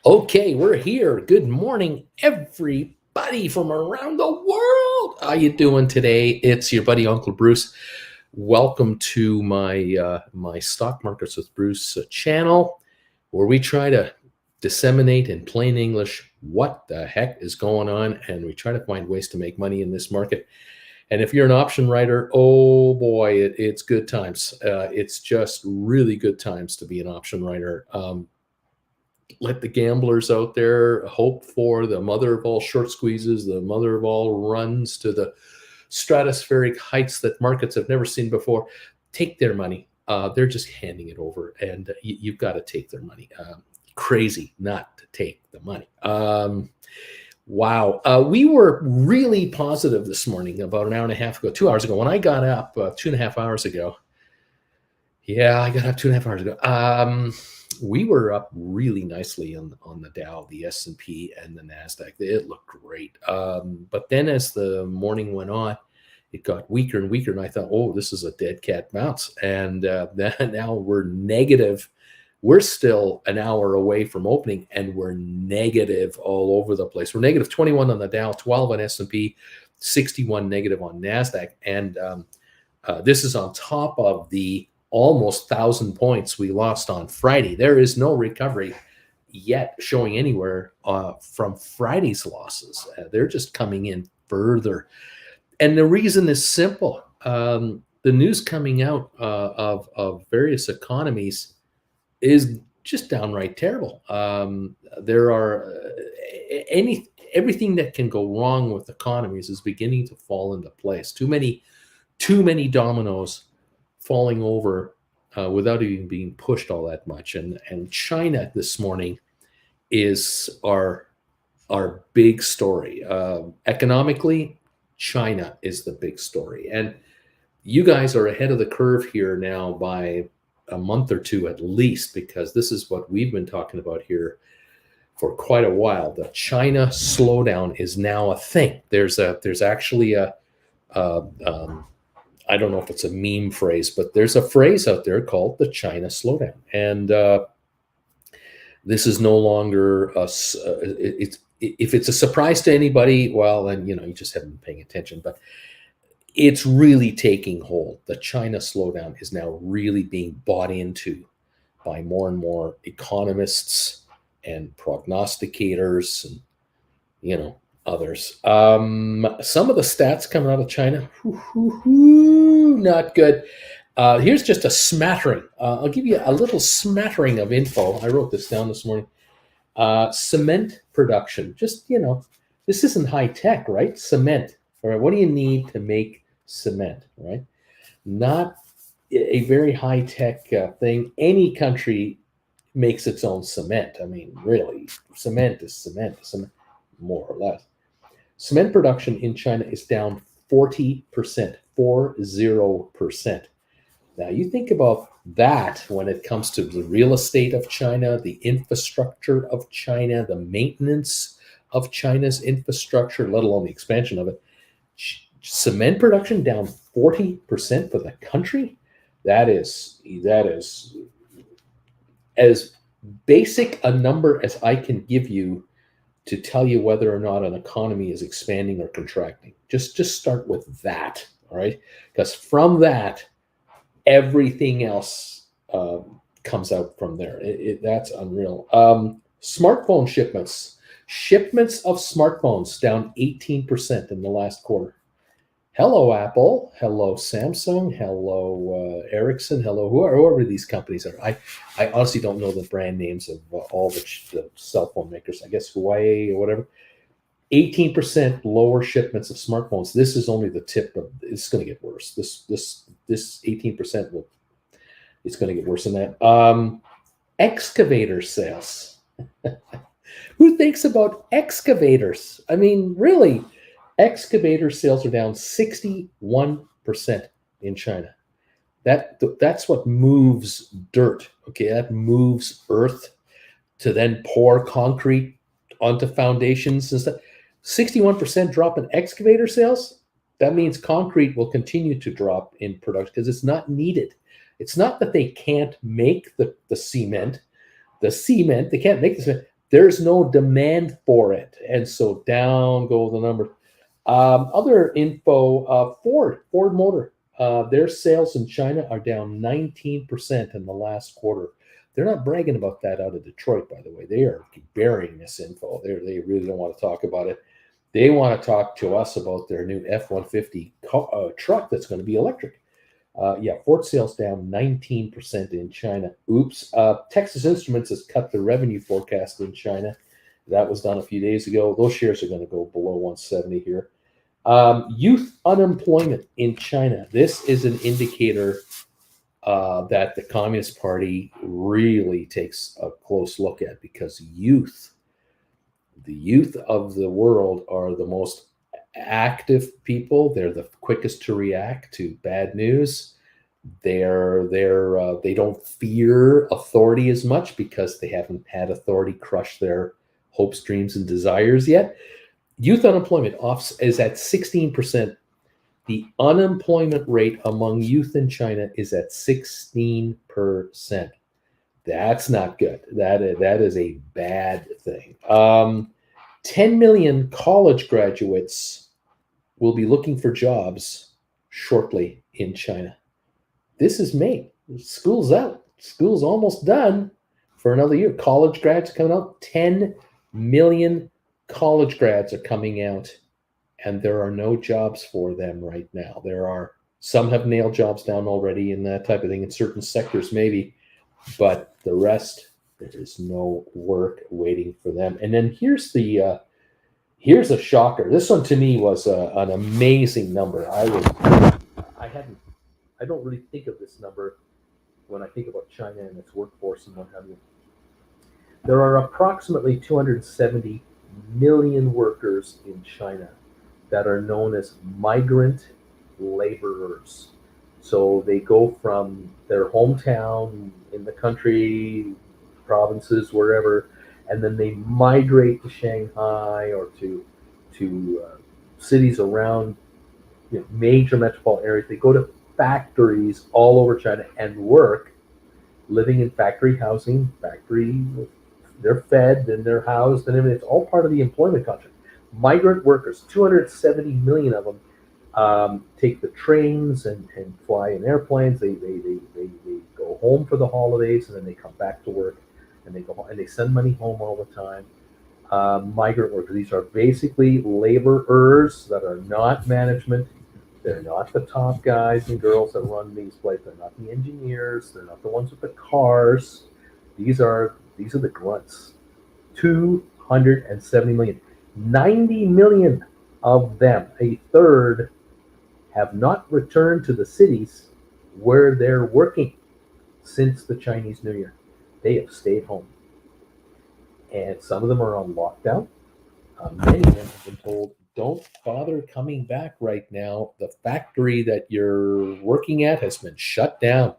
Okay, we're here. Good morning, everybody from around the world. How you doing today? It's your buddy Uncle Bruce. Welcome to my Stock Markets with Bruce channel, where we try to disseminate in plain English what the heck is going on, and we try to find ways to make money in this market. And if you're an option writer, oh boy, it's good times. It's just really good times to be an option writer. Let the gamblers out there hope for the mother of all short squeezes, the mother of all runs to the stratospheric heights that markets have never seen before. Take their money. They're just handing it over, and you've got to take their money. Crazy not to take the money. Wow. We were really positive this morning about an hour and a half ago, 2 hours ago. When I got up 2.5 hours ago, I got up 2.5 hours ago. We were up really nicely on the Dow, the S&P, and the NASDAQ. It looked great. But then as the morning went on, it got weaker and weaker. And I thought, oh, this is a dead cat bounce. And now we're negative. We're still an hour away from opening, and we're negative all over the place. We're negative 21 on the Dow, 12 on S&P, 61 negative on NASDAQ. And this is on top of the almost 1,000 points we lost on Friday. There is no recovery yet showing anywhere from Friday's losses. They're just coming in further. And the reason is simple. The news coming out of various economies is just downright terrible. There are everything that can go wrong with economies is beginning to fall into place. Too many dominoes falling over without even being pushed all that much. And China this morning is our big story. Economically, China is the big story. And you guys are ahead of the curve here now by a month or two at least, because this is what we've been talking about here for quite a while. The China slowdown is now a thing. There's actually a I don't know if it's a meme phrase, but there's a phrase out there called the China slowdown. And this is no longer, if it's a surprise to anybody, well, then, you just haven't been paying attention. But it's really taking hold. The China slowdown is now really being bought into by more and more economists and prognosticators and, others. Some of the stats coming out of China, not good. Here's just a smattering. I'll give you a little smattering of info. I wrote this down this morning. Cement production. Just, this isn't high tech, right? Cement. All right. What do you need to make cement, right? Not a very high tech thing. Any country makes its own cement. I mean, really, cement is cement, more or less. Cement production in China is down 40%, 40%. Now, you think about that when it comes to the real estate of China, the infrastructure of China, the maintenance of China's infrastructure, let alone the expansion of it. Cement production down 40% for the country. That is as basic a number as I can give you to tell you whether or not an economy is expanding or contracting. Just start with that, all right? Because from that, everything else comes out from there. That's unreal. Smartphone shipments of smartphones down 18% in the last quarter. Hello, Apple. Hello, Samsung. Hello, Ericsson. Hello, whoever these companies are. I honestly don't know the brand names of all the cell phone makers. I guess Huawei or whatever. 18% lower shipments of smartphones. This is only the tip of it's going to get worse. This 18% it's going to get worse than that. Excavator sales. Who thinks about excavators? I mean, really, excavator sales are down 61% in China. That's what moves dirt. Okay, that moves earth to then pour concrete onto foundations and stuff. 61% drop in excavator sales. That means concrete will continue to drop in production because it's not needed. It's not that they can't make the cement. They can't make the cement. There's no demand for it. And so down go the numbers. Other info, Ford Motor, their sales in China are down 19% in the last quarter. They're not bragging about that out of Detroit, by the way. They are burying this info. They really don't want to talk about it. They want to talk to us about their new F-150 truck that's going to be electric. Ford sales down 19% in China. Oops. Texas Instruments has cut the revenue forecast in China. That was done a few days ago. Those shares are going to go below 170 here. Youth unemployment in China. This is an indicator that the Communist Party really takes a close look at, because the youth of the world are the most active people. They're the quickest to react to bad news. They don't fear authority as much because they haven't had authority crush their hopes, dreams, and desires yet. Youth unemployment is at 16%. The unemployment rate among youth in China is at 16%. That's not good. That is a bad thing. 10 million college graduates will be looking for jobs shortly in China. This is May. School's out. School's almost done for another year. College grads coming out. 10 million college grads are coming out, and there are no jobs for them right now. Some have nailed jobs down already and that type of thing in certain sectors maybe, but the rest, there is no work waiting for them. And then here's a shocker. This one to me was an amazing number. I don't really think of this number when I think about China and its workforce and what have you. There are approximately 270 million workers in China that are known as migrant laborers. So they go from their hometown in the country, provinces, wherever, and then they migrate to Shanghai or to cities around major metropolitan areas. They go to factories all over China and work, living in factory housing, they're fed and they're housed and everything. It's all part of the employment contract. Migrant workers, 270 million of them, take the trains and fly in airplanes. They go home for the holidays and then they come back to work and they go home, and they send money home all the time. Migrant workers, these are basically laborers that are not management. They're not the top guys and girls that run these places. They're not the engineers. They're not the ones with the cars. These are the grunts. 270 million. 90 million of them, a third, have not returned to the cities where they're working since the Chinese New Year. They have stayed home. And some of them are on lockdown. Many of them have been told, don't bother coming back right now. The factory that you're working at has been shut down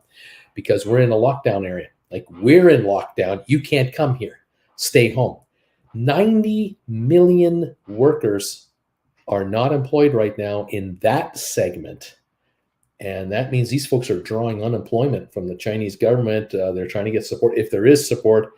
because we're in a lockdown area. Like, we're in lockdown. You can't come here. Stay home. 90 million workers are not employed right now in that segment. And that means these folks are drawing unemployment from the Chinese government. They're trying to get support. If there is support,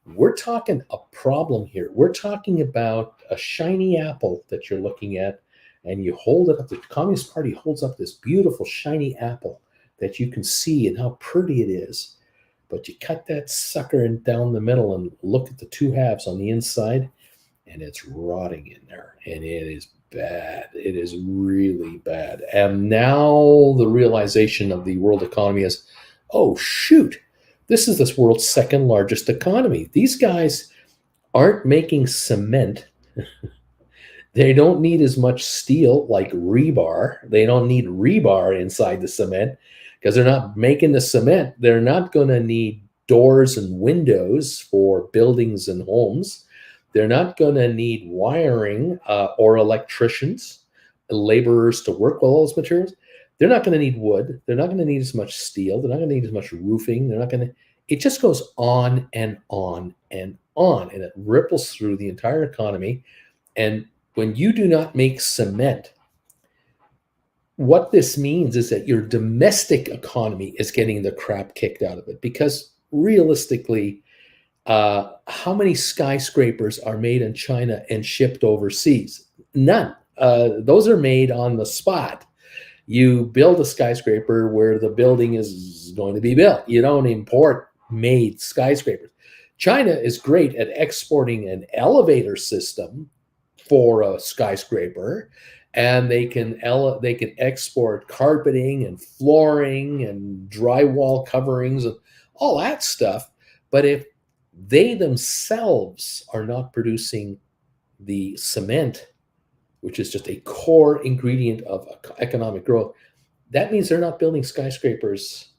we're talking a problem here. We're talking about a shiny apple that you're looking at, and you hold it up. The Communist Party holds up this beautiful shiny apple that you can see and how pretty it is. But you cut that sucker down the middle and look at the two halves on the inside, and it's rotting in there. And it is bad. It is really bad. And now the realization of the world economy is, oh, shoot, this is this world's second largest economy. These guys aren't making cement. They don't need as much steel like rebar. They don't need rebar inside the cement because they're not making the cement. They're not going to need doors and windows for buildings and homes. They're not going to need wiring or electricians, laborers to work with all those materials. They're not going to need wood. They're not going to need as much steel. They're not going to need as much roofing. They're not going to. It just goes on and on and on, and it ripples through the entire economy. And when you do not make cement, what this means is that your domestic economy is getting the crap kicked out of it, because realistically, How many skyscrapers are made in China and shipped overseas? None. Those are made on the spot. You build a skyscraper where the building is going to be built. You don't import made skyscrapers. China is great at exporting an elevator system for a skyscraper, and they can export carpeting and flooring and drywall coverings and all that stuff. But if they themselves are not producing the cement, which is just a core ingredient of economic growth, that means they're not building skyscrapers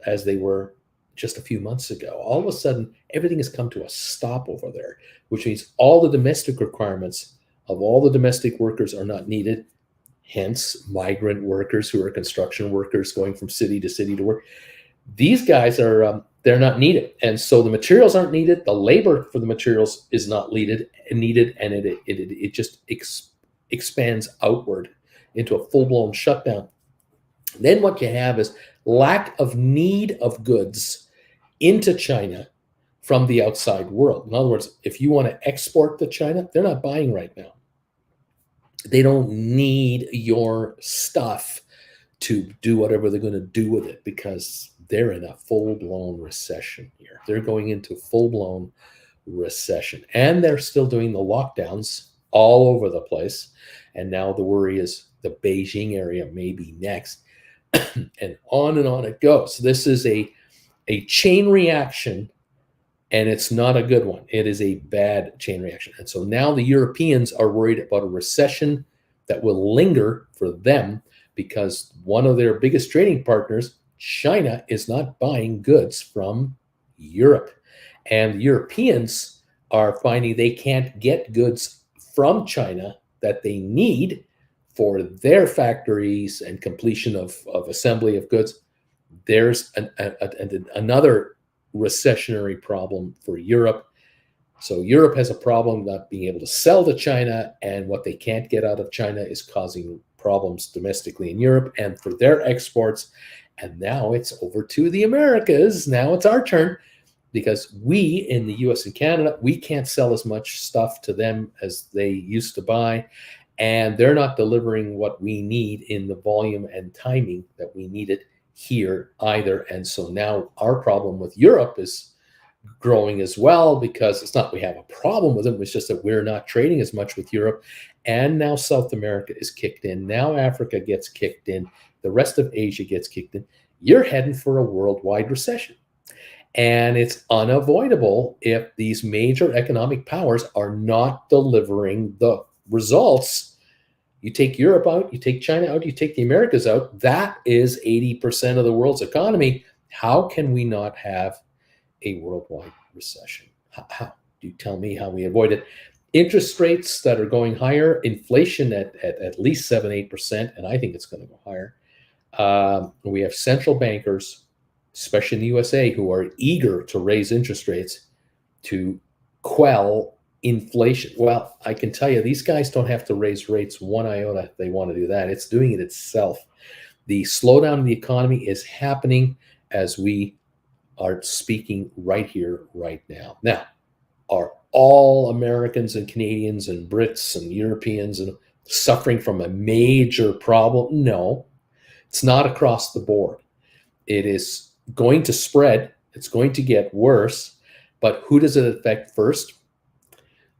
as they were just a few months ago. All of a sudden, everything has come to a stop over there, which means all the domestic requirements of all the domestic workers are not needed. Hence, migrant workers who are construction workers going from city to city to work. These guys are they're not needed, and so the materials aren't needed. The labor for the materials is not needed, and it just expands outward into a full-blown shutdown. Then what you have is lack of need of goods into China from the outside world. In other words, if you want to export to China, they're not buying right now. They don't need your stuff to do whatever they're going to do with it because they're in a full-blown recession here. They're going into full-blown recession, and they're still doing the lockdowns all over the place. And now the worry is the Beijing area may be next. And on it goes. This is a chain reaction, and it's not a good one. It is a bad chain reaction. And so now the Europeans are worried about a recession that will linger for them because one of their biggest trading partners, China, is not buying goods from Europe. And the Europeans are finding they can't get goods from China that they need for their factories and completion of assembly of goods. There's another recessionary problem for Europe. So Europe has a problem not being able to sell to China, and what they can't get out of China is causing problems domestically in Europe and for their exports. And now it's over to the Americas. Now it's our turn because we in the US and Canada, we can't sell as much stuff to them as they used to buy. And they're not delivering what we need in the volume and timing that we needed here either. And so now our problem with Europe is growing as well, because it's not we have a problem with them, it's just that we're not trading as much with Europe. And now South America is kicked in. Now Africa gets kicked in. The rest of Asia gets kicked in. You're heading for a worldwide recession. And it's unavoidable if these major economic powers are not delivering the results. You take Europe out, you take China out, you take the Americas out, that is 80% of the world's economy. How can we not have a worldwide recession? How do you tell me how we avoid it? Interest rates that are going higher, inflation at least 7-8%, and I think it's going to go higher. We have central bankers, especially in the USA, who are eager to raise interest rates to quell inflation. Well, I can tell you, these guys don't have to raise rates one iota if they want to do that. It's doing it itself. The slowdown in the economy is happening as we are speaking right here, right now. Now, are all Americans and Canadians and Brits and Europeans and suffering from a major problem? No, it's not across the board. It is going to spread. It's going to get worse. But who does it affect first?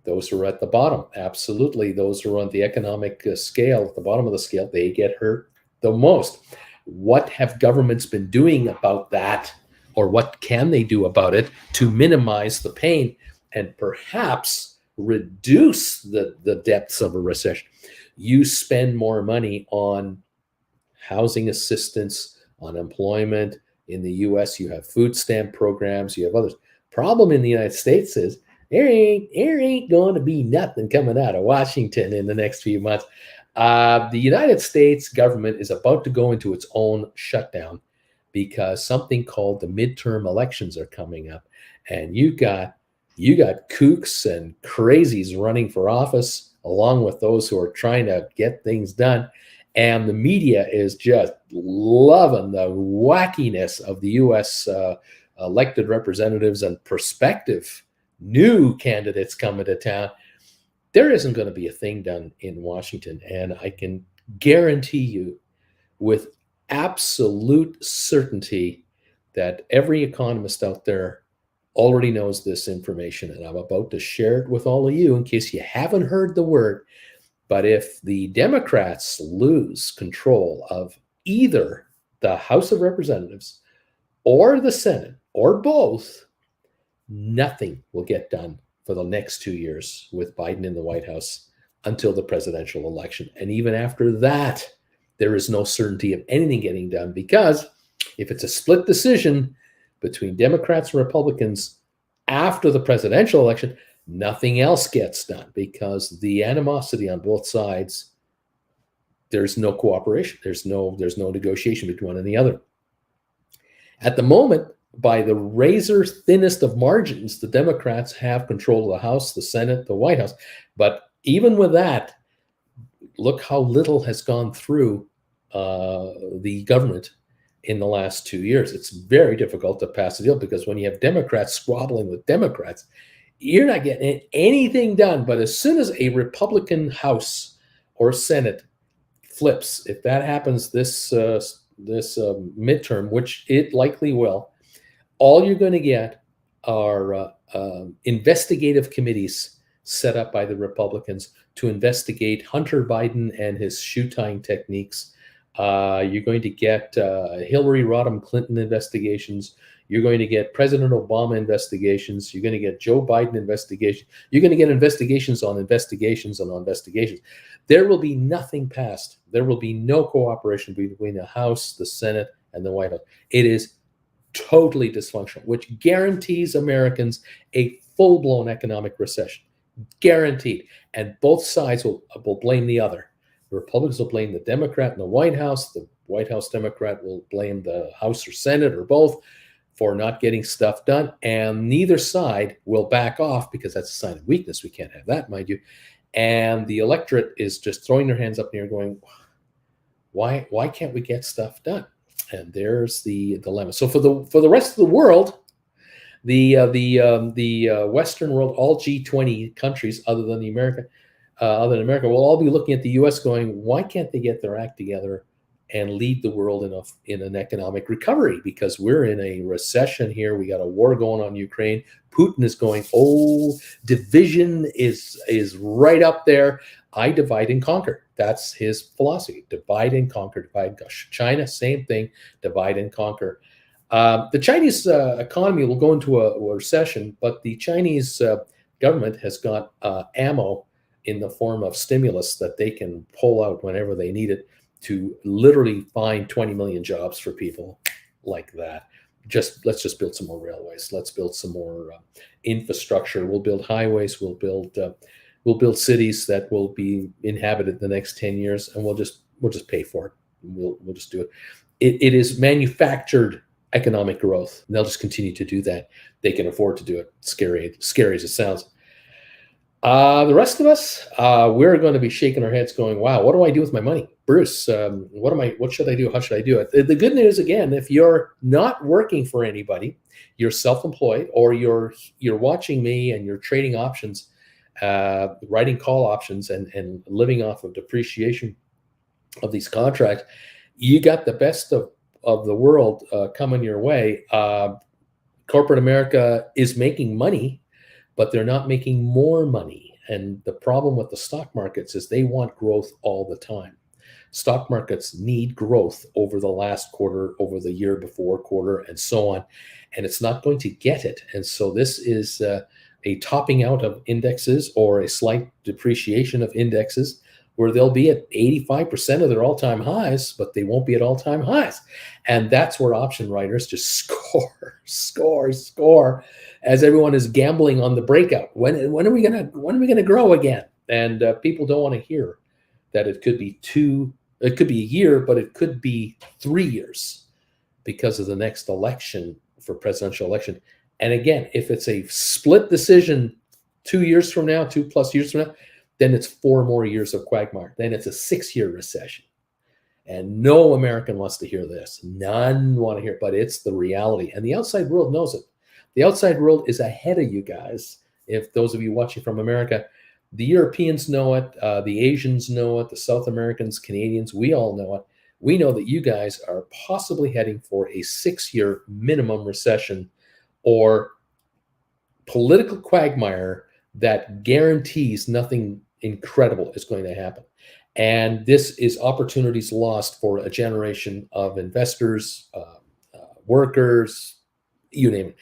Those who are at the bottom. Absolutely. Those who are on the economic scale, at the bottom of the scale, they get hurt the most. What have governments been doing about that? Or what can they do about it to minimize the pain and perhaps reduce the depths of a recession? You spend more money on housing assistance, on employment. In the US, you have food stamp programs, you have others. Problem in the United States is there ain't going to be nothing coming out of Washington in the next few months. The United States government is about to go into its own shutdown because something called the midterm elections are coming up, and you got kooks and crazies running for office, along with those who are trying to get things done. And the media is just loving the wackiness of the U.S. Elected representatives and prospective new candidates coming to town, there isn't going to be a thing done in Washington. And I can guarantee you with absolute certainty that every economist out there already knows this information. And I'm about to share it with all of you in case you haven't heard the word. But if the Democrats lose control of either the House of Representatives or the Senate or both, nothing will get done for the next 2 years with Biden in the White House until the presidential election. And even after that, there is no certainty of anything getting done, because if it's a split decision between Democrats and Republicans after the presidential election, nothing else gets done, because the animosity on both sides, there's no cooperation. There's no negotiation between one and the other. At the moment, by the razor thinnest of margins, the Democrats have control of the House, the Senate, the White House. But even with that, look how little has gone through the government in the last 2 years. It's very difficult to pass a deal, because when you have Democrats squabbling with Democrats, you're not getting anything done. But as soon as a Republican House or Senate flips, if that happens this midterm, which it likely will, all you're going to get are investigative committees set up by the Republicans to investigate Hunter Biden and his shoe tying techniques. You're going to get Hillary Rodham Clinton investigations. You're going to get President Obama investigations. You're going to get Joe Biden investigations. You're going to get investigations on investigations and on investigations. There will be nothing passed. There will be no cooperation between the House, the Senate, and the White House. It is totally dysfunctional, which guarantees Americans a full-blown economic recession. Guaranteed. And both sides will blame the other. The Republicans will blame the Democrat in the White House. The White House Democrat will blame the House or Senate or both for not getting stuff done. And neither side will back off, because that's a sign of weakness. We can't have that, mind you. And the electorate is just throwing their hands up in the air going, why can't we get stuff done? And there's the dilemma. So for the rest of the world, the Western world, all G20 countries other than America, will all be looking at the U.S. going, why can't they get their act together and lead the world in an economic recovery? Because we're in a recession here. We got a war going on in Ukraine. Putin is going, division is right up there. I divide and conquer. That's his philosophy. Divide and conquer. Divide and conquer. China, same thing. Divide and conquer. The Chinese economy will go into a recession, but the Chinese government has got ammo in the form of stimulus that they can pull out whenever they need it to literally find 20 million jobs for people like that. Let's just build some more railways. Let's build some more infrastructure. We'll build highways. We'll build cities that will be inhabited the next 10 years, and we'll just pay for it. We'll just do it. It is manufactured economic growth, and they'll just continue to do that. They can afford to do it. Scary as it sounds. The rest of us, we're going to be shaking our heads going, wow, what do I do with my money? Bruce, what should I do? How should I do it? The good news, again, if you're not working for anybody, you're self-employed, or you're watching me and you're trading options, writing call options and living off of depreciation of these contracts, you got the best of the world coming your way. Corporate America is making money, but they're not making more money. And the problem with the stock markets is they want growth all the time. Stock markets need growth over the last quarter, over the year before quarter, and so on. And it's not going to get it. And so this is a topping out of indexes, or a slight depreciation of indexes, where they'll be at 85% of their all-time highs, but they won't be at all-time highs. And that's where option writers just score as everyone is gambling on the breakout. When are we gonna grow again? And people don't want to hear that it could be a year, but it could be 3 years because of the next election, for presidential election. And again, if it's a split decision 2 years from now, 2+ years from now, then it's 4 more years of quagmire. Then it's a 6-year recession. And no American wants to hear this. None want to hear it, but it's the reality. And the outside world knows it. The outside world is ahead of you guys. if those of you watching from America, the Europeans know it, the Asians know it, the South Americans, Canadians, we all know it. We know that you guys are possibly heading for a 6-year minimum recession or political quagmire that guarantees nothing incredible is going to happen. And this is opportunities lost for a generation of investors, workers, you name it.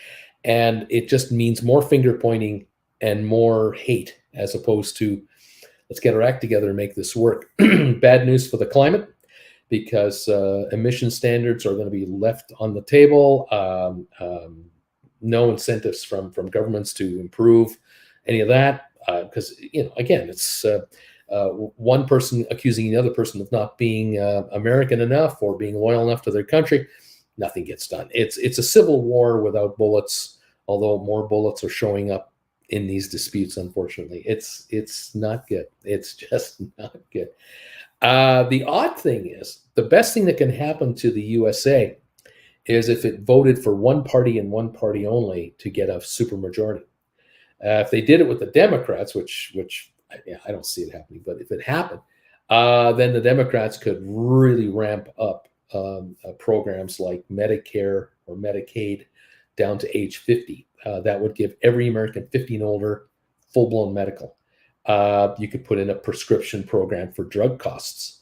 And it just means more finger pointing and more hate as opposed to let's get our act together and make this work. Bad news for the climate because emission standards are going to be left on the table. No incentives from governments to improve any of that because again it's one person accusing the other person of not being American enough or being loyal enough to their country. Nothing gets done. It's a civil war without bullets, although more bullets are showing up in these disputes. Unfortunately, it's not good. It's just not good. The odd thing is the best thing that can happen to the USA is if it voted for one party and one party only to get a supermajority. If they did it with the Democrats, which I don't see it happening, but if it happened, then the Democrats could really ramp up programs like Medicare or Medicaid down to age 50. That would give every American 50 and older full-blown medical. You could put in a prescription program for drug costs.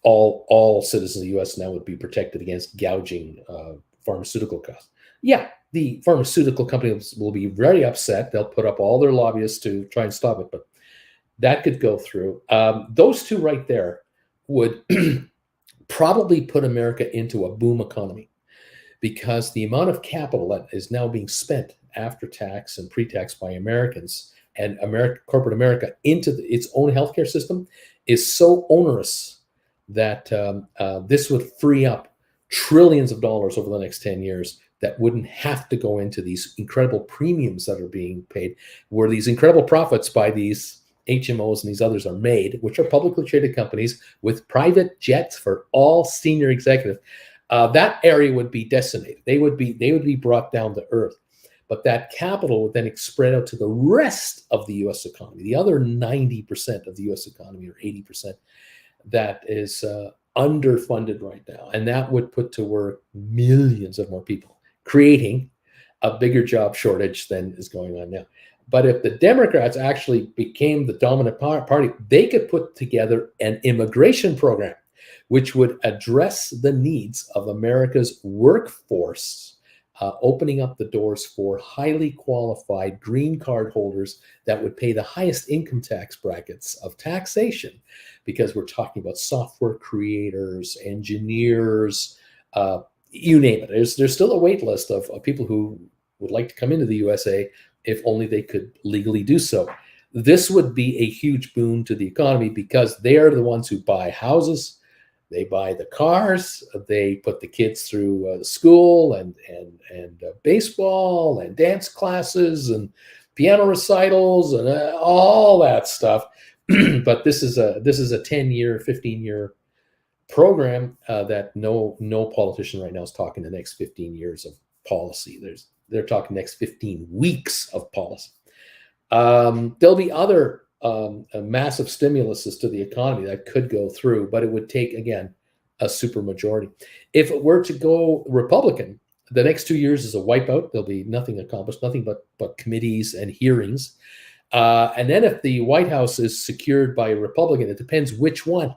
All citizens of the U.S. now would be protected against gouging pharmaceutical costs. Yeah, the pharmaceutical companies will be very upset. They'll put up all their lobbyists to try and stop it, but that could go through. Those two right there would probably put America into a boom economy because the amount of capital that is now being spent after tax and pre-tax by Americans and corporate America into its own healthcare system is so onerous that this would free up trillions of dollars over the next 10 years that wouldn't have to go into these incredible premiums that are being paid, where these incredible profits by these HMOs and these others are made, which are publicly traded companies with private jets for all senior executives. That area would be decimated. They would be brought down to earth. But that capital would then spread out to the rest of the U.S. economy, the other 90% of the U.S. economy or 80% that is underfunded right now. And that would put to work millions of more people, creating a bigger job shortage than is going on now. But if the Democrats actually became the dominant party, they could put together an immigration program which would address the needs of America's workforce, opening up the doors for highly qualified green card holders that would pay the highest income tax brackets of taxation, because we're talking about software creators, engineers, you name it. There's still a wait list of people who would like to come into the USA if only they could legally do so. This would be a huge boon to the economy because they are the ones who buy houses, they buy the cars, they put the kids through school and baseball and dance classes and piano recitals and all that stuff. But this is a 10-year, 15-year program that no politician right now is talking the next 15 years of policy. They're talking next 15 weeks of policy. There'll be other massive stimuluses to the economy that could go through, but it would take, again, a supermajority. If it were to go Republican, the next 2 years is a wipeout. There'll be nothing accomplished, nothing but committees and hearings. And then if the White House is secured by a Republican, it depends which one.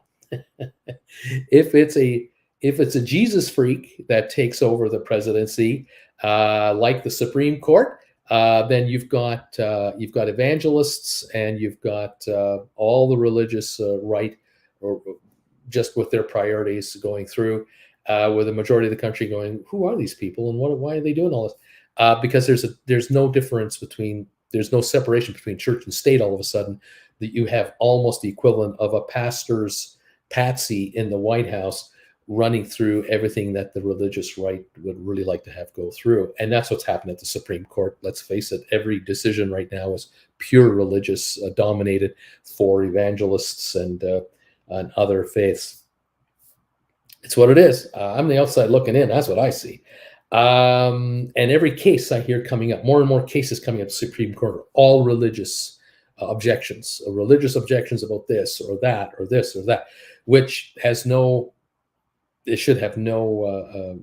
If it's a Jesus freak that takes over the presidency, like the Supreme Court, then you've got evangelists and you've got all the religious right, or just with their priorities going through, with the majority of the country going, who are these people and why are they doing all this? Because there's no separation between church and state. All of a sudden, that you have almost the equivalent of a pastor's patsy in the White House running through everything that the religious right would really like to have go through. And that's what's happened at the Supreme Court. Let's face it, every decision right now is pure religious, dominated for evangelists and other faiths. It's what it is. I'm the outside looking in. That's what I see. And every case I hear coming up, more and more cases coming up to the Supreme Court, are all religious objections, religious objections about this or that or this or that, which has no, it should have no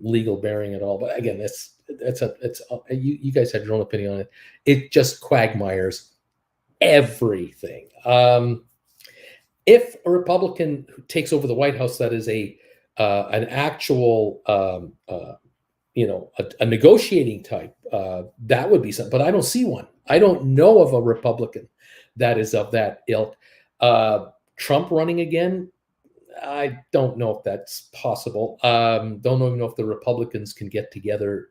legal bearing at all. But again, you guys have your own opinion on it. It just quagmires everything. If a Republican who takes over the White House, that is an actual a negotiating type, that would be something. But I don't see one. I don't know of a Republican that is of that ilk. Trump running again, I don't know if that's possible. Don't even know if the Republicans can get together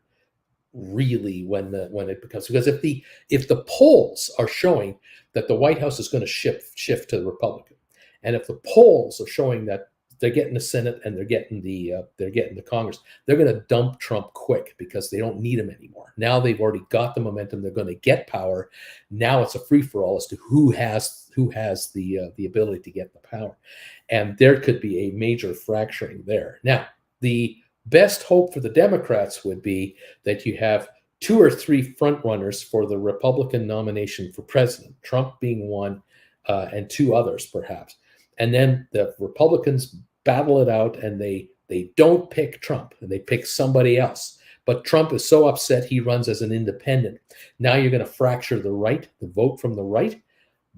really when it becomes, because if the polls are showing that the White House is going to shift to the Republican, and if the polls are showing that they're getting the Senate and they're getting the Congress, they're going to dump Trump quick because they don't need him anymore. Now they've already got the momentum. They're going to get power. Now it's a free for all as to who has the ability to get the power, and there could be a major fracturing there. Now, the best hope for the Democrats would be that you have 2 or 3 front runners for the Republican nomination for president, Trump being one, and 2 others perhaps. And then the Republicans battle it out, and they don't pick Trump, and they pick somebody else. But Trump is so upset he runs as an independent. Now you're going to fracture the right, the vote from the right.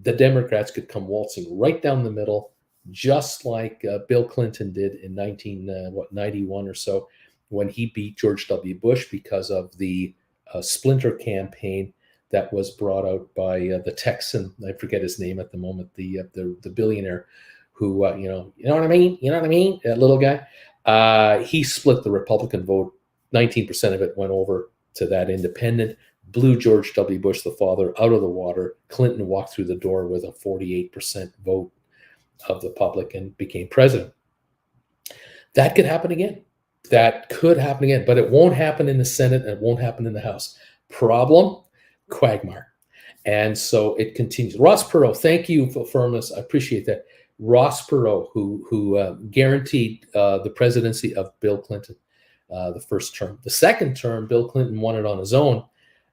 The Democrats could come waltzing right down the middle, just like Bill Clinton did in 1991 or so, when he beat George W. Bush because of the splinter campaign that was brought out by the Texan, I forget his name at the moment, the billionaire who, you know what I mean? You know what I mean? That little guy. He split the Republican vote. 19% of it went over to that independent, blew George W. Bush, the father, out of the water. Clinton walked through the door with a 48% vote of the public and became president. That could happen again. That could happen again, but it won't happen in the Senate and it won't happen in the House. Problem? Quagmire. And so it continues. Ross Perot, thank you for firmness. I appreciate that. Ross Perot, who guaranteed the presidency of Bill Clinton, the first term. The second term, Bill Clinton won it on his own.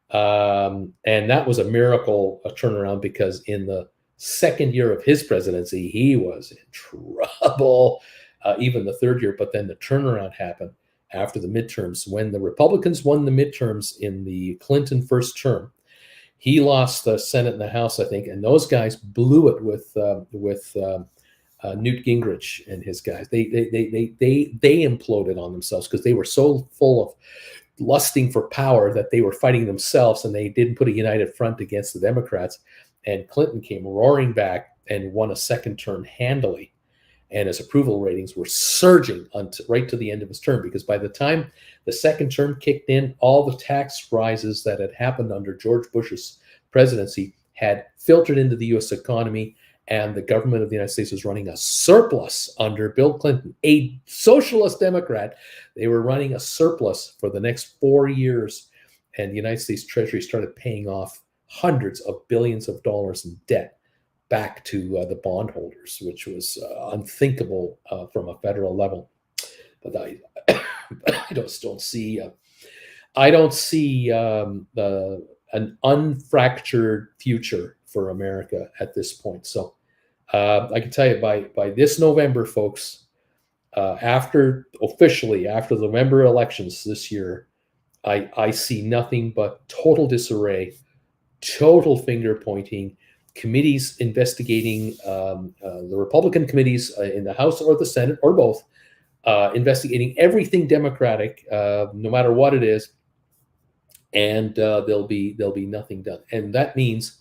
And that was a miracle, a turnaround, because in the second year of his presidency, he was in trouble, even the third year. But then the turnaround happened after the midterms. When the Republicans won the midterms in the Clinton first term, he lost the Senate and the House, I think, and those guys blew it with Newt Gingrich and his guys. They imploded on themselves because they were so full of lusting for power that they were fighting themselves, and they didn't put a united front against the Democrats. And Clinton came roaring back and won a second term handily. And his approval ratings were surging right to the end of his term, because by the time the second term kicked in, all the tax rises that had happened under George Bush's presidency had filtered into the U.S. economy, and the government of the United States was running a surplus under Bill Clinton, a socialist Democrat. They were running a surplus for the next 4 years, and the United States Treasury started paying off hundreds of billions of dollars in debt back to the bondholders, which was unthinkable from a federal level. But I don't see an unfractured future for America at this point. So I can tell you by this November, folks, after the November elections this year, I see nothing but total disarray, total finger pointing, committees investigating, the Republican committees in the House or the Senate or both, investigating everything Democratic, no matter what it is, and there'll be nothing done. And that means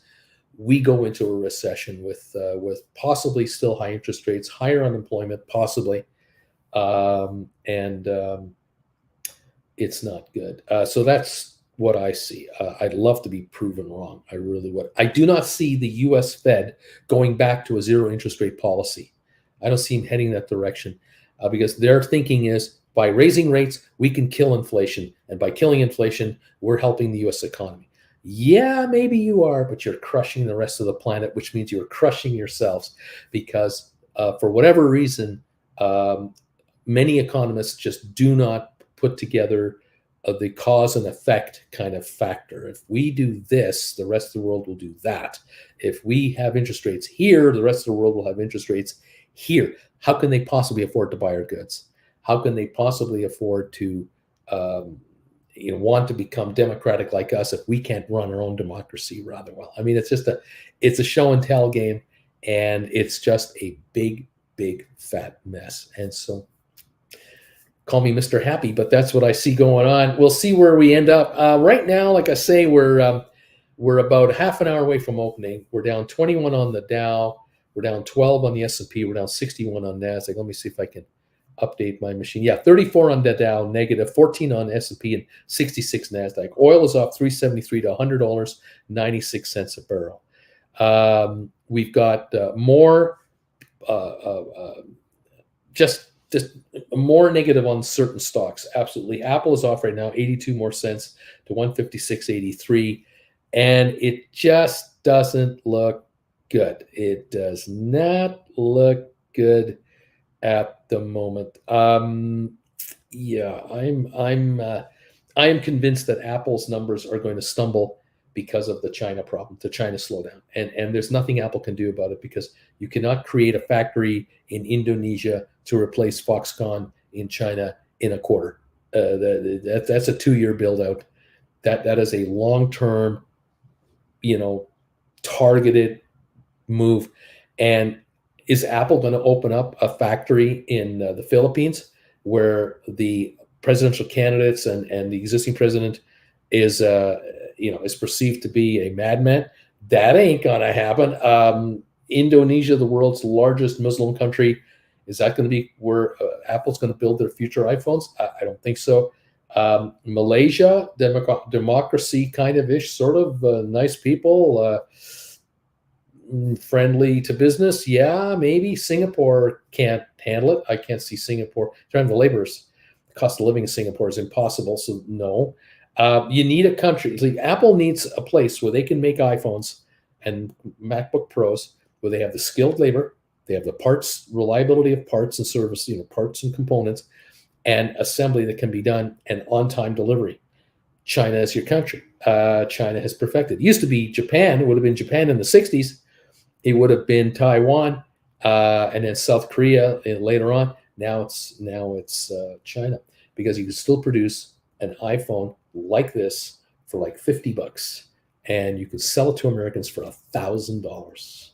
we go into a recession with possibly still high interest rates, higher unemployment, possibly, and it's not good. So that's what I see. I'd love to be proven wrong. I really would. I do not see the U.S. Fed going back to a zero interest rate policy. I don't see them heading that direction, because their thinking is, by raising rates, we can kill inflation. And by killing inflation, we're helping the U.S. economy. Yeah, maybe you are, but you're crushing the rest of the planet, which means you're crushing yourselves, because for whatever reason, many economists just do not put together the cause and effect kind of factor. If we do this, the rest of the world will do that. If we have interest rates here, the rest of the world will have interest rates here. How can they possibly afford to buy our goods? How can they possibly afford to want to become democratic like us if we can't run our own democracy rather well? I mean, it's a show and tell game, and it's just a big fat mess. And so, call me Mr. Happy, but that's what I see going on. We'll see where we end up. Right now, like I say, we're about half an hour away from opening. We're down 21 on the Dow. We're down 12 on the S&P. We're down 61 on NASDAQ. Let me see if I can update my machine. Yeah, 34 on the Dow, negative 14 on S&P, and 66 NASDAQ. Oil is up $3.73 to $100.96 a barrel. We've got more just more negative on certain stocks. Absolutely. Apple is off right now, 82 more cents to 156.83. And it just doesn't look good. It does not look good at the moment. I am convinced that Apple's numbers are going to stumble because of the China problem, the China slowdown. And there's nothing Apple can do about it, because you cannot create a factory in Indonesia to replace Foxconn in China in a quarter. That's a 2-year build out. That is a long-term, targeted move. And is Apple going to open up a factory in the Philippines, where the presidential candidates and the existing president is perceived to be a madman? That ain't gonna happen. Indonesia, the world's largest Muslim country, is that going to be where Apple's going to build their future iPhones? I don't think so. Malaysia, democracy kind of ish, sort of nice people, friendly to business. Yeah, maybe. Singapore can't handle it. I can't see Singapore. Trying the laborers, the cost of living in Singapore is impossible. So no. You need a country. Like Apple needs a place where they can make iPhones and MacBook Pros, where they have the skilled labor, they have the parts, reliability of parts and service, parts and components, and assembly that can be done, and on-time delivery. China is your country. China has perfected. It used to be Japan. It would have been Japan in the 60s. It would have been Taiwan, and then South Korea later on. Now it's China, because you can still produce an iPhone like this for like $50, and you can sell it to Americans for $1,000.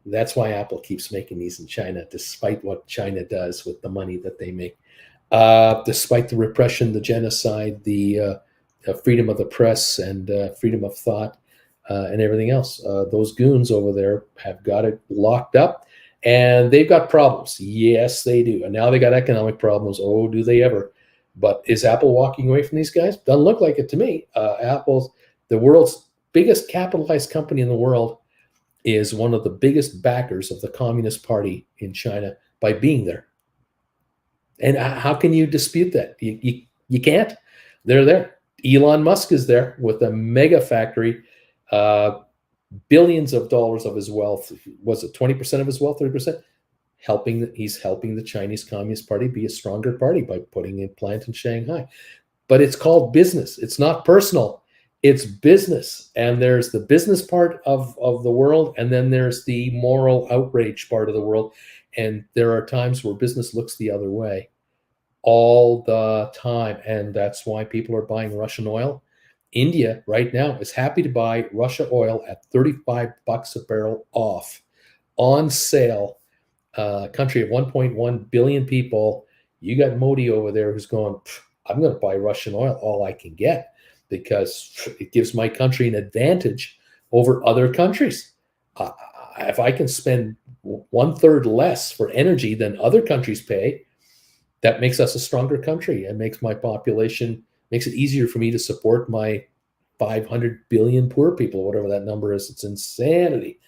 That's why Apple keeps making these in China, despite what China does with the money that they make, despite the repression, the genocide, the freedom of the press, and freedom of thought, and everything else. Those goons over there have got it locked up, and they've got problems. Yes, they do. And now they got economic problems. Oh, do they ever? But is Apple walking away from these guys? Doesn't look like it to me. Apple's the world's biggest capitalized company in the world, is one of the biggest backers of the Communist Party in China by being there. And how can you dispute that? You can't. They're there. Elon Musk is there with a mega factory, billions of dollars of his wealth. Was it 20% of his wealth, 30%? He's helping the Chinese Communist Party be a stronger party by putting a plant in Shanghai. But it's called business. It's not personal. It's business. And there's the business part of the world, and then there's the moral outrage part of the world. And there are times where business looks the other way all the time. And that's why people are buying Russian oil. India right now is happy to buy Russia oil at $35 a barrel off, on sale. Country of 1.1 billion people. You got Modi over there who's going, I'm going to buy Russian oil all I can get, because it gives my country an advantage over other countries. If I can spend 1/3 less for energy than other countries pay, that makes us a stronger country, and makes my population, makes it easier for me to support my 500 billion poor people, whatever that number is. It's insanity.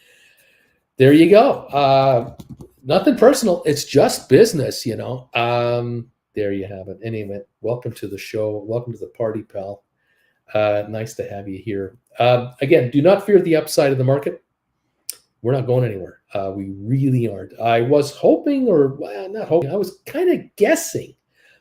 There you go. Nothing personal. It's just business, There you have it. Anyway, welcome to the show. Welcome to the party, pal. Nice to have you here. Again, do not fear the upside of the market. We're not going anywhere. We really aren't. I was hoping, not hoping, I was kind of guessing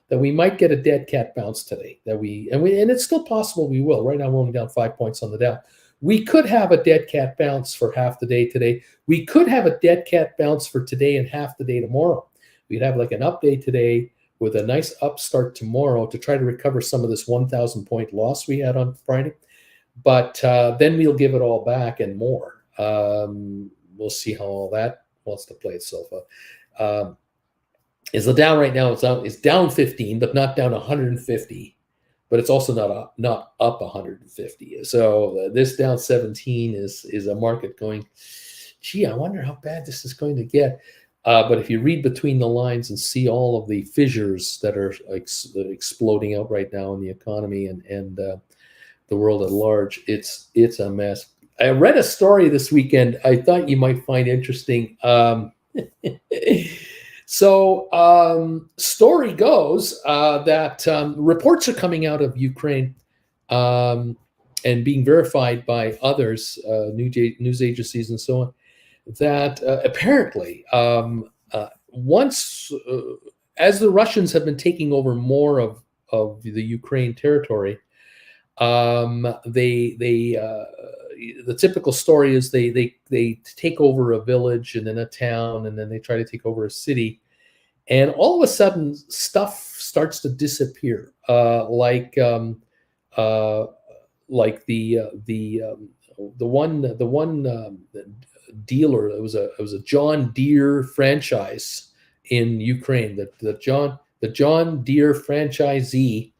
that we might get a dead cat bounce today. And it's still possible we will. Right now we're only down 5 points on the Dow. We could have a dead cat bounce for half the day today. We could have a dead cat bounce for today and half the day tomorrow. We'd have like an up day today with a nice upstart tomorrow to try to recover some of this 1,000 point loss we had on Friday. But then we'll give it all back and more. We'll see how all that wants to play itself out. Is the Dow right now? It's down 15, but not down 150. But it's also not up 150. So this down 17 is a market going, gee, I wonder how bad this is going to get. But if you read between the lines and see all of the fissures that are exploding out right now in the economy and the world at large, it's a mess. I read a story this weekend I thought you might find interesting. Story goes that reports are coming out of Ukraine and being verified by others, news agencies and so on, that apparently once, as the Russians have been taking over more of the Ukraine territory, the typical story is they take over a village and then a town, and then they try to take over a city, and all of a sudden stuff starts to disappear, like the one dealer. It was a John Deere franchise in Ukraine. The John Deere franchisee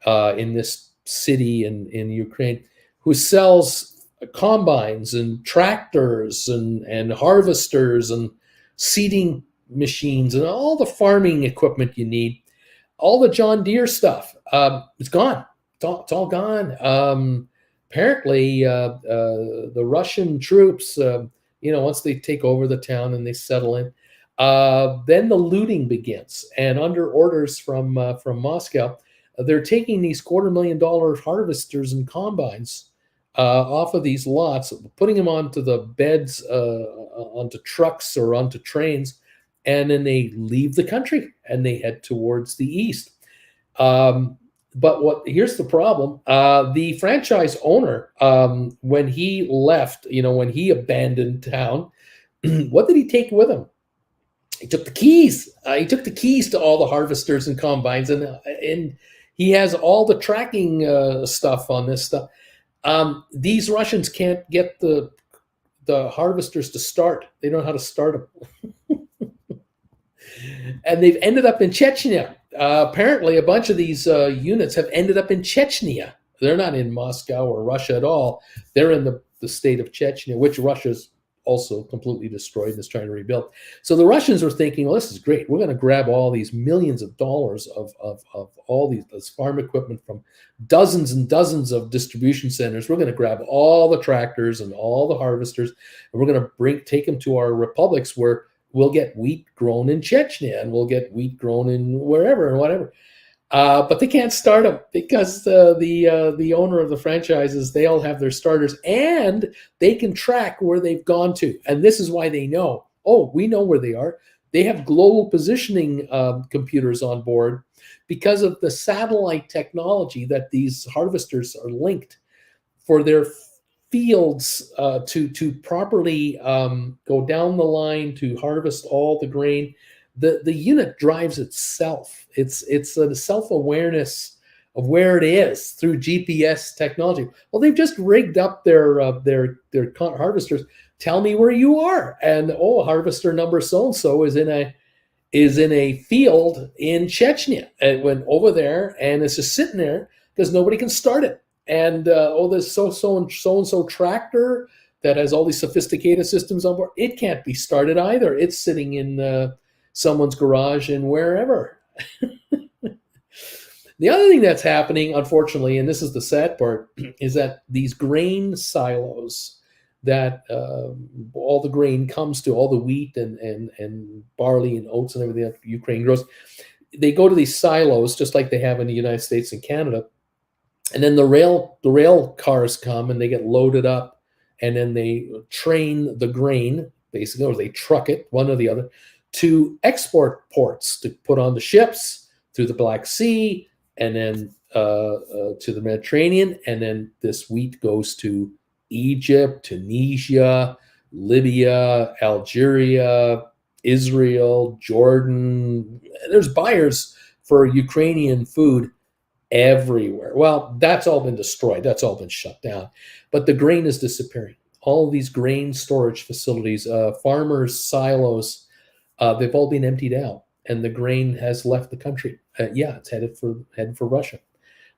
in this city in Ukraine, who sells combines and tractors and harvesters and seeding machines and all the farming equipment you need, all the John Deere stuff. It's gone. It's all gone. Apparently, the Russian troops, once they take over the town and they settle in, then the looting begins. And under orders from Moscow, they're taking these $250,000 harvesters and combines off of these lots, putting them onto the beds, onto trucks or onto trains, and then they leave the country and they head towards the east. But here's the problem. The franchise owner, when he left, when he abandoned town, what did he take with him? He took the keys. He took the keys to all the harvesters and combines, and he has all the tracking stuff on this stuff. These Russians can't get the harvesters to start. They don't know how to start them. And they've ended up in Chechnya. Apparently, a bunch of these units have ended up in Chechnya. They're not in Moscow or Russia at all. They're in the state of Chechnya, which Russia's also completely destroyed and is trying to rebuild. So the Russians were thinking, well, this is great. We're going to grab all these millions of dollars of all this farm equipment from dozens and dozens of distribution centers. We're going to grab all the tractors and all the harvesters, and we're going to take them to our republics where we'll get wheat grown in Chechnya and we'll get wheat grown in wherever and whatever. But they can't start them because the owner of the franchises, they all have their starters and they can track where they've gone to. And this is why they know, we know where they are. They have global positioning computers on board because of the satellite technology that these harvesters are linked for their fields to properly go down the line to harvest all the grain. The unit drives itself. It's a self-awareness of where it is through GPS technology. Well, they've just rigged up their harvesters. Tell me where you are, and harvester number so and so is in a field in Chechnya, and went over there, and it's just sitting there because nobody can start it. And there's so and so tractor that has all these sophisticated systems on board. It can't be started either. It's sitting in someone's garage and wherever. The other thing that's happening, unfortunately, and this is the sad part, is that these grain silos that all the grain comes to, all the wheat and barley and oats and everything that Ukraine grows, they go to these silos just like they have in the United States and Canada. And then the rail cars come and they get loaded up, and then they train the grain, basically, or they truck it, one or the other, to export ports to put on the ships through the Black Sea, and then to the Mediterranean, and then this wheat goes to Egypt, Tunisia, Libya, Algeria, Israel, Jordan. There's buyers for Ukrainian food everywhere. Well, that's all been destroyed. That's all been shut down. But the grain is disappearing. All these grain storage facilities, farmers' silos, they've all been emptied out, and the grain has left the country. Yeah, it's headed for Russia.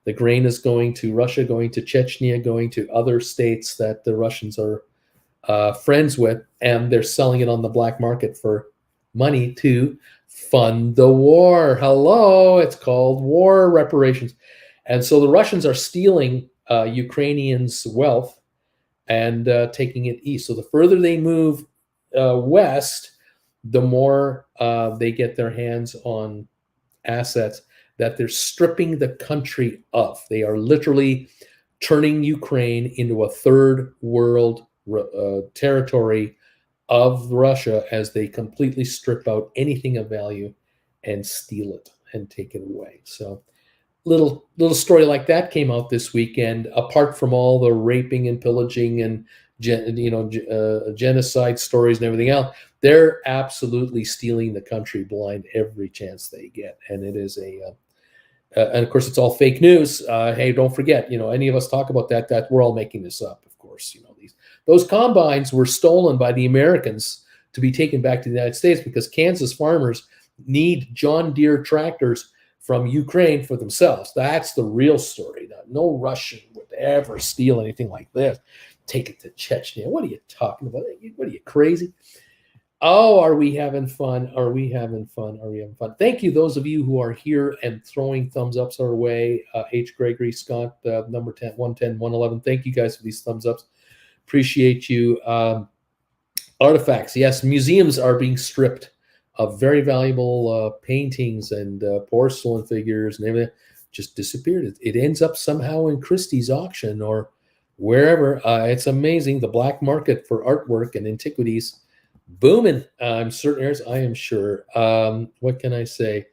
The grain is going to Russia, going to Chechnya, going to other states that the Russians are friends with, and they're selling it on the black market for money to fund the war. Hello, it's called war reparations. And so the Russians are stealing Ukrainians' wealth and taking it east. So the further they move west, the more they get their hands on assets that they're stripping the country of. They are literally turning Ukraine into a third world territory of Russia as they completely strip out anything of value and steal it and take it away. So little story like that came out this weekend, apart from all the raping and pillaging and genocide stories and everything else. They're absolutely stealing the country blind every chance they get, and it is and of course it's all fake news. Hey, don't forget, any of us talk about that we're all making this up. Of course, those combines were stolen by the Americans to be taken back to the United States because Kansas farmers need John Deere tractors from Ukraine for themselves. That's the real story. No Russian would ever steal anything like this. Take it to Chechnya. What are you talking about? What are you, crazy? Oh, are we having fun? Are we having fun? Are we having fun? Thank you, those of you who are here and throwing thumbs ups our way. H. Gregory, Scott, number 10, 110, 111. Thank you guys for these thumbs ups. Appreciate you. Artifacts. Yes, museums are being stripped of very valuable paintings and porcelain figures and everything. Just disappeared. It ends up somehow in Christie's auction or wherever. It's amazing. The black market for artwork and antiquities booming. In certain areas, I am sure. What can I say?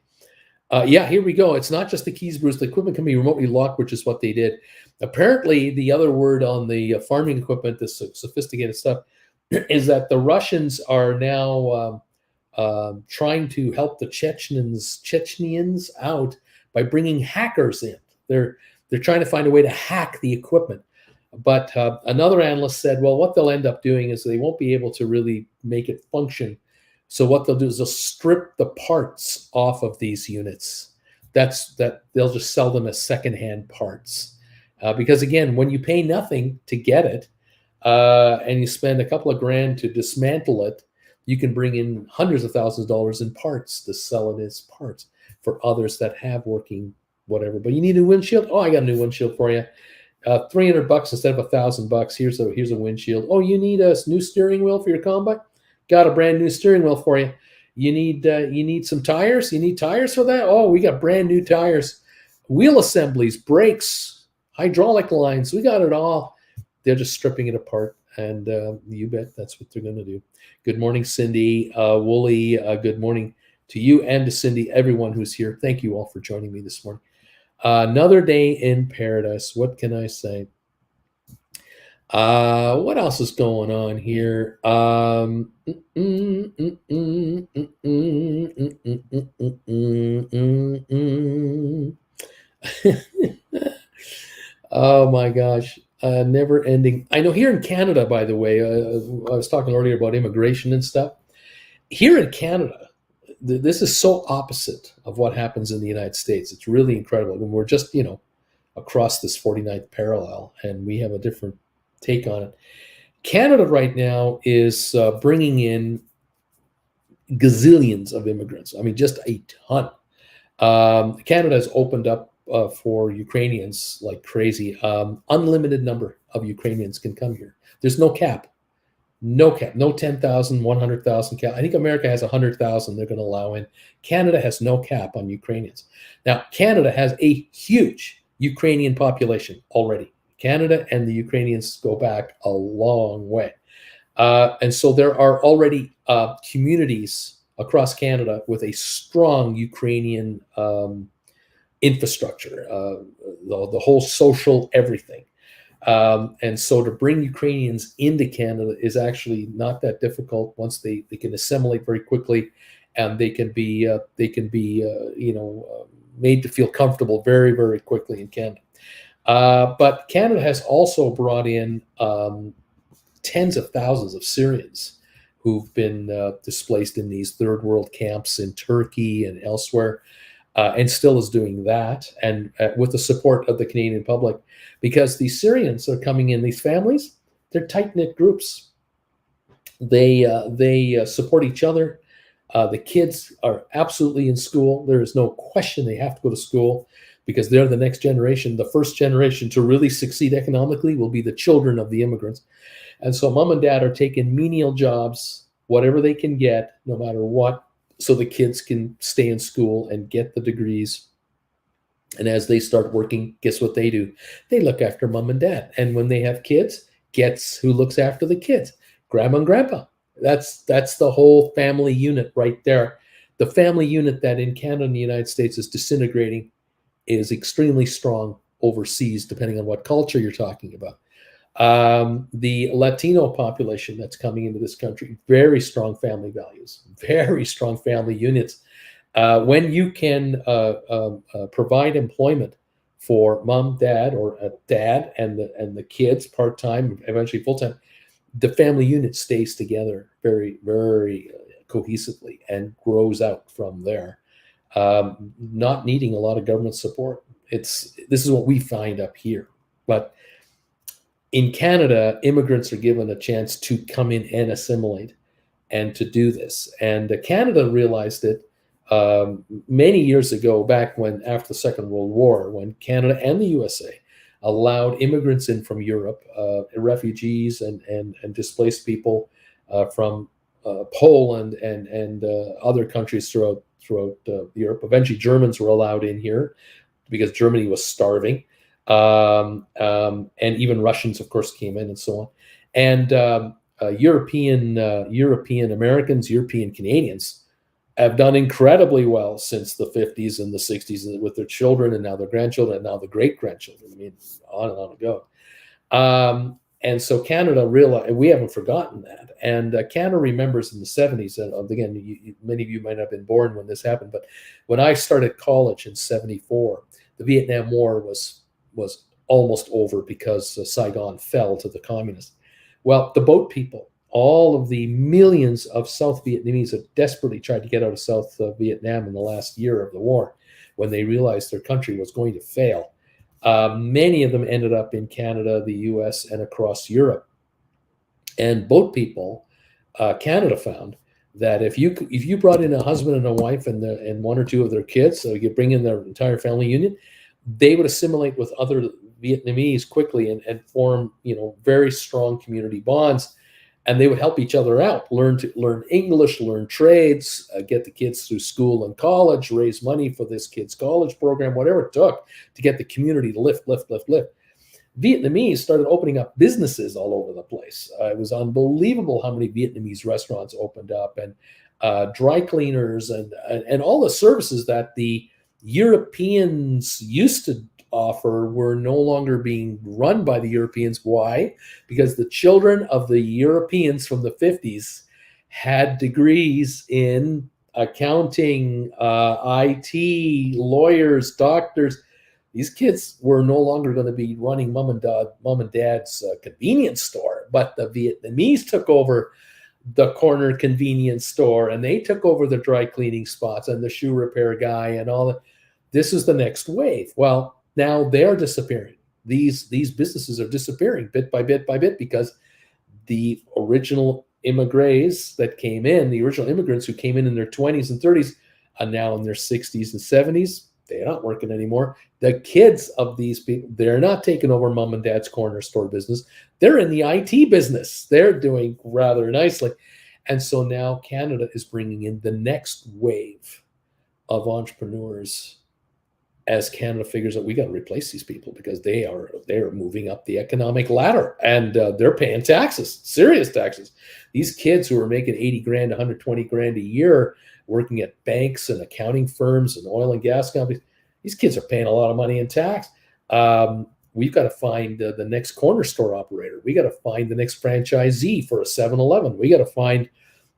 Yeah, here we go. It's not just the keys, Bruce. The equipment can be remotely locked, which is what they did. Apparently, the other word on the farming equipment, this sophisticated stuff, is that the Russians are now trying to help the Chechnyans out by bringing hackers in. They're trying to find a way to hack the equipment. But another analyst said, well, what they'll end up doing is they won't be able to really make it function. So what they'll do is they'll strip the parts off of these units. They'll just sell them as secondhand parts. Because again, when you pay nothing to get it, and you spend a couple of grand to dismantle it, you can bring in hundreds of thousands of dollars in parts to sell it as parts for others that have working whatever. But you need a windshield? Oh, I got a new windshield for you. $300 instead of $1,000. Here's a windshield. Oh, you need a new steering wheel for your combine? Got a brand new steering wheel for you. You need some tires? You need tires for that? Oh, we got brand new tires. Wheel assemblies, brakes, hydraulic lines. We got it all. They're just stripping it apart, and you bet that's what they're going to do. Good morning, Cindy. Wooly, good morning to you and to Cindy, everyone who's here. Thank you all for joining me this morning. Another day in paradise. What can I say? What else is going on here? Oh my gosh. Never ending. I know here in Canada, by the way, I was talking earlier about immigration and stuff. Here in Canada, this is so opposite of what happens in the United States. It's really incredible. When we're just, across this 49th parallel, and we have a different take on it. Canada right now is bringing in gazillions of immigrants. I mean, just a ton. Canada has opened up for Ukrainians like crazy. Unlimited number of Ukrainians can come here. There's no cap. No cap. No 10,000, 100,000 cap. I think America has 100,000 they're going to allow in. Canada has no cap on Ukrainians. Now, Canada has a huge Ukrainian population already. Canada and the Ukrainians go back a long way. And so there are already communities across Canada with a strong Ukrainian infrastructure, the whole social everything. And so to bring Ukrainians into Canada is actually not that difficult once they can assimilate very quickly, and they can be made to feel comfortable very, very quickly in Canada. But Canada has also brought in tens of thousands of Syrians who've been displaced in these third world camps in Turkey and elsewhere, and still is doing that, and with the support of the Canadian public, because these Syrians are coming in, these families, they're tight-knit groups. They support each other. The kids are absolutely in school. There is no question they have to go to school because they're the next generation. The first generation to really succeed economically will be the children of the immigrants. And so mom and dad are taking menial jobs, whatever they can get, no matter what, so the kids can stay in school and get the degrees. And as they start working, guess what they do? They look after mom and dad. And when they have kids, guess who looks after the kids? Grandma and grandpa. That's the whole family unit right there. The family unit that in Canada and the United States is disintegrating is extremely strong overseas, depending on what culture you're talking about. The Latino population that's coming into this country, very strong family values, very strong family units. When you can provide employment for mom, dad, or a dad and the kids part-time, eventually full-time, the family unit stays together very, very cohesively and grows out from there, not needing a lot of government support. This is what we find up here. But in Canada, immigrants are given a chance to come in and assimilate and to do this. And Canada realized it many years ago, back when, after the Second World War, when Canada and the USA allowed immigrants in from Europe, refugees and displaced people from Poland and other countries throughout Europe. Eventually, Germans were allowed in here because Germany was starving, and even Russians, of course, came in, and so on. And European Americans, European Canadians have done incredibly well since the 50s and the 60s with their children, and now their grandchildren, and now the great-grandchildren. I mean, on and on it goes. And so Canada realized, we haven't forgotten that. And Canada remembers in the 70s, and again, many of you might not have been born when this happened, but when I started college in 74, the Vietnam War was almost over because Saigon fell to the communists. Well, the boat people, all of the millions of South Vietnamese that desperately tried to get out of South Vietnam in the last year of the war, when they realized their country was going to fail, many of them ended up in Canada, the US, and across Europe. And boat people, Canada found that if you brought in a husband and a wife and one or two of their kids, so you bring in their entire family union, they would assimilate with other Vietnamese quickly and form, very strong community bonds. And they would help each other out, learn English, learn trades, get the kids through school and college, raise money for this kid's college program, whatever it took to get the community to lift. Vietnamese started opening up businesses all over the place. It was unbelievable how many Vietnamese restaurants opened up, and dry cleaners and all the services that the Europeans used to offer were no longer being run by the Europeans. Why? Because the children of the Europeans from the 50s had degrees in accounting, IT, lawyers, doctors. These kids were no longer going to be running mom and dad's convenience store, but the Vietnamese took over the corner convenience store, and they took over the dry cleaning spots and the shoe repair guy and all that. This is the next wave. Well, now they're disappearing. These businesses are disappearing bit by bit because the original immigrants that came in, the original immigrants who came in their 20s and 30s, are now in their 60s and 70s. They're not working anymore. The kids of these people, they're not taking over mom and dad's corner store business. They're in the IT business. They're doing rather nicely. And so now Canada is bringing in the next wave of entrepreneurs as Canada figures out we got to replace these people because they're moving up the economic ladder, and they're paying taxes, serious taxes. These kids who are making 80 grand, 120 grand a year, working at banks and accounting firms and oil and gas companies, These kids are paying a lot of money in tax. We've got to find the next corner store operator. We got to find the next franchisee for a 7-Eleven. We got to find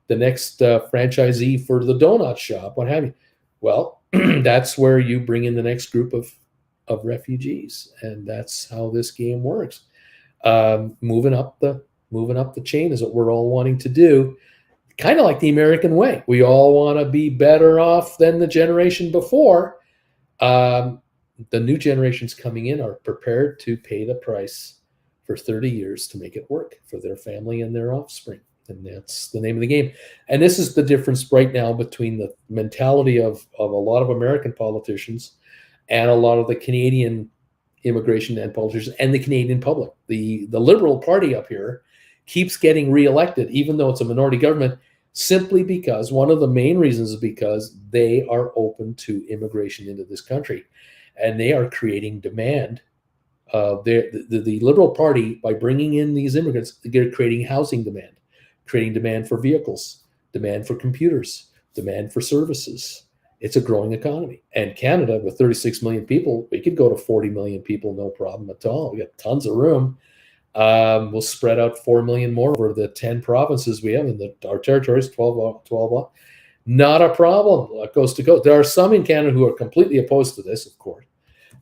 the next franchisee for the donut shop, what have you. Well, that's where you bring in the next group of refugees, and that's how this game works. Moving up the chain is what we're all wanting to do. Kind of like the American way. We all want to be better off than the generation before. The new generations coming in are prepared to pay the price for 30 years to make it work for their family and their offspring. And that's the name of the game. And this is the difference right now between the mentality of a lot of American politicians and a lot of the Canadian immigration and politicians and the Canadian public. The Liberal Party up here keeps getting reelected, even though it's a minority government, simply because one of the main reasons is because they are open to immigration into this country. And they are creating demand. The Liberal Party, by bringing in these immigrants, they're creating housing demand, creating demand for vehicles, demand for computers, demand for services. It's a growing economy. And Canada, with 36 million people, we could go to 40 million people, no problem at all. We got tons of room. We'll spread out 4 million more over the 10 provinces we have in our territories, 12. Not a problem. Coast to coast. There are some in Canada who are completely opposed to this, of course.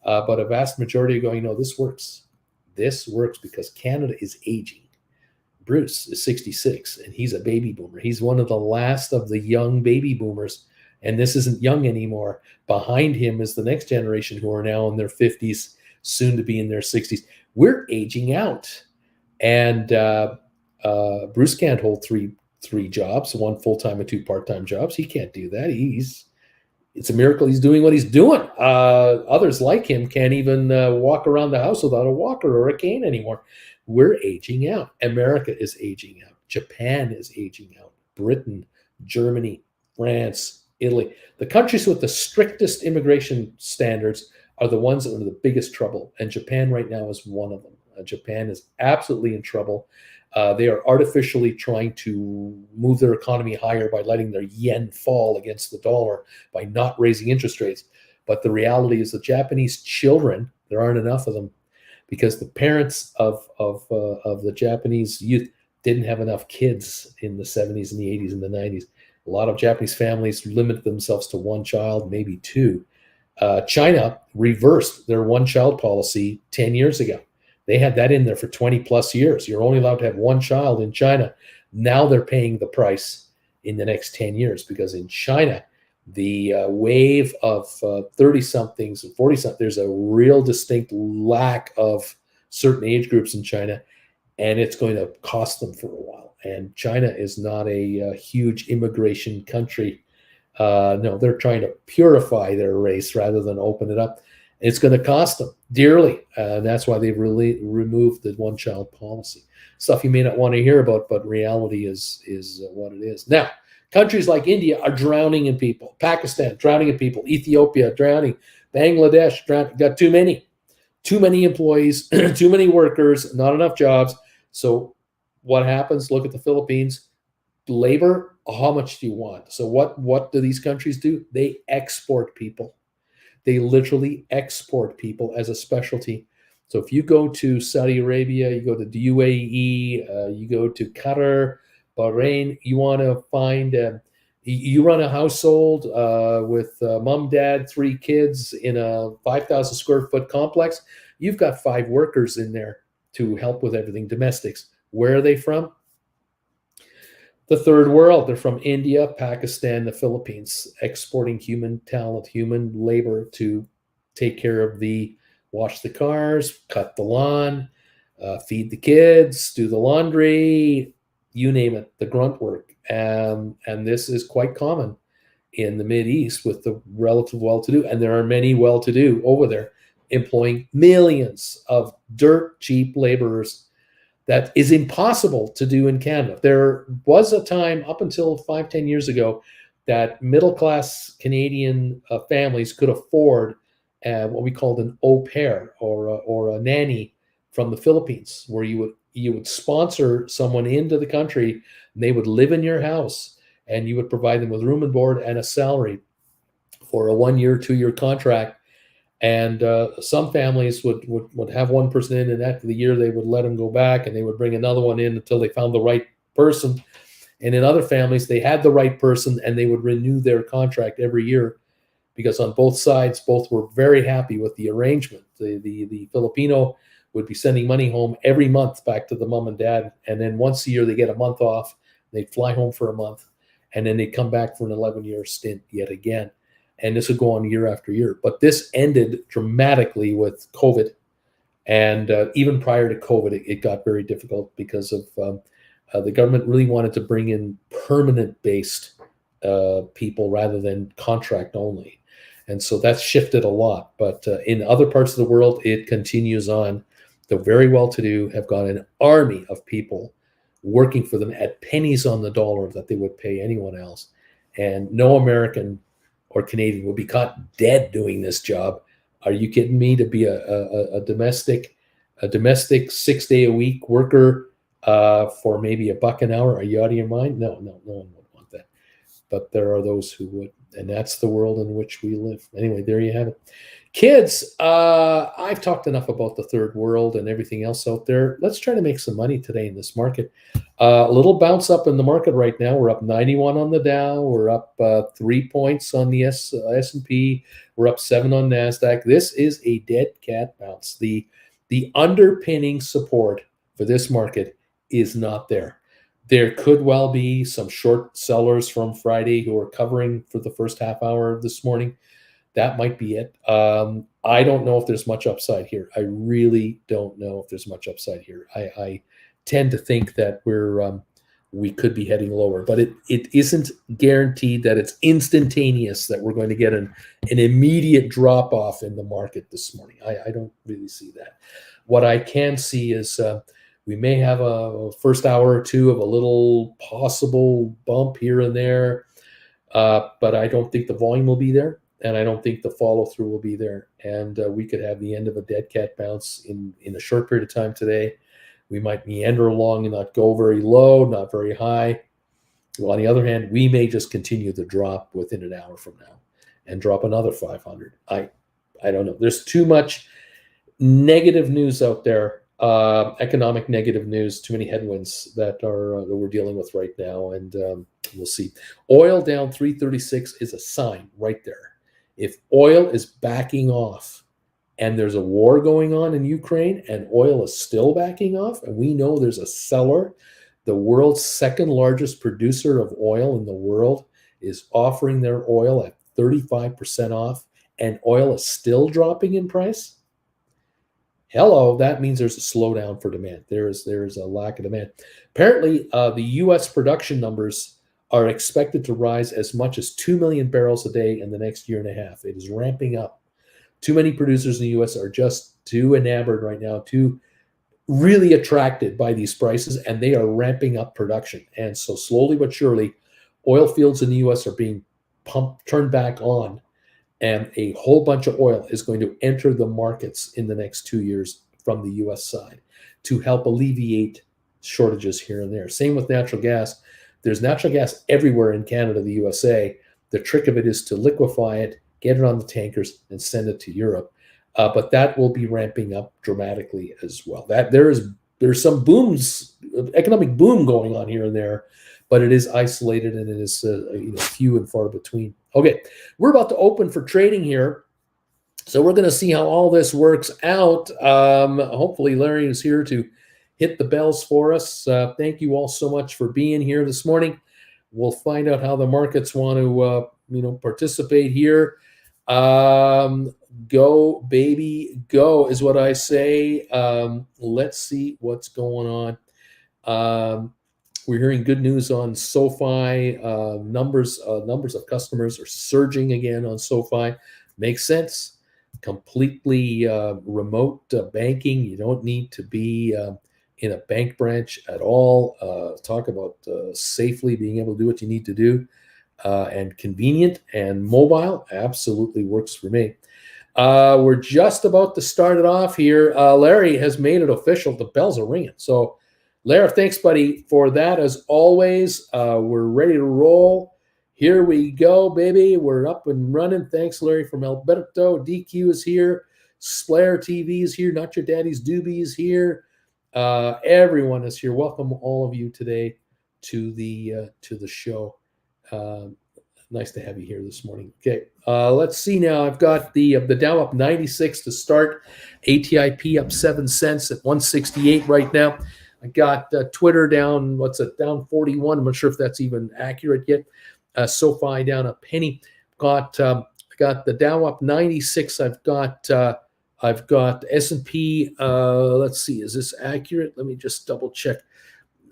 But a vast majority are going, no, this works. This works because Canada is aging. Bruce is 66, and he's a baby boomer. He's one of the last of the young baby boomers, and this isn't young anymore. Behind him is the next generation who are now in their 50s, soon to be in their 60s. We're aging out. And Bruce can't hold three jobs, one full-time and two part-time jobs. He can't do that. It's a miracle he's doing what he's doing. Others like him can't even walk around the house without a walker or a cane anymore. We're aging out. America is aging out. Japan is aging out. Britain, Germany, France, Italy. The countries with the strictest immigration standards are the ones that are in the biggest trouble. And Japan right now is one of them. Japan is absolutely in trouble. They are artificially trying to move their economy higher by letting their yen fall against the dollar by not raising interest rates. But the reality is the Japanese children, there aren't enough of them because the parents of the Japanese youth didn't have enough kids in the 70s and the 80s and the 90s. A lot of Japanese families limited themselves to one child, maybe two. China reversed their one-child policy 10 years ago. They had that in there for 20 plus years. You're only allowed to have one child in China. Now they're paying the price in the next 10 years because in China, the wave of 30-somethings and 40-somethings, there's a real distinct lack of certain age groups in China, and it's going to cost them for a while. And China is not a huge immigration country. No, they're trying to purify their race rather than open it up. It's going to cost them dearly, and that's why they've really removed the one-child policy. Stuff you may not want to hear about, but reality is what it is. Now, countries like India are drowning in people. Pakistan, drowning in people. Ethiopia, drowning. Bangladesh, drowning. Got too many employees, too many workers, not enough jobs. So what happens? Look at the Philippines. Labor, how much do you want? So what do these countries do? They export people. They literally export people as a specialty. So if you go to Saudi Arabia, you go to the UAE, you go to Qatar, Bahrain, you want to find, you run a household with mom, dad, 3 kids in a 5,000 square foot complex. You've got 5 workers in there to help with everything, domestics. Where are they from? The third world. They're from India, Pakistan, the Philippines, exporting human talent, human labor to take care of wash the cars, cut the lawn, feed the kids, do the laundry, you name it, the grunt work. And this is quite common in the Mideast with the relative well-to-do. And there are many well-to-do over there employing millions of dirt cheap laborers. That is impossible to do in Canada. There was a time up until 5-10 years ago that middle-class Canadian families could afford what we called an au pair or a nanny from the Philippines, where you would sponsor someone into the country, and they would live in your house, and you would provide them with room and board and a salary for a 1-year, 2-year contract. And some families would have one person in, and after the year they would let them go back, and they would bring another one in until they found the right person. And in other families, they had the right person, and they would renew their contract every year, because on both sides, both were very happy with the arrangement. The Filipino would be sending money home every month back to the mom and dad, and then once a year they get a month off. They'd fly home for a month, and then they'd come back for an 11-year stint yet again. And this would go on year after year. But this ended dramatically with COVID. And even prior to COVID, it got very difficult because of the government really wanted to bring in permanent-based people rather than contract only. And so that's shifted a lot. But in other parts of the world, it continues on. The very well-to-do have got an army of people working for them at pennies on the dollar that they would pay anyone else. And no American or Canadian will be caught dead doing this job. Are you kidding me? To be a domestic 6-day-a-week worker for maybe $1 an hour? Are you out of your mind? No one would want that. But there are those who would, and that's the world in which we live. Anyway, there you have it. Kids, I've talked enough about the third world and everything else out there. Let's try to make some money today in this market. A little bounce up in the market right now. We're up 91 on the Dow. We're up 3 points on the S&P. We're up 7 on NASDAQ. This is a dead cat bounce. The underpinning support for this market is not there. There could well be some short sellers from Friday who are covering for the first half hour of this morning. That might be it. I don't know if there's much upside here. I really don't know if there's much upside here. I tend to think that we could be heading lower, but it isn't guaranteed that it's instantaneous, that we're going to get an immediate drop off in the market this morning. I don't really see that. What I can see is we may have a first hour or two of a little possible bump here and there, but I don't think the volume will be there. And I don't think the follow-through will be there. And we could have the end of a dead cat bounce in a short period of time today. We might meander along and not go very low, not very high. Well, on the other hand, we may just continue the drop within an hour from now and drop another 500. I don't know. There's too much negative news out there, economic negative news, too many headwinds that we're dealing with right now. And we'll see. Oil down 336 is a sign right there. If oil is backing off and there's a war going on in Ukraine and oil is still backing off, and we know there's a seller, the world's second largest producer of oil in the world is offering their oil at 35% off, and oil is still dropping in price. Hello, that means there's a slowdown for demand. There is a lack of demand. Apparently, the U.S. production numbers are expected to rise as much as 2 million barrels a day in the next year and a half. It is ramping up. Too many producers in the U.S. are just too enamored right now, too really attracted by these prices, and they are ramping up production. And so slowly but surely, oil fields in the U.S. are being turned back on, and a whole bunch of oil is going to enter the markets in the next 2 years from the U.S. side to help alleviate shortages here and there. Same with natural gas. There's natural gas everywhere in Canada, the USA. The trick of it is to liquefy it, get it on the tankers, and send it to Europe. But that will be ramping up dramatically as well. That there's some booms, economic boom going on here and there, but it is isolated and it is few and far between. Okay, we're about to open for trading here, so we're going to see how all this works out. Hopefully, Larry is here to hit the bells for us. Thank you all so much for being here this morning. We'll find out how the markets want to participate here. Go, baby, go is what I say. Let's see what's going on. We're hearing good news on SoFi. Numbers of customers are surging again on SoFi. Makes sense. Completely remote banking. You don't need to be in a bank branch at all. Talk about safely being able to do what you need to do. And convenient and mobile, absolutely works for me. We're just about to start it off here. Larry has made it official. The bells are ringing. So, Larry, thanks, buddy, for that. As always, we're ready to roll Here we go, baby. We're up and running. Thanks, Larry from Alberto. DQ is here. Slayer TV is here. Not Your Daddy's Doobie is here. Everyone is here. Welcome all of you today to the show. Nice to have you here this morning. Okay, let's see now. I've got the Dow up 96 to start. ATIP up 7 cents at 168 right now. I got Twitter down. What's it? Down 41. I'm not sure if that's even accurate yet. SoFi down a penny. Got the Dow up 96. I've got S&P. Let's see, is this accurate? Let me just double check.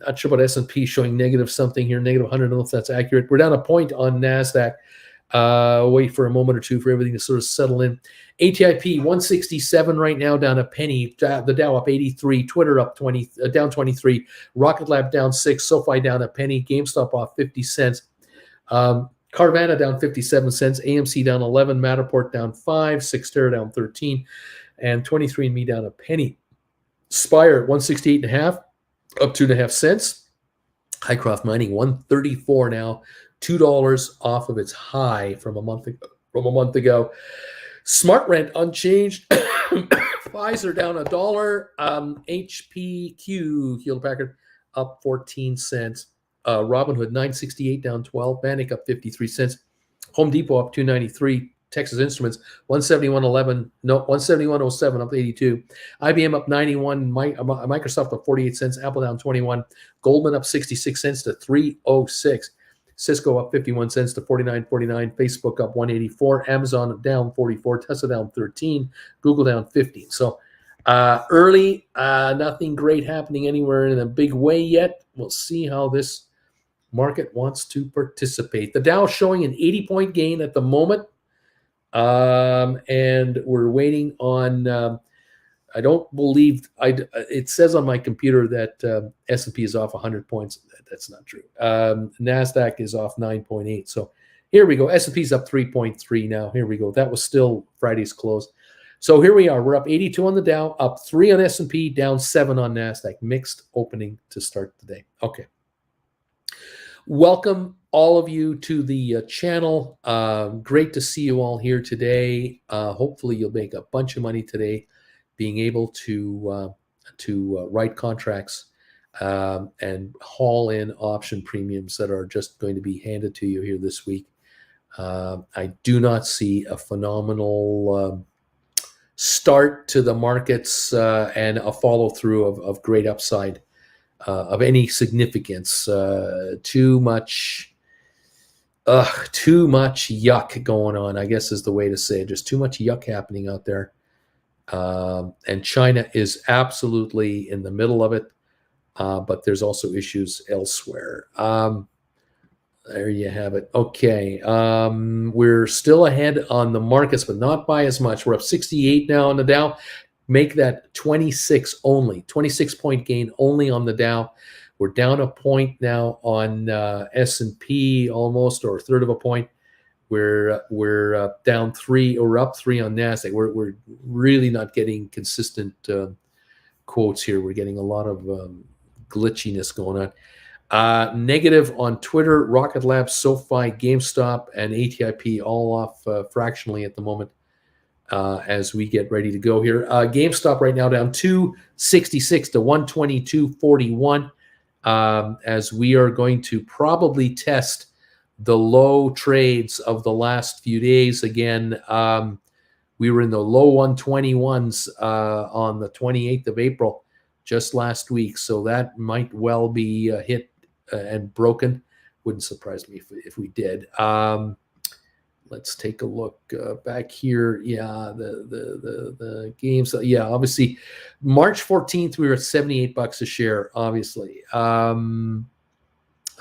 Not sure about S&P showing negative something here, negative 100. I don't know if that's accurate. We're down a point on NASDAQ. Wait for a moment or two for everything to sort of settle in. ATIP 167 right now, down a penny. The Dow up 83. Twitter up 20, down 23. Rocket Lab down 6. SoFi down a penny. GameStop off 50 cents. Carvana down 57 cents. AMC down 11. Matterport down 5. Cyxtera down 13. And 23andMe down a penny. Spire at 168.5. Up 2.5 cents. Hycroft Mining 134 now, $2 off of its high from a month ago. Smart Rent unchanged. Pfizer down $1. HPQ Hewlett Packard up 14 cents. Robinhood 968 down 12. Bannock up 53 cents. Home Depot up 293. Texas Instruments 171.11, no 171.07 up 82. IBM up 91. Microsoft up 48 cents. Apple down 21. Goldman up 66 cents to 306. Cisco up 51 cents to 49.49. Facebook up 184. Amazon down 44. Tesla down 13. Google down 15. So early, nothing great happening anywhere in a big way yet. We'll see how this market wants to participate. The Dow showing an 80-point gain at the moment. And we're waiting on, I don't believe, it says on my computer that S&P is off 100 points. That's not true. NASDAQ is off 9.8. So here we go. S&P's up 3.3 now. Here we go. That was still Friday's close. So here we are. We're up 82 on the Dow, up 3 on S&P, down 7 on NASDAQ. Mixed opening to start the day. Okay. Welcome all of you to the channel. Great to see you all here today. Hopefully you'll make a bunch of money today being able to write contracts and haul in option premiums that are just going to be handed to you here this week. I do not see a phenomenal start to the markets and a follow through of great upside of any significance. Too much yuck going on, I guess is the way to say it. Just too much yuck happening out there. And China is absolutely in the middle of it. But there's also issues elsewhere. There you have it. Okay. We're still ahead on the markets, but not by as much. We're up 68 now on the Dow. Make that 26 only. 26-point gain only on the Dow. We're down a point now on S&P almost, or a third of a point. We're down 3, or up 3 on NASDAQ. We're really not getting consistent quotes here. We're getting a lot of glitchiness going on. Negative on Twitter, Rocket Lab, SoFi, GameStop, and ATIP all off fractionally at the moment as we get ready to go here. GameStop right now down 266 to 122.41 as we are going to probably test the low trades of the last few days again. We were in the low 121s on the 28th of April just last week, so that might well be hit and broken. Wouldn't surprise me if we did. Let's take a look back here. Yeah, the games. Yeah, obviously, March 14th we were at $78 a share. Obviously, I'm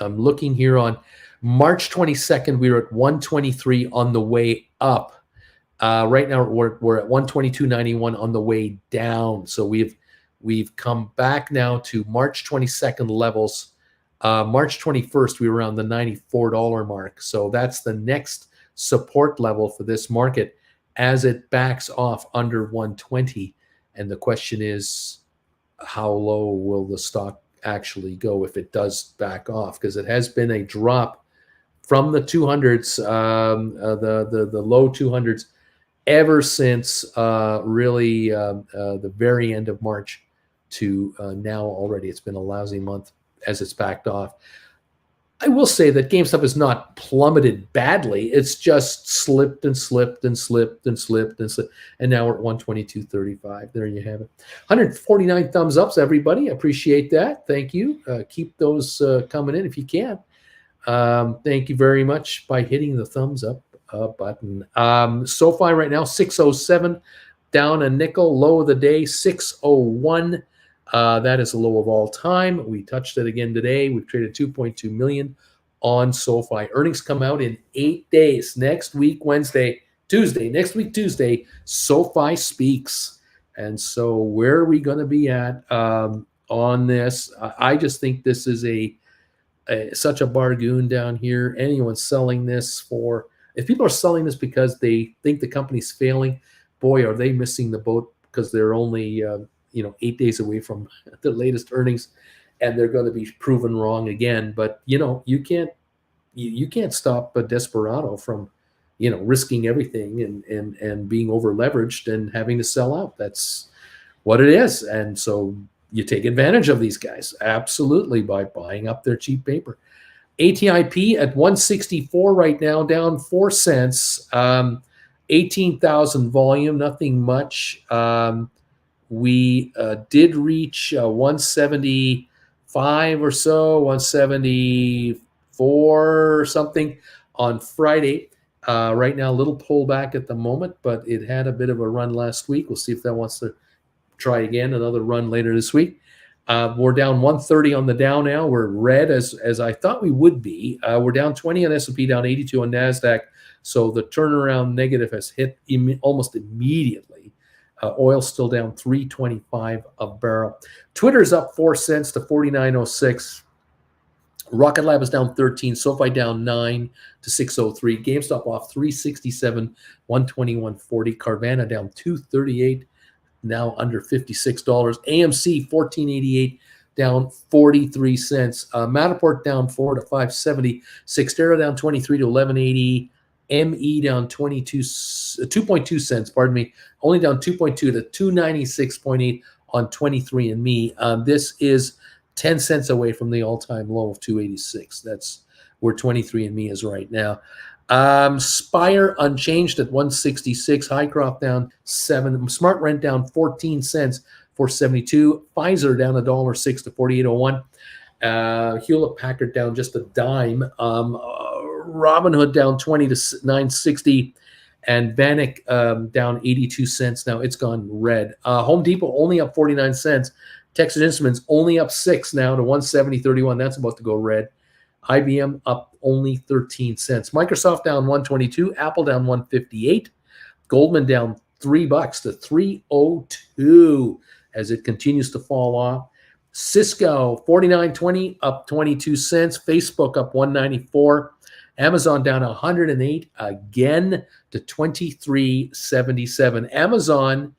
looking here on March 22nd. We were at 123 on the way up. Right now we're at 122.91 on the way down. So we've come back now to March 22nd levels. March 21st we were around the $94 mark. So that's the next support level for this market as it backs off under 120. And the question is, how low will the stock actually go if it does back off? Because it has been a drop from the 200s, the low 200s, ever since really the very end of March to now already. It's been a lousy month as it's backed off. I will say that GameStop has not plummeted badly. It's just slipped and slipped and slipped and slipped and slipped. And now we're at 122.35. There you have it. 149 thumbs ups, everybody. Appreciate that. Thank you. Keep those coming in if you can. Thank you very much by hitting the thumbs up button. SoFi right now, 607, down a nickel. Low of the day, 601. That is the low of all time. We touched it again today. We've traded 2.2 million on SoFi. Earnings come out in 8 days. Next week, Tuesday, SoFi speaks. And so where are we going to be at on this? I just think this is such a bargain down here. Anyone selling this if people are selling this because they think the company's failing, boy, are they missing the boat, because they're only 8 days away from the latest earnings, and they're going to be proven wrong again. But you can't stop a desperado from risking everything and being over leveraged and having to sell out. That's what it is. And so you take advantage of these guys, absolutely, by buying up their cheap paper. ATIP at 164 right now, down 4 cents. 18,000 volume, nothing much. We did reach 175 or so, 174 or something on Friday. Right now, a little pullback at the moment, but it had a bit of a run last week. We'll see if that wants to try again, another run later this week. We're down 130 on the Dow now. We're red as I thought we would be. We're down 20 on S&P, down 82 on NASDAQ. So the turnaround negative has hit almost immediately. Oil's still down $3.25 a barrel. Twitter's up 4 cents to 49.06. Rocket Lab is down 13. SoFi down 9 to 603. GameStop off 367, 121.40. Carvana down 238. Now under $56. AMC 14.88, down 43 cents. Matterport down 4 to 570. Cyxtera down 23 to 11.80. ME down 2.2 cents. Pardon me, only down 2.2 to 296.8 on 23andMe. This is 10 cents away from the all-time low of 286. That's where 23andMe is right now. Spire unchanged at 166. Hycroft down 7. Smart Rent down 14 cents, 472. Pfizer down $1.06 to 48.01. Hewlett Packard down just a dime. Robinhood down 20 to 960. And Vanek down 82 cents. Now it's gone red. Home Depot only up 49 cents. Texas Instruments only up 6 now to 170.31. That's about to go red. IBM up only 13 cents. Microsoft down 122. Apple down 158. Goldman down $3 to 302 as it continues to fall off. Cisco 49.20 up 22 cents. Facebook up 194. Amazon down 108 again to 23.77. Amazon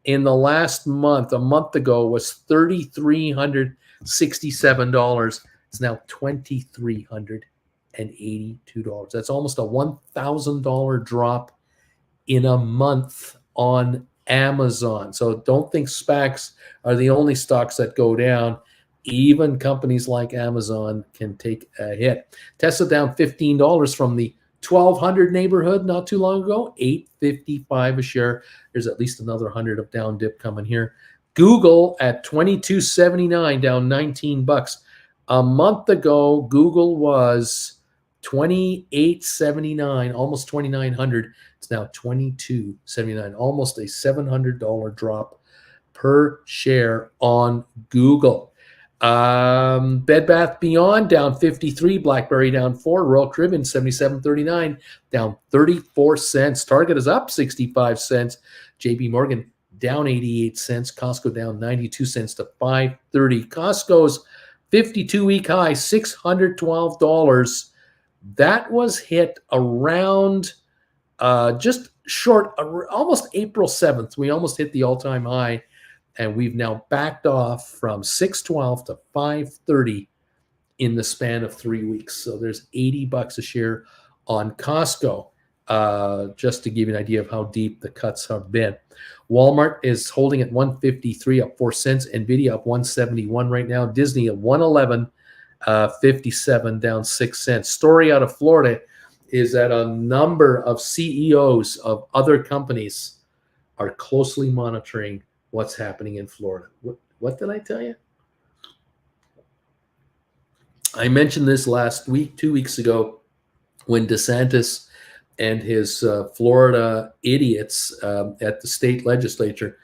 in the last month, a month ago, was $3,367. It's now $2,382. That's almost a $1,000 drop in a month on Amazon. So don't think SPACs are the only stocks that go down. Even companies like Amazon can take a hit. Tesla down $15 from the 1,200 neighborhood not too long ago, $8.55 a share. There's at least another 100 of down dip coming here. Google at $22.79, down $19. A month ago, Google was $28.79, almost $2,900. It's now $22.79, almost a $700 drop per share on Google. Bed Bath Beyond down 53, BlackBerry down 4, Royal Caribbean 77.39, down 34 cents. Target is up 65 cents. JP Morgan down 88 cents. Costco down 92 cents to 5.30. Costco's 52-week high, $612. That was hit around just short, almost April 7th. We almost hit the all-time high, and we've now backed off from 612 to 530 in the span of 3 weeks. So there's $80 a share on Costco, just to give you an idea of how deep the cuts have been. Walmart is holding at 153, up 4 cents. Nvidia up 171 right now. Disney at 111, 57, down 6 cents. Story out of Florida is that a number of CEOs of other companies are closely monitoring what's happening in Florida. What did I tell you? I mentioned this last week, 2 weeks ago, when DeSantis and his Florida idiots at the state legislature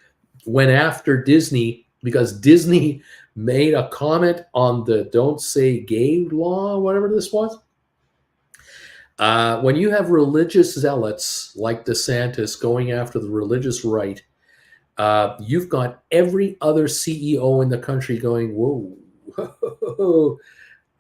went after Disney because Disney made a comment on the Don't Say Gay law, whatever this was. When you have religious zealots like DeSantis going after the religious right, you've got every other CEO in the country going, whoa,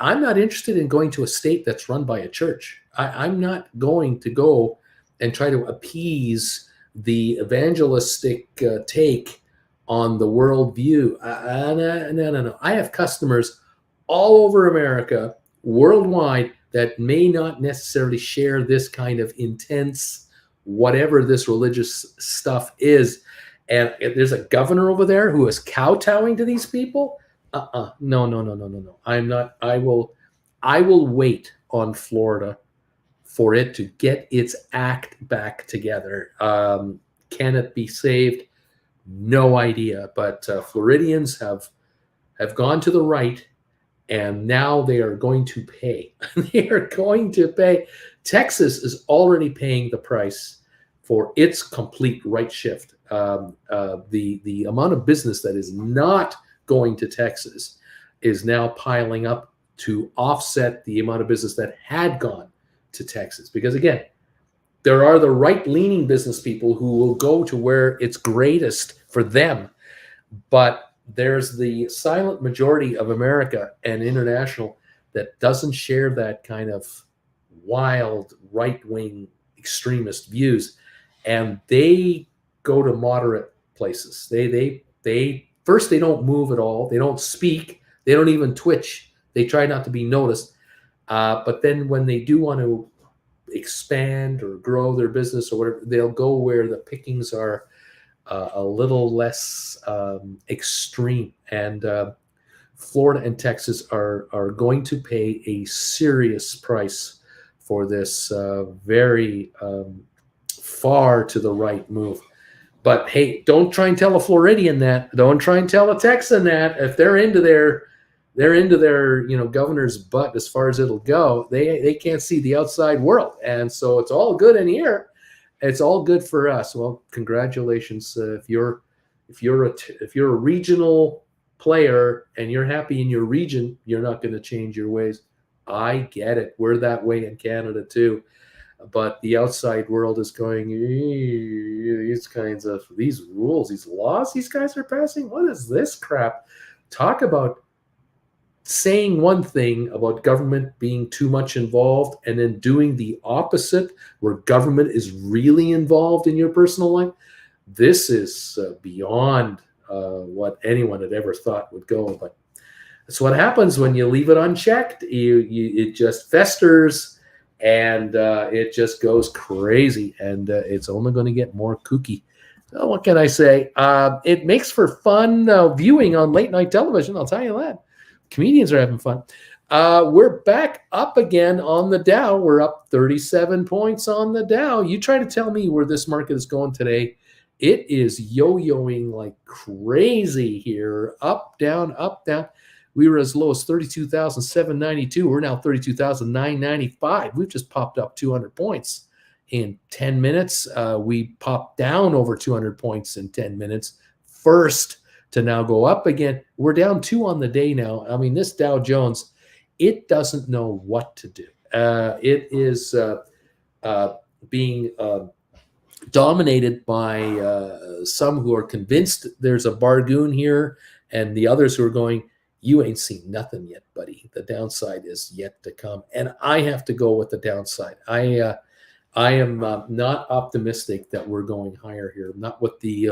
I'm not interested in going to a state that's run by a church. I'm not going to go and try to appease the evangelistic take on the worldview. No. I have customers all over America, worldwide, that may not necessarily share this kind of intense, whatever this religious stuff is. And there's a governor over there who is kowtowing to these people. No. I'm not. I will wait on Florida for it to get its act back together. Can it be saved? No idea. But Floridians have gone to the right, and now they are going to pay. They are going to pay. Texas is already paying the price for its complete right shift. The amount of business that is not going to Texas is now piling up to offset the amount of business that had gone to Texas. Because again, there are the right-leaning business people who will go to where it's greatest for them. But there's the silent majority of America and international that doesn't share that kind of wild right-wing extremist views. And they go to moderate places. They first, they don't move at all. They don't speak. They don't even twitch. They try not to be noticed. But then when they do want to expand or grow their business or whatever, they'll go where the pickings are a little less extreme. And Florida and Texas are going to pay a serious price for this very far to the right move. But hey, don't try and tell a Floridian that. Don't try and tell a Texan that. If they're into their governor's butt as far as it'll go, they can't see the outside world. And so it's all good in here. It's all good for us. Well, congratulations if you're a regional player and you're happy in your region, you're not going to change your ways. I get it. We're that way in Canada too. But the outside world is going, these rules, these laws these guys are passing. What is this crap? Talk about saying one thing about government being too much involved and then doing the opposite where government is really involved in your personal life. This is beyond what anyone had ever thought would go. But that's what happens when you leave it unchecked. It just festers. And it just goes crazy, and it's only going to get more kooky. So what can I say? It makes for fun viewing on late night television, I'll tell you that. Comedians are having fun. We're back up again on the Dow. We're up 37 points on the Dow. You try to tell me where this market is going today. It is yo-yoing like crazy here. Up, down, up, down. We were as low as 32,792. We're now 32,995. We've just popped up 200 points in 10 minutes. We popped down over 200 points in 10 minutes. First to now go up again. We're down 2 on the day now. I mean, this Dow Jones, it doesn't know what to do. It is being dominated by some who are convinced there's a bargain here, and the others who are going, you ain't seen nothing yet, buddy. The downside is yet to come. And I have to go with the downside. I am not optimistic that we're going higher here. Not with the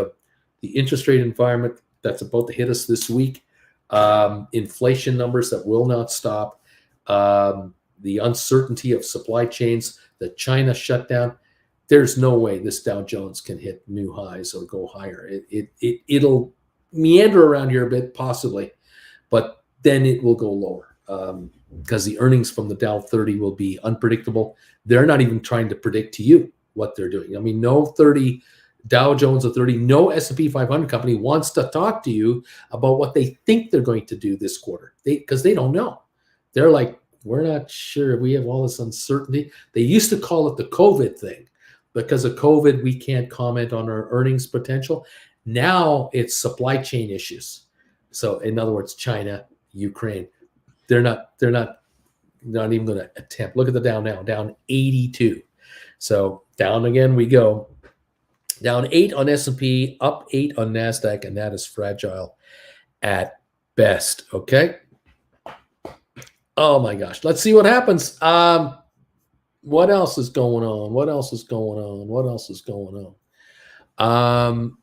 interest rate environment that's about to hit us this week. Inflation numbers that will not stop. the uncertainty of supply chains, the China shutdown, there's no way this Dow Jones can hit new highs or go higher. It'll meander around here a bit, possibly, but then it will go lower because the earnings from the Dow 30 will be unpredictable. They're not even trying to predict to you what they're doing. I mean, no 30 Dow Jones of 30, no S&P 500 company wants to talk to you about what they think they're going to do this quarter because they don't know. They're like, we're not sure. We have all this uncertainty. They used to call it the COVID thing. Because of COVID, we can't comment on our earnings potential. Now it's supply chain issues. So in other words, China, Ukraine, they're not even going to attempt. Look at the Dow now, down 82. So down again we go. Down 8 on S&P, up 8 on NASDAQ, and that is fragile at best. Okay. Oh my gosh. Let's see what happens. What else is going on? What else is going on? What else is going on?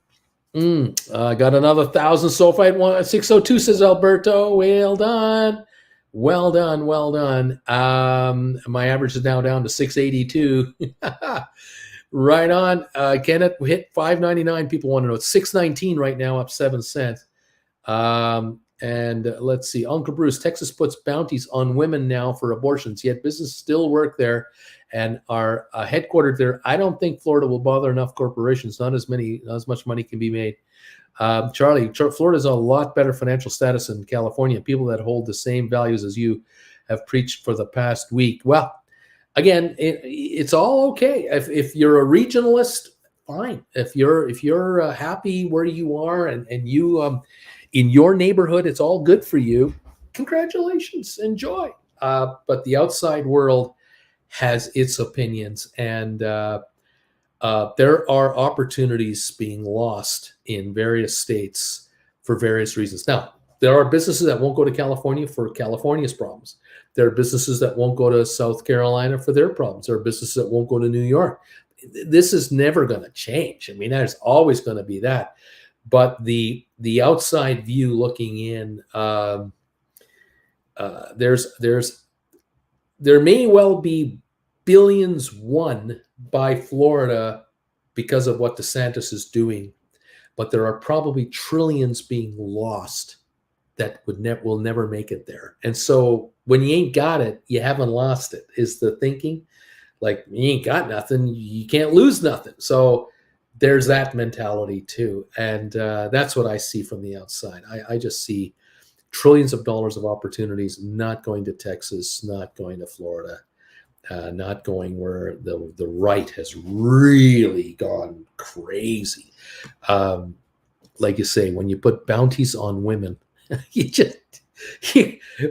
I got another 1,000 sulfite. 602 says Alberto. Well done. Well done. Well done. My average is now down to 682. Right on. Kenneth hit 599. People want to know. It's 619 right now, up 7 cents. And let's see. Uncle Bruce, Texas puts bounties on women now for abortions, yet businesses still work there and are headquartered there. I don't think Florida will bother enough corporations. Not as much money can be made. Charlie, Florida's a lot better financial status than California. People that hold the same values as you have preached for the past week. Well, again, it's all okay. If you're a regionalist, fine. If you're happy where you are and you in your neighborhood, it's all good for you. Congratulations, enjoy. But the outside world has its opinions, and there are opportunities being lost in various states for various reasons. Now, there are businesses that won't go to California for California's problems. There are businesses that won't go to South Carolina for their problems. There are businesses that won't go to New York. This is never going to change. I mean, there's always going to be that. But the outside view looking in, there may well be billions won by Florida because of what DeSantis is doing, but there are probably trillions being lost that will never make it there. And so when you ain't got it, you haven't lost it, is the thinking. Like, you ain't got nothing, you can't lose nothing. So there's that mentality too. And that's what I see from the outside. I just see trillions of dollars of opportunities not going to Texas, not going to Florida, not going where the right has really gone crazy. Like you say, when you put bounties on women,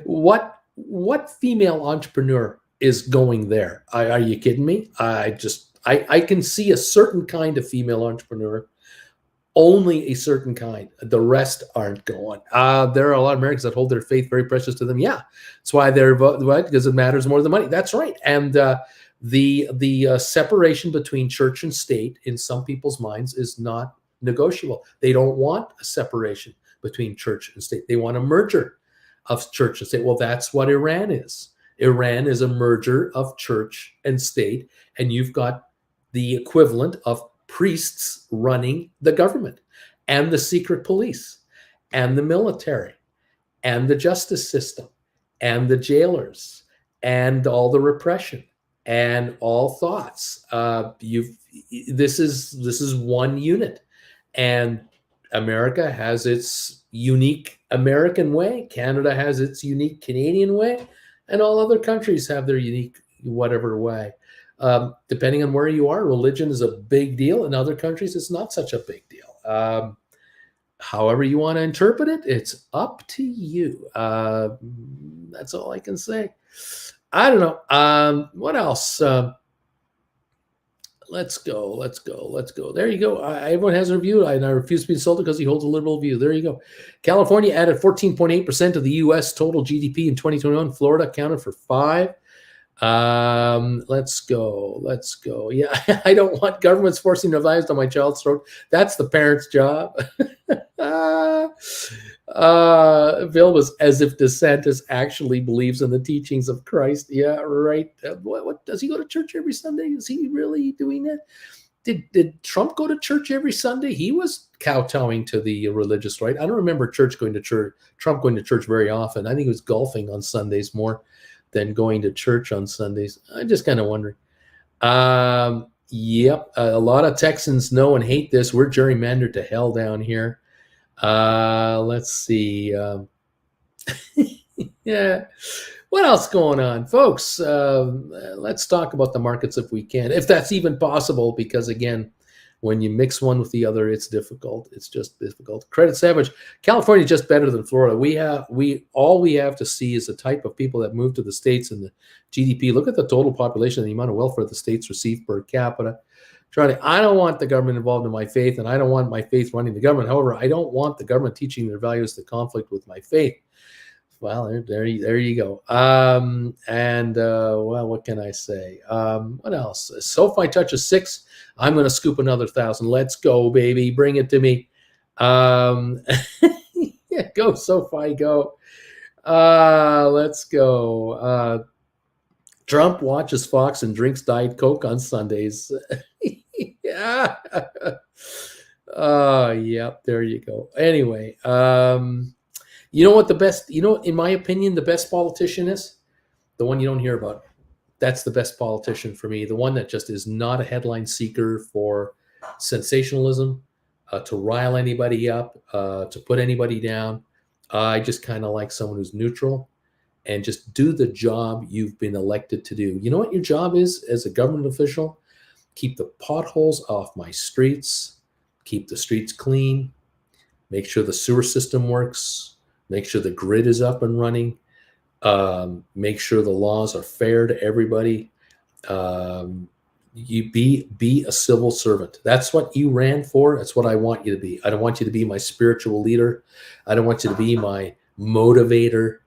what female entrepreneur is going there? Are you kidding me? I can see a certain kind of female entrepreneur, only a certain kind. The rest aren't going. There are a lot of Americans that hold their faith very precious to them. Yeah, that's why they're right, because it matters more than money. That's right. And the separation between church and state in some people's minds is not negotiable. They don't want a separation between church and state. They want a merger of church and state. Well, that's what Iran is. Iran is a merger of church and state, and you've got the equivalent of priests running the government and the secret police and the military and the justice system and the jailers and all the repression and all thoughts. This is one unit, and America has its unique American way. Canada has its unique Canadian way, and all other countries have their unique whatever way. Depending on where you are, religion is a big deal. In other countries, it's not such a big deal. However you want to interpret it, it's up to you. That's all I can say. I don't know. What else? Let's go. There you go. Everyone has a review. I refuse to be insulted because he holds a liberal view. There you go. California added 14.8% of the U.S. total GDP in 2021. Florida accounted for 5%. Let's go. Yeah, I don't want governments forcing knives on my child's throat. That's the parent's job. Bill was as if DeSantis actually believes in the teachings of Christ. Yeah, right. What does he go to church every Sunday? Is he really doing that? Did Trump go to church every Sunday? He was kowtowing to the religious right. I don't remember Trump going to church very often. I think he was golfing on Sundays more than going to church on Sundays. I'm just kind of wondering. Yep, a lot of Texans know and hate this. We're gerrymandered to hell down here. Let's see. Yeah. What else going on, folks? Let's talk about the markets if we can, if that's even possible, because again, when you mix one with the other, it's difficult. It's just difficult. Credit savage. California is just better than Florida. We have to see is the type of people that move to the states and the GDP. Look at the total population and the amount of welfare the states receive per capita. I don't want the government involved in my faith, and I don't want my faith running the government. However, I don't want the government teaching their values to conflict with my faith. Well, there you go. Well, what can I say? What else? SoFi touches 6. I'm going to scoop another 1,000. Let's go, baby. Bring it to me. Yeah, go SoFi, go. Let's go. Trump watches Fox and drinks Diet Coke on Sundays. Yeah. Yep. There you go. Anyway, you know what the best, in my opinion, the best politician is? The one you don't hear about. That's the best politician for me. The one that just is not a headline seeker for sensationalism, to rile anybody up, to put anybody down. I just kind of like someone who's neutral and just do the job you've been elected to do. You know what your job is as a government official? Keep the potholes off my streets, keep the streets clean, make sure the sewer system works, make sure the grid is up and running, make sure the laws are fair to everybody. You be a civil servant. That's what you ran for. That's what I want you to be. I don't want you to be my spiritual leader. I don't want you to be my motivator.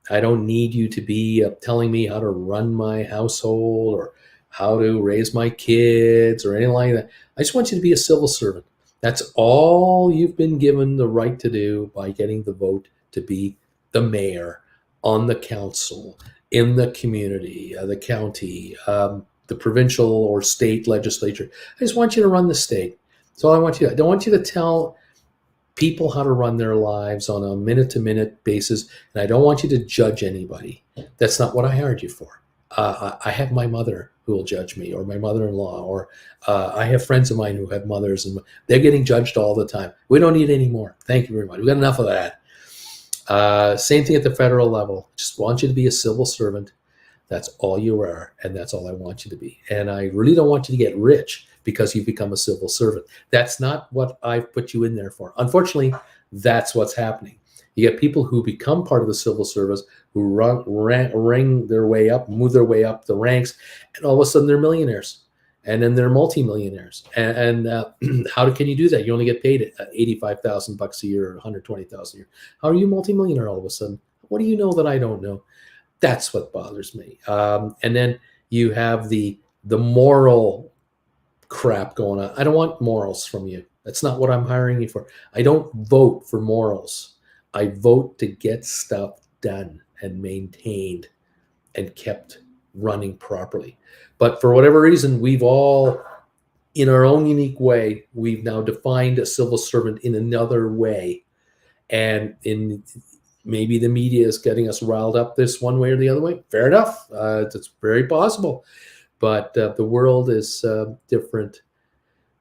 I don't need you to be telling me how to run my household or how to raise my kids or anything like that. I just want you to be a civil servant. That's all you've been given the right to do by getting the vote to be the mayor, on the council, in the community, the county, the provincial or state legislature. I just want you to run the state. That's all I want you to do. I don't want you to tell people how to run their lives on a minute-to-minute basis, and I don't want you to judge anybody. That's not what I hired you for. I have my mother who will judge me, or my mother-in-law, or I have friends of mine who have mothers, and they're getting judged all the time. We don't need any more. Thank you very much. We've got enough of that. Same thing at the federal level. Just want you to be a civil servant. That's all you are, and that's all I want you to be. And I really don't want you to get rich because you become a civil servant. That's not what I've put you in there for. Unfortunately, that's what's happening. You get people who become part of the civil service, who ring their way up, move their way up the ranks, and all of a sudden they're millionaires, and then they're multimillionaires. And how can you do that? You only get paid $85,000 a year or $120,000 a year. How are you multimillionaire all of a sudden? What do you know that I don't know? That's what bothers me. And then you have the moral crap going on. I don't want morals from you. That's not what I'm hiring you for. I don't vote for morals. I vote to get stuff done and maintained and kept running properly. But for whatever reason, we've all, in our own unique way, we've now defined a civil servant in another way. And maybe the media is getting us riled up this one way or the other way. Fair enough. It's very possible. But the world is different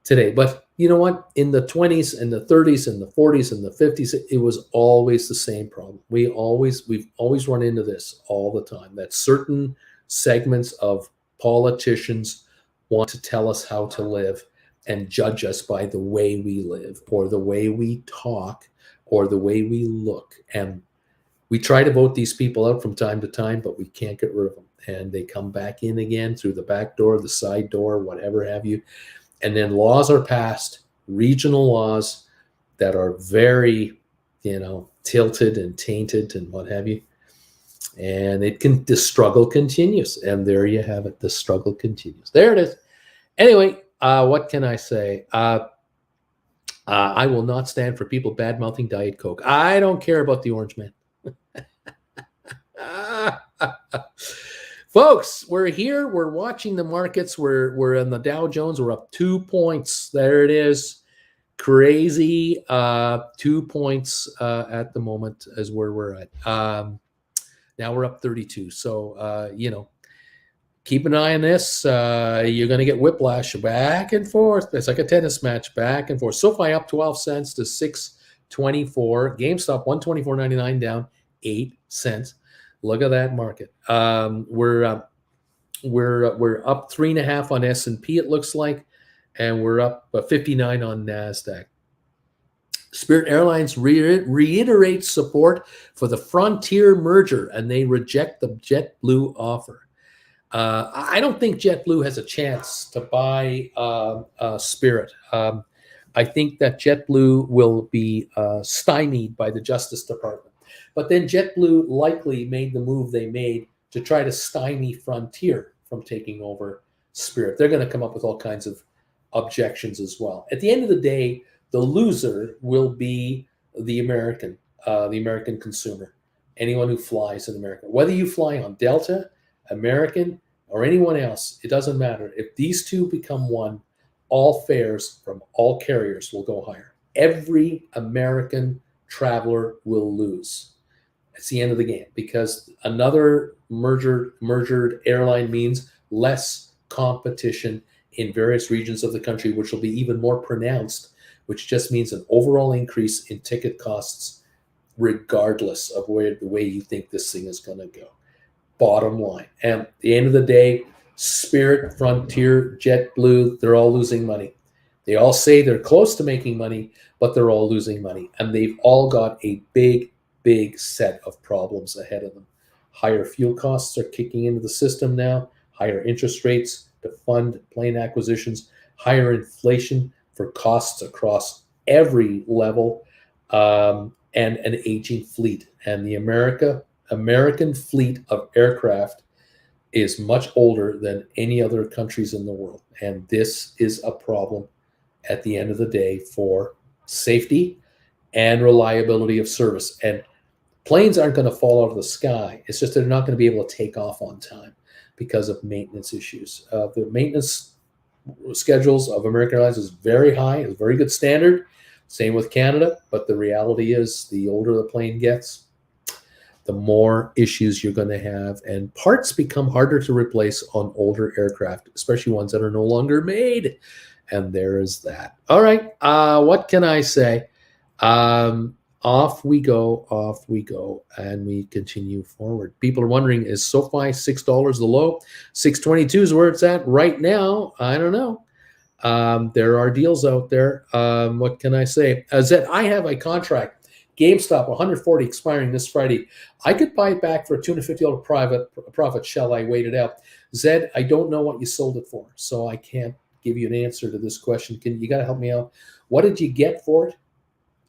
today. But you know what? In the 20s and the 30s and the 40s and the 50s, it was always the same problem. We've always run into this all the time, that certain segments of politicians want to tell us how to live and judge us by the way we live or the way we talk or the way we look. And we try to vote these people out from time to time, but we can't get rid of them. And they come back in again through the back door, the side door, whatever have you. And then laws are passed, regional laws that are very, tilted and tainted and what have you. And the struggle continues. And there you have it. The struggle continues. There it is. Anyway, what can I say? I will not stand for people bad-mouthing Diet Coke. I don't care about the Orange Man. Folks, we're here. We're watching the markets. We're in the Dow Jones. We're up 2 points. There it is. Crazy. 2 points at the moment is where we're at. Now we're up 32. So, keep an eye on this. You're going to get whiplash back and forth. It's like a tennis match, back and forth. SoFi up 12 cents to 624. GameStop 124.99 down 8 cents. Look at that market. We're up 3.5 on S&P. It looks like, and we're up 59 on Nasdaq. Spirit Airlines reiterates support for the Frontier merger, and they reject the JetBlue offer. I don't think JetBlue has a chance to buy Spirit. I think that JetBlue will be stymied by the Justice Department. But then JetBlue likely made the move they made to try to stymie Frontier from taking over Spirit. They're going to come up with all kinds of objections as well. At the end of the day, the loser will be the American consumer, anyone who flies in America. Whether you fly on Delta, American, or anyone else, it doesn't matter. If these two become one, all fares from all carriers will go higher. Every American traveler will lose. It's the end of the game, because another merged airline means less competition in various regions of the country, which will be even more pronounced, which just means an overall increase in ticket costs, regardless of the way you think this thing is going to go. Bottom line. And at the end of the day, Spirit, Frontier, JetBlue, they're all losing money. They all say they're close to making money, but they're all losing money. And they've all got a big set of problems ahead of them. Higher fuel costs are kicking into the system now, higher interest rates to fund plane acquisitions, higher inflation for costs across every level, and an aging fleet. And the American fleet of aircraft is much older than any other countries in the world. And this is a problem at the end of the day for safety and reliability of service. And planes aren't going to fall out of the sky. It's just they're not going to be able to take off on time because of maintenance issues. The maintenance schedules of American Airlines is very high. It's a very good standard. Same with Canada. But the reality is, the older the plane gets, the more issues you're going to have. And parts become harder to replace on older aircraft, especially ones that are no longer made. And there is that. All right. What can I say? Off we go, and we continue forward. People are wondering, is SoFi $6 the low? 622 is where it's at right now. I don't know. There are deals out there. What can I say? Zed, I have a contract. GameStop 140 expiring this Friday. I could buy it back for a $250 profit. Shall I wait it out? Zed, I don't know what you sold it for, so I can't give you an answer to this question. You got to help me out. What did you get for it?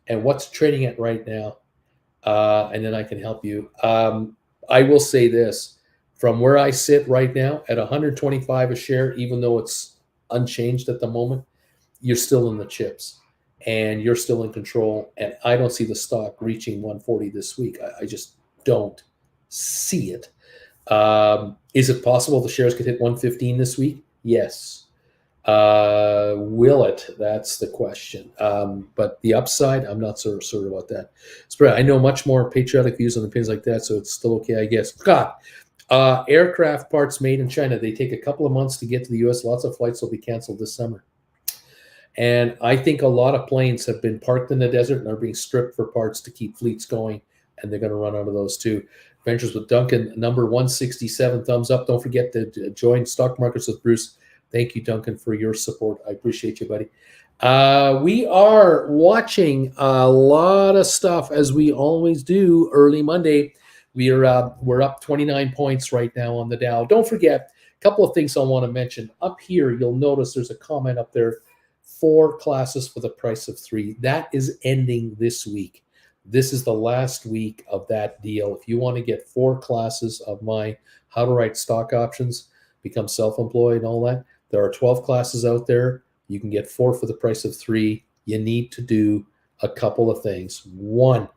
And what's trading at right now? And then I can help you. I will say this. From where I sit right now at 125 a share, even though it's unchanged at the moment, you're still in the chips. And you're still in control. And I don't see the stock reaching 140 this week. I just don't see it. Is it possible the shares could hit 115 this week? Yes. Will it? That's the question. But the upside, I'm not so sure about that. I know much more patriotic views on the things like that, so it's still okay, I guess. God, aircraft parts made in China, they take a couple of months to get to the U.S. Lots of flights will be canceled this summer. And I think a lot of planes have been parked in the desert and are being stripped for parts to keep fleets going, and they're going to run out of those too. Ventures with Duncan, number 167, thumbs up. Don't forget to join Stock Markets with Bruce. Thank you, Duncan, for your support. I appreciate you, buddy. We are watching a lot of stuff, as we always do early Monday. We're up 29 points right now on the Dow. Don't forget, a couple of things I want to mention. Up here, you'll notice there's a comment up there, 4 classes for the price of 3. That is ending this week. This is the last week of that deal. If you want to get 4 classes of my How to Write Stock Options, become self-employed and all that, there are 12 classes out there. You can get 4 for the price of 3 you need to do a couple of things. One,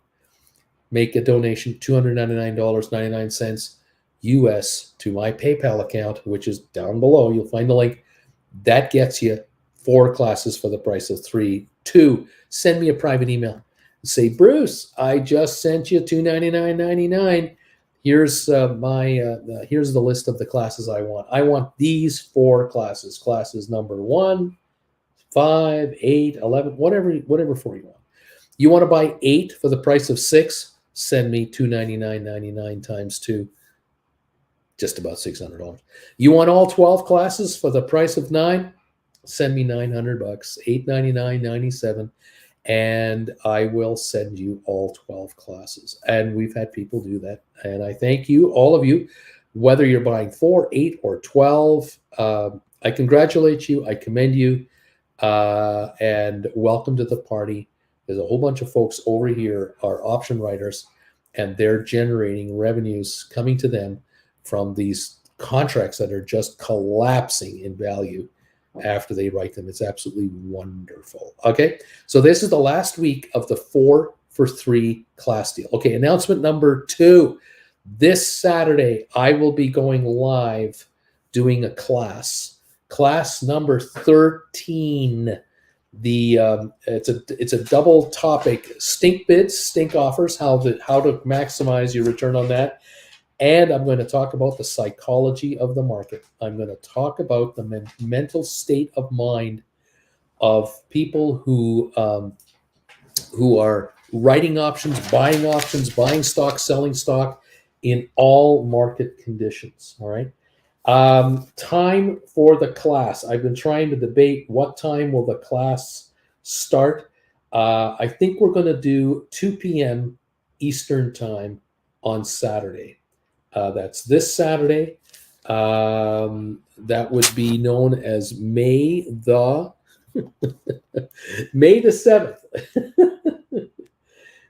make a donation, $299.99 US to my PayPal account, which is down below. You'll find the link. That gets you 4 classes for the price of 3. 2, send me a private email. Say, Bruce, I just sent you $299.99. Here's here's the list of the classes I want. I want these 4 classes. Classes number 1, 5, 8, 11, whatever 4 you want. You want to buy 8 for the price of 6? Send me $299.99 times 2, just about $600. You want all 12 classes for the price of 9? Send me $900, $899.97, and I will send you all 12 classes. And we've had people do that, and I thank you, all of you, whether you're buying 4, 8, or 12. I congratulate you. I commend you, and welcome to the party. There's a whole bunch of folks over here are option writers, and they're generating revenues coming to them from these contracts that are just collapsing in value after they write them. It's absolutely wonderful. Okay, so this is the last week of the 4 for 3 class deal. Okay, announcement number 2. This Saturday, I will be going live doing a class number 13. It's a double topic: stink bids, stink offers, how to maximize your return on that. And I'm going to talk about the psychology of the market. I'm going to talk about the mental state of mind of people who are writing options, buying stock, selling stock in all market conditions. All right. Time for the class. I've been trying to debate what time will the class start. I think we're going to do 2 p.m. Eastern time on Saturday. That's this Saturday. That would be known as May the 7th.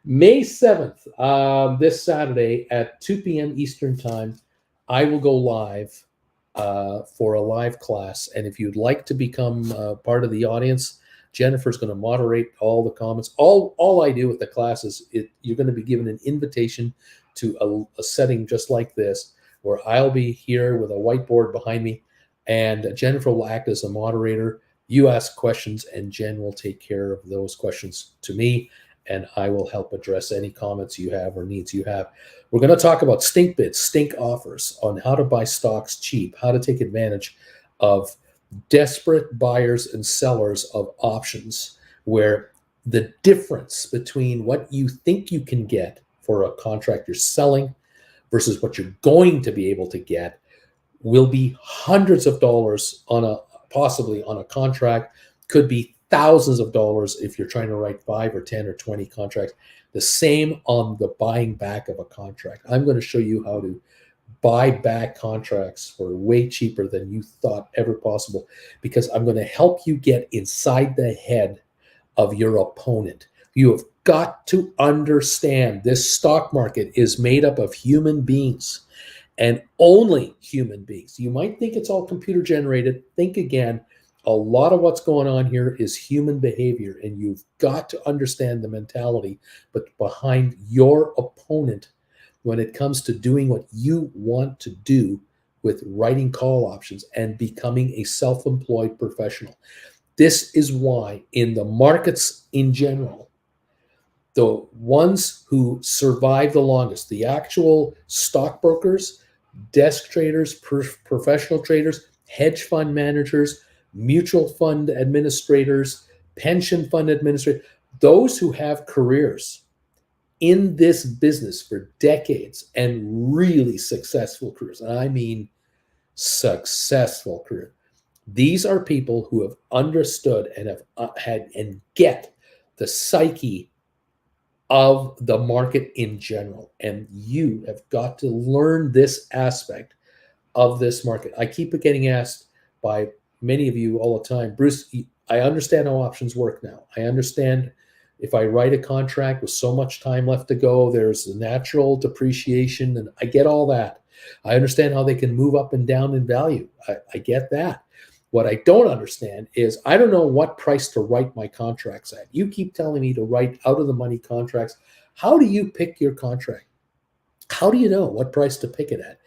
May 7th, this Saturday at 2 p.m. Eastern time, I will go live for a live class. And if you'd like to become part of the audience, Jennifer's going to moderate all the comments. All I do with the class is you're going to be given an invitation to a setting just like this, where I'll be here with a whiteboard behind me, and Jennifer will act as a moderator. You ask questions, and Jen will take care of those questions to me, and I will help address any comments you have or needs you have. We're going to talk about stink bids, stink offers, on how to buy stocks cheap, how to take advantage of desperate buyers and sellers of options, where the difference between what you think you can get for a contract you're selling versus what you're going to be able to get will be hundreds of dollars possibly on a contract, could be thousands of dollars if you're trying to write 5 or 10 or 20 contracts. The same on the buying back of a contract. I'm going to show you how to buy back contracts for way cheaper than you thought ever possible, because I'm going to help you get inside the head of your opponent. You have got to understand this stock market is made up of human beings, and only human beings. You might think it's all computer generated. Think again. A lot of what's going on here is human behavior, and you've got to understand the mentality but behind your opponent when it comes to doing what you want to do with writing call options and becoming a self-employed professional. This is why in the markets in general, the ones who survive the longest, the actual stockbrokers, desk traders, professional traders, hedge fund managers, mutual fund administrators, pension fund administrators, those who have careers in this business for decades and really successful careers, and I mean successful career. These are people who have understood and have had and get the psyche of the market in general. And you have got to learn this aspect of this market. I keep getting asked by many of you all the time, Bruce, I understand how options work now. I understand if I write a contract with so much time left to go, there's a natural depreciation, and I get all that. I understand how they can move up and down in value. I get that. What I don't understand is I don't know what price to write my contracts at. You keep telling me to write out of the money contracts. How do you pick your contract? How do you know what price to pick it at?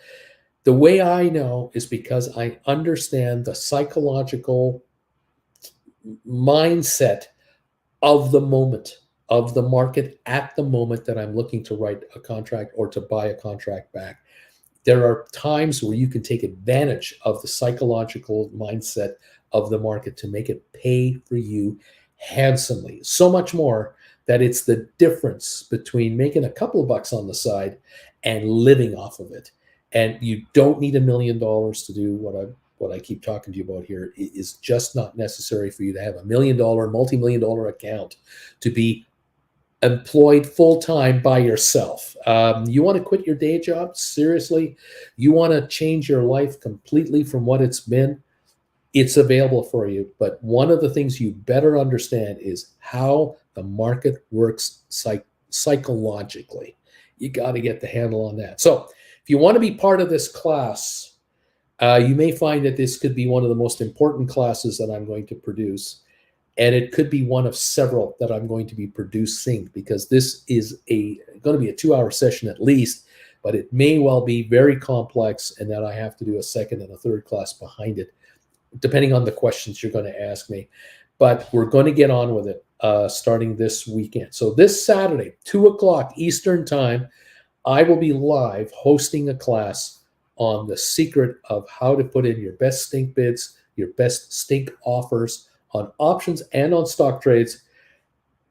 The way I know is because I understand the psychological mindset of the moment, of the market at the moment that I'm looking to write a contract or to buy a contract back. There are times where you can take advantage of the psychological mindset of the market to make it pay for you handsomely. So much more that it's the difference between making a couple of bucks on the side and living off of it. And you don't need $1 million to do what I keep talking to you about here. It is just not necessary for you to have $1 million, multi-million dollar account to be employed full-time by yourself. You want to quit your day job? Seriously? You want to change your life completely from what it's been? It's available for you. But one of the things you better understand is how the market works psychologically. You got to get the handle on that. So if you want to be part of this class, you may find that this could be one of the most important classes that I'm going to produce. And it could be one of several that I'm going to be producing, because this is going to be a 2-hour session at least, but it may well be very complex and that I have to do a second and a third class behind it, depending on the questions you're going to ask me. But we're going to get on with it starting this weekend. So this Saturday, 2 o'clock Eastern time, I will be live hosting a class on the secret of how to put in your best stink bids, your best stink offers on options and on stock trades,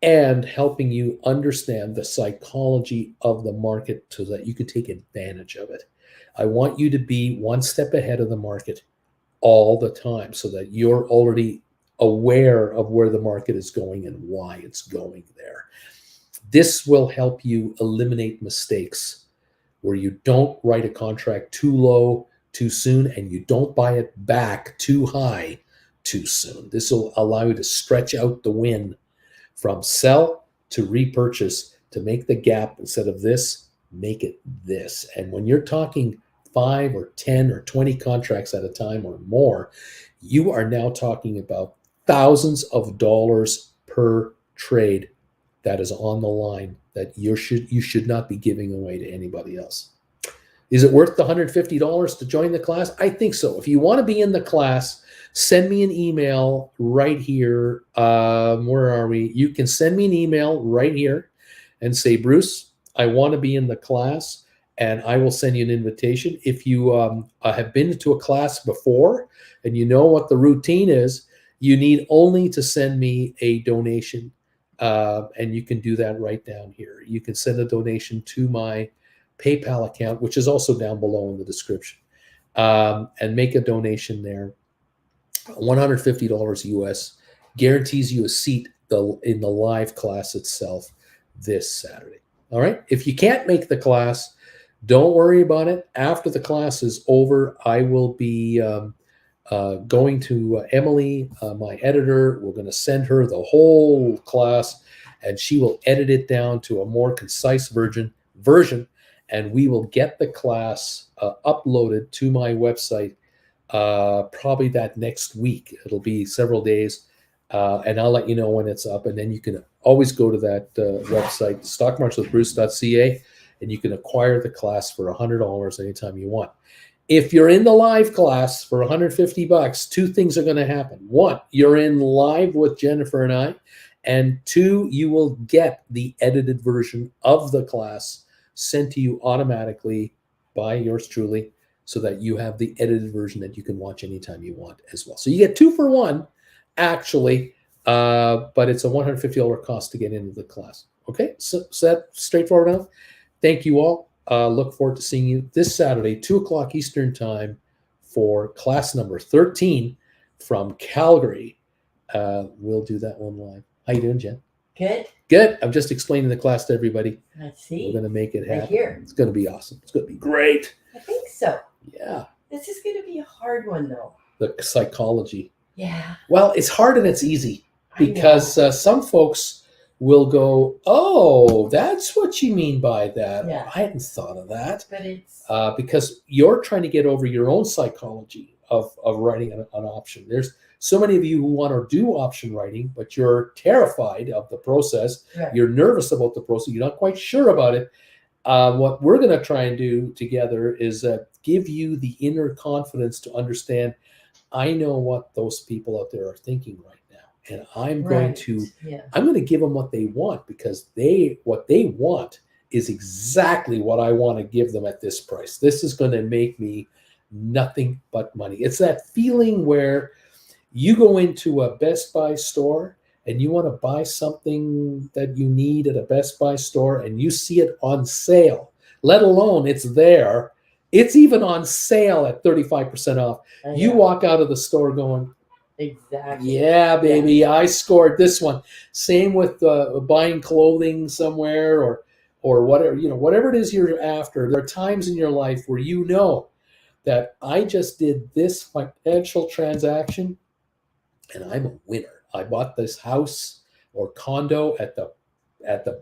and helping you understand the psychology of the market so that you can take advantage of it. I want you to be one step ahead of the market all the time so that you're already aware of where the market is going and why it's going there. This will help you eliminate mistakes where you don't write a contract too low too soon and you don't buy it back too high too soon. This will allow you to stretch out the win from sell to repurchase, to make the gap. Instead of this, make it this. And when you're talking 5 or 10 or 20 contracts at a time or more, you are now talking about thousands of dollars per trade that is on the line that you should not be giving away to anybody else. Is it worth the $150 to join the class? I think so. If you want to be in the class, send me an email right here. Where are we? You can send me an email right here and say, Bruce, I want to be in the class, and I will send you an invitation. If you have been to a class before and you know what the routine is, you need only to send me a donation, and you can do that right down here. You can send a donation to my PayPal account, which is also down below in the description, and make a donation there. $150 US guarantees you a seat in the live class itself this Saturday. All right. If you can't make the class, don't worry about it. After the class is over, I will be going to Emily, my editor. We're going to send her the whole class, and she will edit it down to a more concise version, and we will get the class uploaded to my website probably that next week. It'll be several days, and I'll let you know when it's up. And then you can always go to that website, stockmarkswithbruce.ca, and you can acquire the class for $100 anytime you want. If you're in the live class for $150, 2 things are going to happen. 1, you're in live with Jennifer and I, and 2, you will get the edited version of the class sent to you automatically by yours truly, so that you have the edited version that you can watch anytime you want as well. So you get 2 for 1, actually, but it's a $150 cost to get into the class. Okay, so that's straightforward enough. Thank you all. Look forward to seeing you this Saturday, 2 o'clock Eastern time, for class number 13 from Calgary. We'll do that one live. How you doing, Jen? Good. I'm just explaining the class to everybody. I see. We're going to make it happen. Right here. It's going to be awesome. It's going to be great. I think so. Yeah. This is going to be a hard one, though. The psychology. Yeah. Well, it's hard and it's easy, because some folks will go, oh, that's what you mean by that. Yeah. I hadn't thought of that. But it's because you're trying to get over your own psychology of writing an option. There's so many of you who want to do option writing, but you're terrified of the process. Right. You're nervous about the process. You're not quite sure about it. What we're going to try and do together is give you the inner confidence to understand, I know what those people out there are thinking right now. And I'm going to give them what they want, because what they want is exactly what I want to give them at this price. This is going to make me nothing but money. It's that feeling where you go into a Best Buy store and you want to buy something that you need at a Best Buy store and you see it on sale, let alone it's there. It's even on sale at 35% off. You walk out of the store going, exactly. Yeah, baby, I scored this one. Same with buying clothing somewhere or whatever, whatever it is you're after. There are times in your life where you know that I just did this financial transaction and I'm a winner. I bought this house or condo at the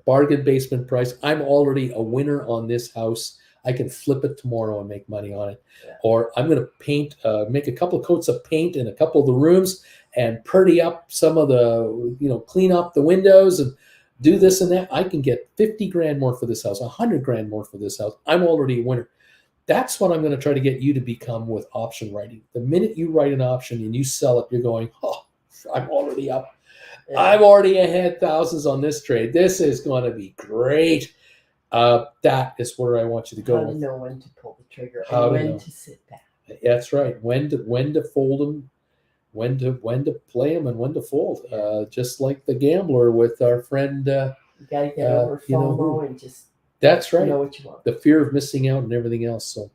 bargain basement price. I'm already a winner on this house. I can flip it tomorrow and make money on it. Yeah. Or I'm going to paint, make a couple of coats of paint in a couple of the rooms and purdy up some of the, clean up the windows and do this and that. I can get 50 grand more for this house, 100 grand more for this house. I'm already a winner. That's what I'm going to try to get you to become with option writing. The minute you write an option and you sell it, you're going, oh, I'm already up. Yeah. I'm already ahead thousands on this trade. This is going to be great. That is where I want you to go. How to know when to pull the trigger and when to sit back. That's right. When to fold them, when to play them, and when to fold. Just like the gambler with our friend. You got to get over FOMO and just. That's right. Know what you want. The fear of missing out and everything else. So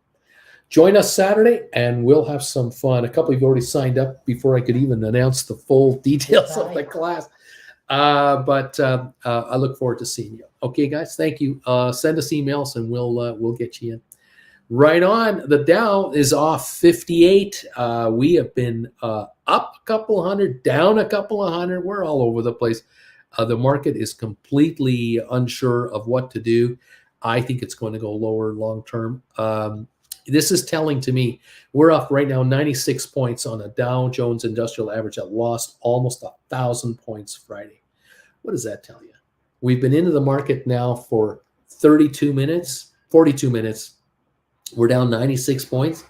join us Saturday and we'll have some fun. A couple of you already signed up before I could even announce the full details of the class. But I look forward to seeing you. Okay, guys, thank you. Send us emails and we'll get you in. Right on. The Dow is off 58. We have been up a couple hundred, down a couple of hundred. We're all over the place. The market is completely unsure of what to do. I think it's going to go lower long term. This is telling to me we're up right now 96 points on a Dow Jones Industrial Average that lost almost 1,000 points Friday. What does that tell you? We've been into the market now for 42 minutes. We're down 96 points.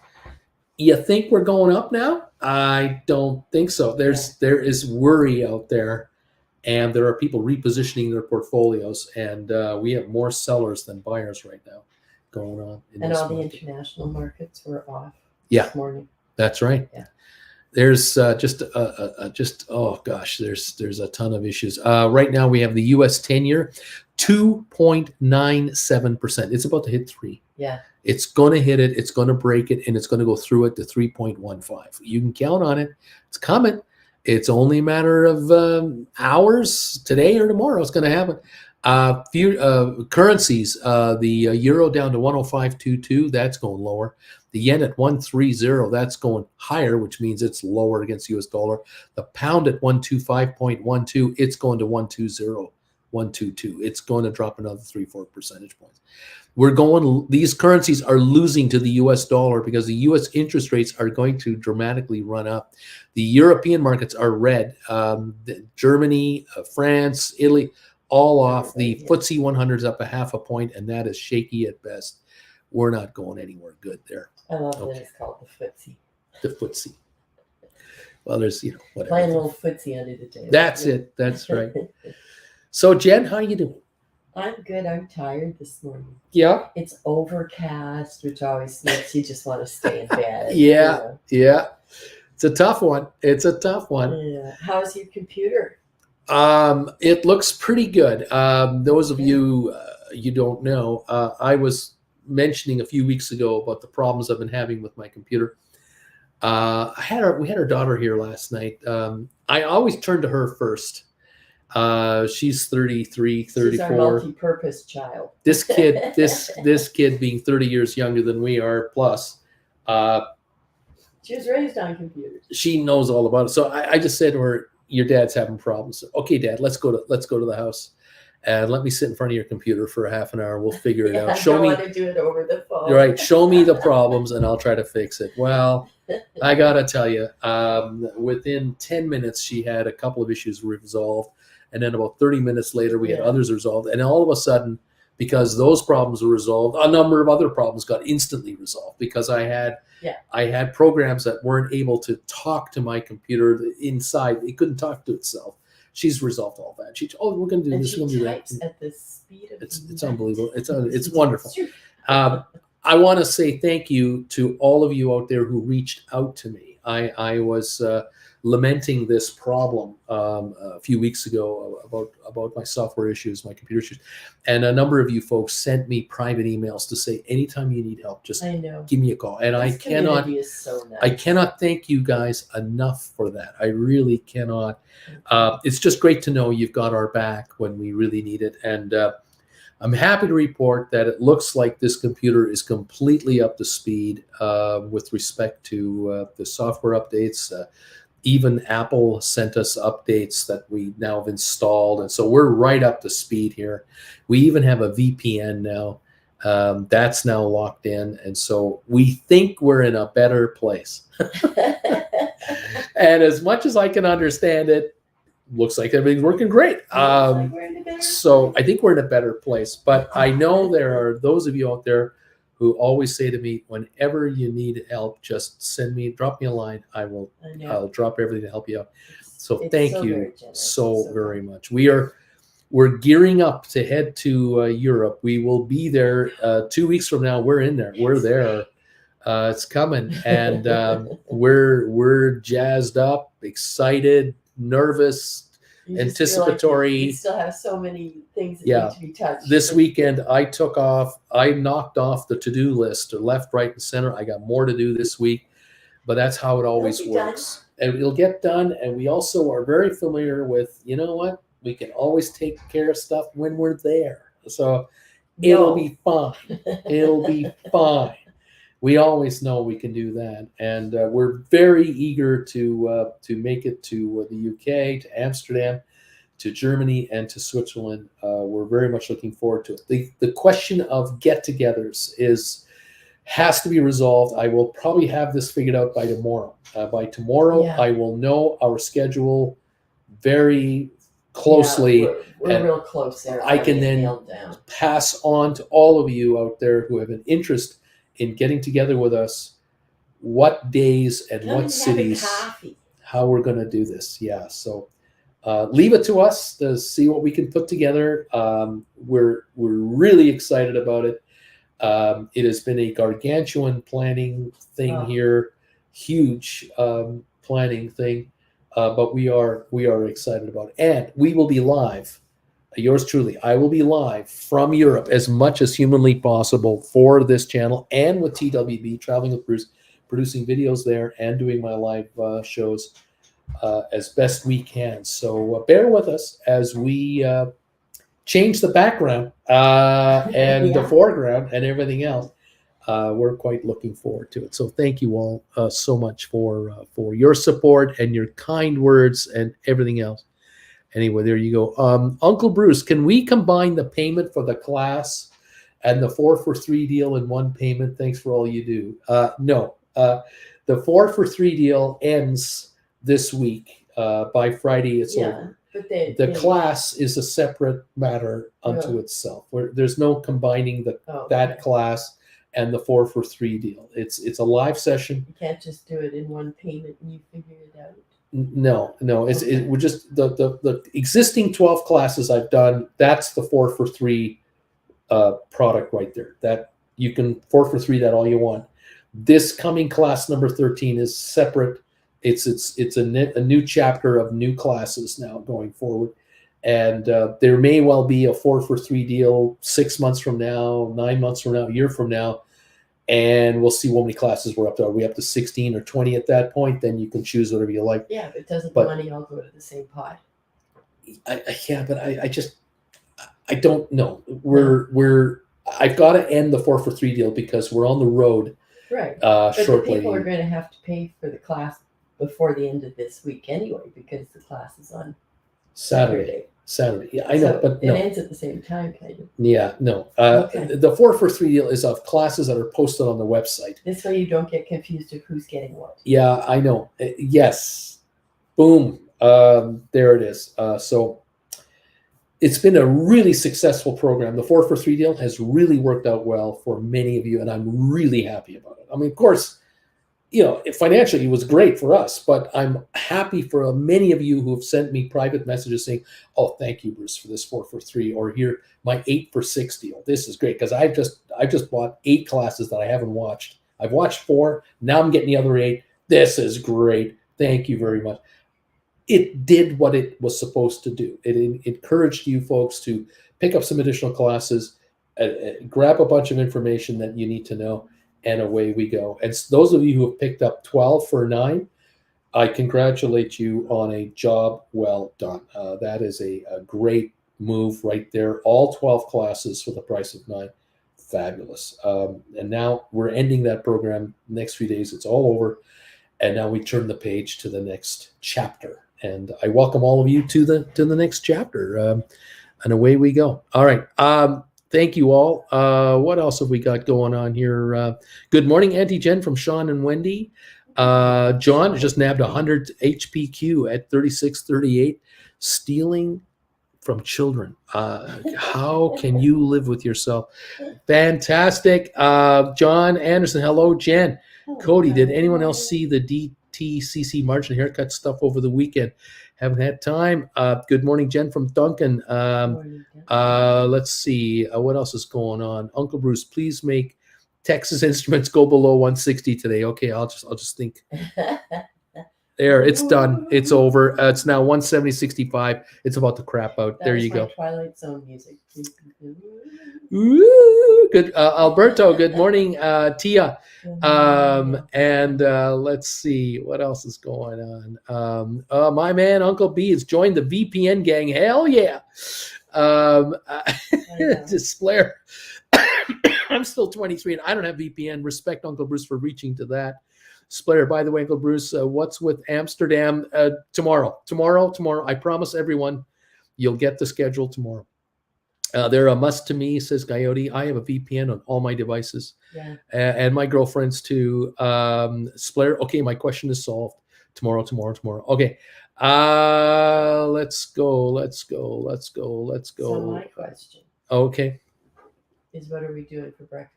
You think we're going up now? I don't think so. There is worry out there, and there are people repositioning their portfolios, and we have more sellers than buyers right now going on. And all the international markets were off this morning. That's right. Yeah. There's there's a ton of issues. Right now we have the U.S. 10-year, 2.97%. It's about to hit 3. Yeah. It's going to hit it. It's going to break it, and it's going to go through it to 3.15. You can count on it. It's coming. It's only a matter of hours, today or tomorrow. It's going to happen. Few currencies, the euro down to 105.22, that's going lower. The yen at 130, that's going higher, which means it's lower against the US dollar. The pound at 125.12, it's going to 120.122. It's going to drop another 3-4 percentage points. These currencies are losing to the US dollar because the US interest rates are going to dramatically run up. The European markets are red. Germany, France, Italy, all off. The FTSE 100 is up 0.5 point, and that is shaky at best. We're not going anywhere good there. I love that it's called the FTSE. The FTSE. Well, there's, whatever. Playing a little footsie under the table. That's it. That's right. So, Jen, how you doing? I'm good. I'm tired this morning. Yeah. It's overcast, which always makes you just want to stay in bed. Yeah. It's a tough one. Yeah. How's your computer? It looks pretty good. Those of you you don't know, I was mentioning a few weeks ago about the problems I've been having with my computer. We had our daughter here last night. I always turn to her first. She's 33, 34. She's our multi-purpose child. This kid being 30 years younger than we are, plus. She was raised on computers. She knows all about it. So I just said to her, your dad's having problems. Okay, Dad, let's go to the house and let me sit in front of your computer for a half an hour. We'll figure it out. I don't want to do it over the phone. Right. Show me the problems and I'll try to fix it. Well, I gotta tell you, within 10 minutes, she had a couple of issues resolved, and then about 30 minutes later, we had others resolved, and all of a sudden, because those problems were resolved, a number of other problems got instantly resolved because I had programs that weren't able to talk to my computer inside; it couldn't talk to itself. She's resolved all that. We're going to do this. She we're going to do that. types at the speed of It's unbelievable. It's wonderful. I want to say thank you to all of you out there who reached out to me. I was lamenting this problem a few weeks ago about my software issues, my computer issues, and a number of you folks sent me private emails to say anytime you need help, just give me a call. And this community is so nice. I cannot thank you guys enough for that. I really cannot. It's just great to know you've got our back when we really need it, and I'm happy to report that it looks like this computer is completely up to speed with respect to the software updates. Even Apple sent us updates that we now have installed, and so we're right up to speed here. We even have a VPN now. That's now locked in, and so we think we're in a better place. And as much as I can understand it, looks like everything's working great. So I think we're in a better place. But I know there are those of you out there who always say to me, whenever you need help, just drop me a line. I'll drop everything to help you out. So thank you so very much. We're gearing up to head to Europe. We will be there 2 weeks from now. We're in there. We're there. It's coming, and we're jazzed up, excited, nervous, anticipatory. You still have so many things that need to be touched. This weekend I knocked off the to-do list, left, right, and center. I got more to do this week, but that's how it always works. And it'll get done. And we also are very familiar with, you know what? We can always take care of stuff when we're there. So it'll be fine. It'll be fine. We always know we can do that, and we're very eager to make it to the UK, to Amsterdam, to Germany, and to Switzerland. We're very much looking forward to it. The question of get-togethers has to be resolved. I will probably have this figured out by tomorrow. I will know our schedule very closely. We're real close there. I can then pass on to all of you out there who have an interest in getting together with us, what days and what cities, how we're going to do this. Yeah, so leave it to us to see what we can put together. We're really excited about it. It has been a gargantuan planning thing here, huge planning thing, but we are excited about it, and we will be live. Yours truly, I will be live from Europe as much as humanly possible for this channel and with TWB, Traveling with Bruce, producing videos there and doing my live shows as best we can. So bear with us as we change the background and the foreground and everything else. We're quite looking forward to it. So thank you all so much for your support and your kind words and everything else. Anyway, there you go. Uncle Bruce, can we combine the payment for the class and the 4-for-3 deal in one payment? Thanks for all you do. No. The 4-for-3 deal ends this week. By Friday, it's over. But the class is a separate matter unto itself. There's no combining that class and the 4-for-3 deal. It's a live session. You can't just do it in one payment and you figure it out. No. We're just the existing 12 classes I've done. That's the 4-for-3 product right there. That you can 4-for-3 that all you want. This coming class number 13 is separate. It's a new chapter of new classes now going forward, and there may well be a 4-for-3 deal 6 months from now, 9 months from now, a year from now. And we'll see how many classes we're up to. Are we up to 16 or 20 at that point? Then you can choose whatever you like. Yeah, but doesn't the money all go to the same pot? I don't know. I've got to end the 4-for-3 deal because we're on the road. Right. But shortly. The people are going to have to pay for the class before the end of this week anyway, because the class is on Saturday. Saturday. Yeah, I know, So but it no. ends at the same time, kind of. Yeah, no. Okay. The 4-for-3 deal is of classes that are posted on the website. This way you don't get confused of who's getting what. Yeah, I know. Yes. Boom. There it is. So it's been a really successful program. The 4-for-3 deal has really worked out well for many of you, and I'm really happy about it. I mean, of course, financially it was great for us, but I'm happy for many of you who have sent me private messages saying, "Oh, thank you, Bruce, for this 4-for-3," or "Here, my 8-for-6 deal. This is great because I've just bought 8 classes that I haven't watched. I've watched 4. Now I'm getting the other 8. This is great. Thank you very much." It did what it was supposed to do. It encouraged you folks to pick up some additional classes, grab a bunch of information that you need to know, and away we go. And those of you who have picked up 12 for 9, I congratulate you on a job well done. That is a great move right there. All 12 classes for the price of 9. Fabulous. And now we're ending that program next few days. It's all over. And now we turn the page to the next chapter. And I welcome all of you to the next chapter. And away we go. All right. Thank you all. What else have we got going on here? Good morning, Auntie Jen from Sean and Wendy. John just nabbed 100 HPQ at 3638. Stealing from children. How can you live with yourself? Fantastic. John Anderson. Hello, Jen. Cody, did anyone else see the DTCC margin haircut stuff over the weekend? Haven't had time. Good morning, Jen from Duncan. Let's see. What else is going on? Uncle Bruce, please make Texas Instruments go below 160 today. Okay, I'll just think. There, it's done. It's over. It's now 170.65. It's about to crap out. There you go. Twilight Zone music. Ooh, good. Alberto, good morning. Tia. And let's see what else is going on. My man Uncle B has joined the VPN gang. Hell yeah. Just Blair. I'm still 23 and I don't have VPN. Respect Uncle Bruce for reaching to that. Splatter, by the way, Uncle Bruce, what's with Amsterdam tomorrow? Tomorrow. I promise everyone you'll get the schedule tomorrow. They're a must to me, says Coyote. I have a VPN on all my devices. Yeah. And my girlfriend's too. Splatter, okay, my question is solved. Tomorrow. Okay. Let's go. So my question. Okay. Is what are we doing for breakfast?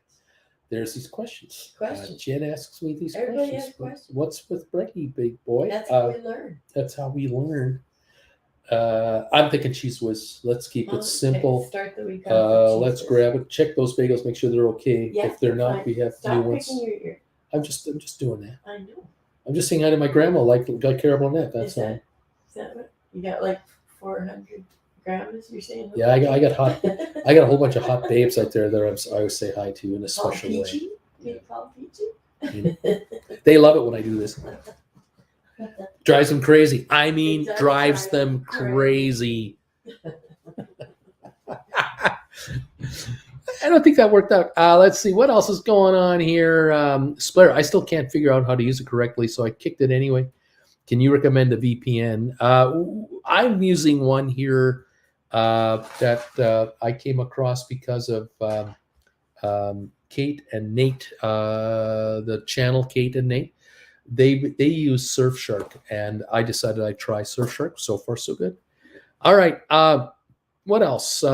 There's these questions. Jen asks me these Everybody questions. has questions. What's with brekkie, big boy? That's how we learn. That's how we learn. I'm thinking cheese whiz. Let's keep it simple. Start the week Let's grab it. Check those bagels. Make sure they're okay. Yeah, if they're not, fine. we have Stop new ones. picking your ear. I'm just doing that. I know. I'm just saying hi to my grandma, like Carol Burnett. That's all. Is that what you got? Like 400 grams? You're saying? Yeah, I got a whole bunch of hot babes out there that I always say hi to in a special way. Peachy? You call Peachy? They love it when I do this. Drives them crazy. I mean, drives them crazy. I don't think that worked out. Let's see. What else is going on here? Splitter, I still can't figure out how to use it correctly, so I kicked it anyway. Can you recommend a VPN? I'm using one here that I came across because of Kate and Nate, the channel Kate and Nate. They use Surfshark, and I decided I'd try Surfshark. So far, so good. All right. What else?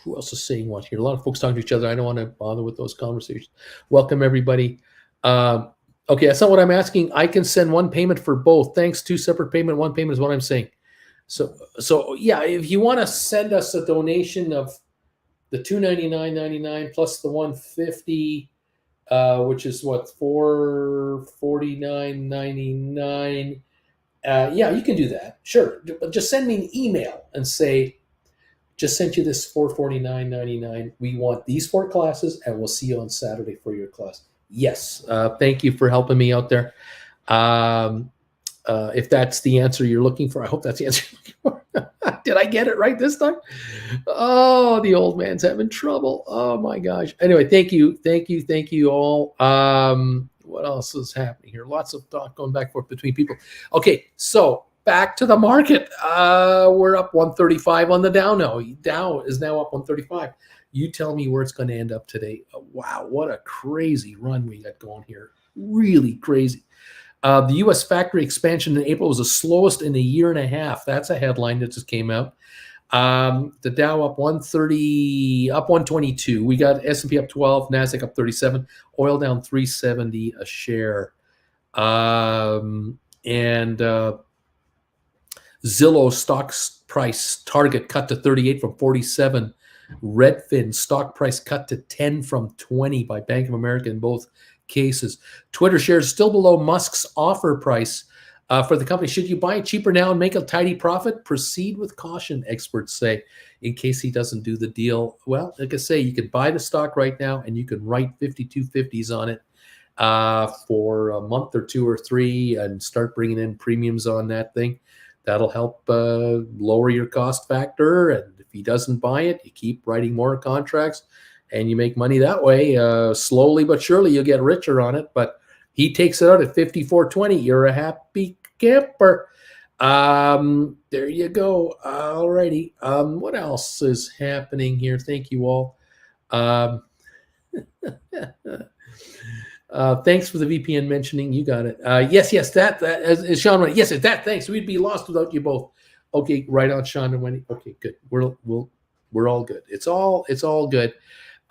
Who else is saying what here? A lot of folks talking to each other. I don't want to bother with those conversations. Welcome, everybody. Okay, that's not what I'm asking. I can send one payment for both. Thanks, 2 separate payment. One payment is what I'm saying. So yeah, if you want to send us a donation of the $299.99 plus the $150, which is what, $449.99. Yeah, you can do that. Sure, but just send me an email and say, just sent you this $449.99. We want these 4 classes, and we'll see you on Saturday for your class. Yes, thank you for helping me out there. If that's the answer you're looking for, I hope that's the answer you're looking for. Did I get it right this time? Oh, the old man's having trouble. Oh my gosh. Anyway, thank you all. What else is happening here? Lots of talk going back and forth between people. Okay, so back to the market. We're up 135 on the Dow now. Dow is now up 135. You tell me where it's going to end up today. Wow, what a crazy run we got going here. Really crazy. The U.S. factory expansion in April was the slowest in a year and a half. That's a headline that just came out. The Dow up 130, up 122. We got S&P up 12, NASDAQ up 37, oil down 370 a share. Zillow stock price target cut to 38 from 47. Redfin stock price cut to 10 from 20 by Bank of America in both cases. Twitter shares still below Musk's offer price for the company. Should you buy it cheaper now and make a tidy profit? Proceed with caution, experts say, in case he doesn't do the deal. Well, like I say, you could buy the stock right now and you can write 5250s on it for a month or 2 or 3 and start bringing in premiums on that thing. That'll help lower your cost factor. And if he doesn't buy it, you keep writing more contracts and you make money that way. Slowly but surely you'll get richer on it. But he takes it out at 54.20. You're a happy camper. There you go. All righty. What else is happening here? Thank you all. Thanks for the VPN mentioning. You got it. Yes, that as Sean Wendy. Yes, that. Thanks. We'd be lost without you both. Okay, right on, Sean and Wendy. Okay, good. We're all good. It's all good.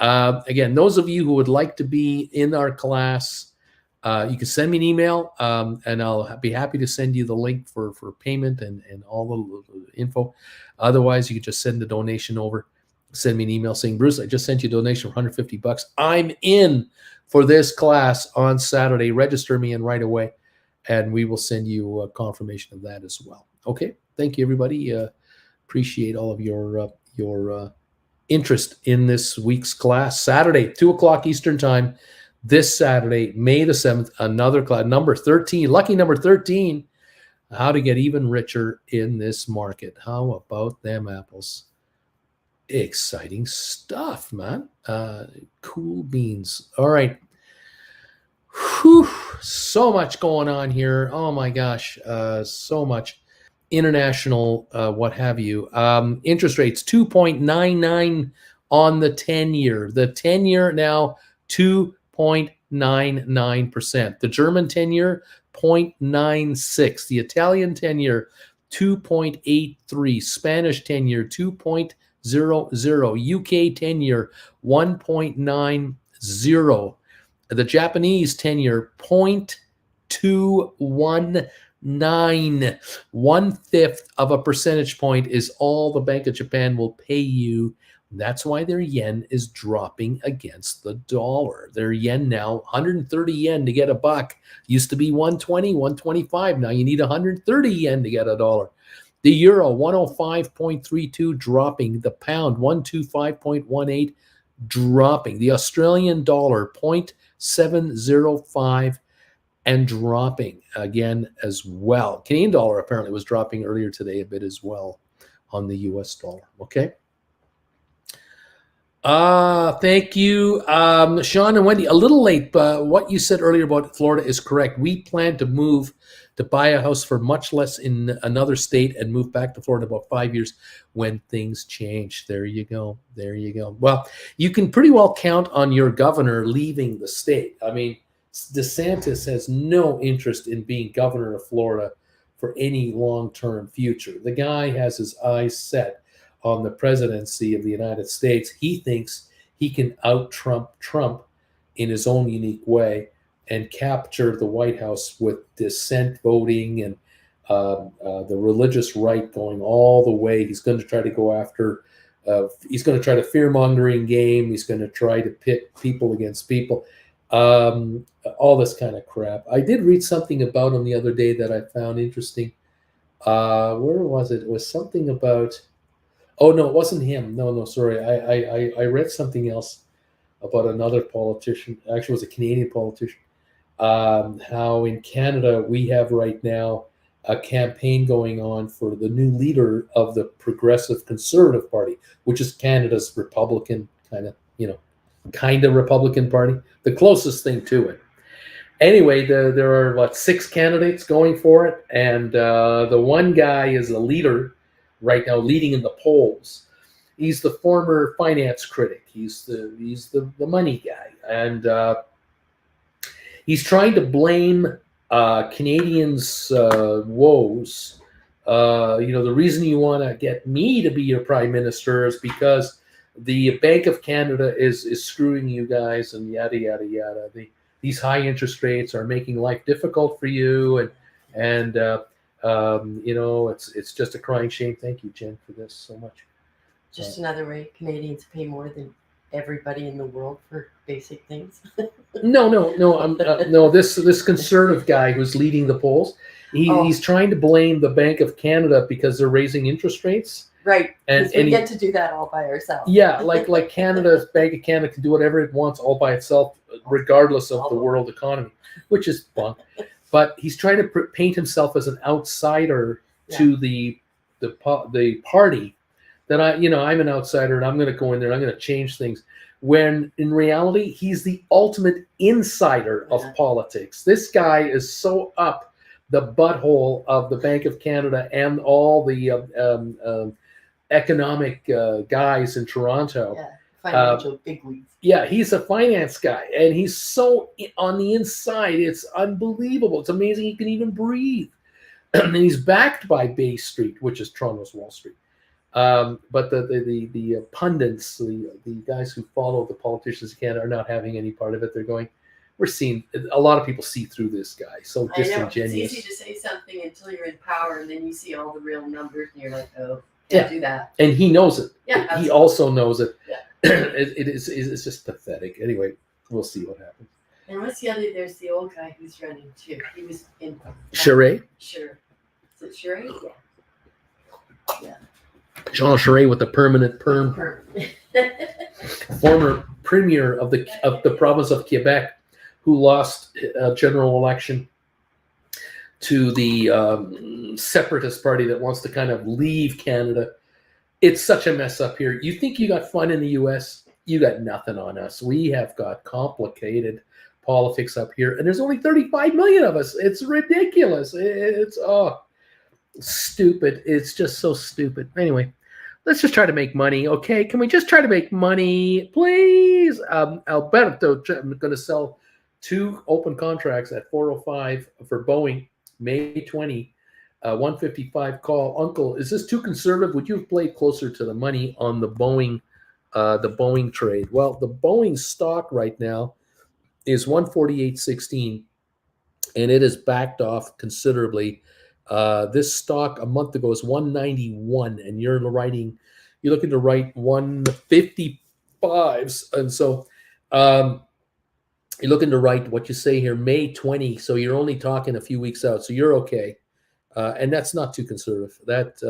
Again, those of you who would like to be in our class, you can send me an email, and I'll be happy to send you the link for payment and all the info. Otherwise, you can just send the donation over. Send me an email saying, Bruce, I just sent you a donation for $150. I'm in for this class on Saturday. Register me in right away, and we will send you a confirmation of that as well. Okay, thank you, everybody. Appreciate all of your interest in this week's class. Saturday, 2 o'clock Eastern Time. This Saturday, May the 7th, another class, number 13, lucky number 13, how to get even richer in this market. How about them apples? Exciting stuff, man. Cool beans. All right. Whew, so much going on here. Oh my gosh. So much international, what have you. Interest rates 2.99 on the 10-year. The 10-year now 2.99%. The German 10-year 0.96. The Italian 10-year 2.83. Spanish 10-year 2.00. UK 10-year 1.90. The Japanese 10-year 0.219. 1/5 of a percentage point is all the Bank of Japan will pay you. That's why their yen is dropping against the dollar. Their yen now 130 yen to get a buck. Used to be 120, 125. Now you need 130 yen to get a dollar. The euro 105.32 dropping. The pound 125.18 dropping. The Australian dollar 0.705 and dropping again as well. Canadian dollar apparently was dropping earlier today a bit as well on the US dollar. Okay. Thank you. Sean and Wendy, a little late, but what you said earlier about Florida is correct. We plan to move to buy a house for much less in another state and move back to Florida in about 5 years when things change. There you go. There you go. Well, you can pretty well count on your governor leaving the state. I mean, DeSantis has no interest in being governor of Florida for any long-term future. The guy has his eyes set on the presidency of the United States. He thinks he can out-Trump Trump in his own unique way and capture the White House with dissent voting and the religious right going all the way. He's going to try to go after, he's going to try to fear-mongering game. He's going to try to pit people against people. All this kind of crap. I did read something about him the other day that I found interesting. Where was it? It was something about, oh no, it wasn't him. No, sorry. I read something else about another politician. Actually, it was a Canadian politician. How in Canada we have right now a campaign going on for the new leader of the Progressive Conservative Party, which is Canada's Republican kind of Republican Party, the closest thing to it. Anyway, there are what 6 candidates going for it, and the one guy is a leader right now, leading in the polls. He's the former finance critic. He's the money guy, and he's trying to blame Canadians' woes. The reason you want to get me to be your prime minister is because the Bank of Canada is screwing you guys, and yada yada yada. These high interest rates are making life difficult for you, and it's just a crying shame. Thank you, Jen, for this so much. Just another way Canadians pay more than everybody in the world for basic things. No. This conservative guy who's leading the polls, he's trying to blame the Bank of Canada because they're raising interest rates. Right, and we get to do that all by ourselves. Yeah, like Canada's Bank of Canada can do whatever it wants all by itself, regardless of the world economy, which is fun. But he's trying to paint himself as an outsider to the party. That I'm an outsider and I'm going to go in there and I'm going to change things. When in reality, he's the ultimate insider of politics. This guy is so up the butthole of the Bank of Canada and all the economic guys in Toronto. Yeah, financial bigwigs. Yeah, he's a finance guy, and he's so on the inside. It's unbelievable. It's amazing he can even breathe. And he's backed by Bay Street, which is Toronto's Wall Street. But the pundits, the guys who follow the politicians in Canada are not having any part of it. They're going, we're seeing, a lot of people see through this guy. So disingenuous. It's easy to say something until you're in power, and then you see all the real numbers, and you're like, oh, can't do that. And he knows it. Yeah, absolutely. He also knows it. Yeah. It's just pathetic. Anyway, we'll see what happens. And what's the other? There's the old guy who's running too. He was in. Charest? Sure. Is it Charest? Yeah. Jean Charest with the permanent perm. Former premier of the province of Quebec, who lost a general election to the separatist party that wants to kind of leave Canada. It's such a mess up here. You think you got fun in the U.S.? You got nothing on us. We have got complicated politics up here, and there's only 35 million of us. It's ridiculous. It's stupid. It's just so stupid. Anyway, let's just try to make money, okay? Can we just try to make money, please? Alberto, I'm going to sell 2 open contracts at 405 for Boeing, May 20. 155 call. Uncle, is this too conservative? Would you have played closer to the money on the Boeing trade? Well, the Boeing stock right now is 148.16, and it has backed off considerably. This stock a month ago was 191, and you're looking to write 155s, and so you're looking to write what you say here, May 20. So you're only talking a few weeks out, so you're okay. And that's not too conservative. That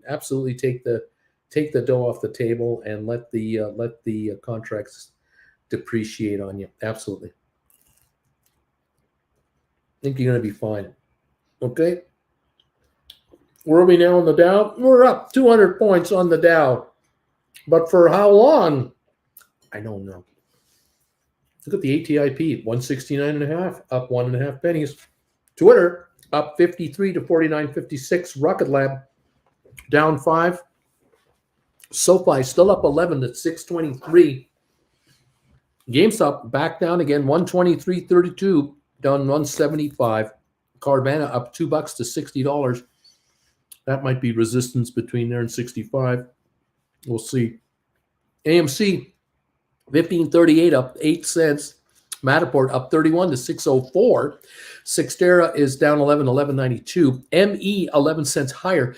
absolutely take the dough off the table and let the contracts depreciate on you. Absolutely. I think you're going to be fine. Okay. Where are we now on the Dow? We're up 200 points on the Dow. But for how long? I don't know. Look at the ATIP, 169.5, up 1.5 pennies. Twitter, up 53 to 49.56. Rocket Lab, down 5. SoFi, still up 11 at 623. GameStop, back down again, 123.32, down 175. Carvana, up $2 to $60. That might be resistance between there and 65. We'll see. AMC, 1538, up 8 cents. Matterport up 31 to 604. Cyxtera is down 11.92. ME 11 cents higher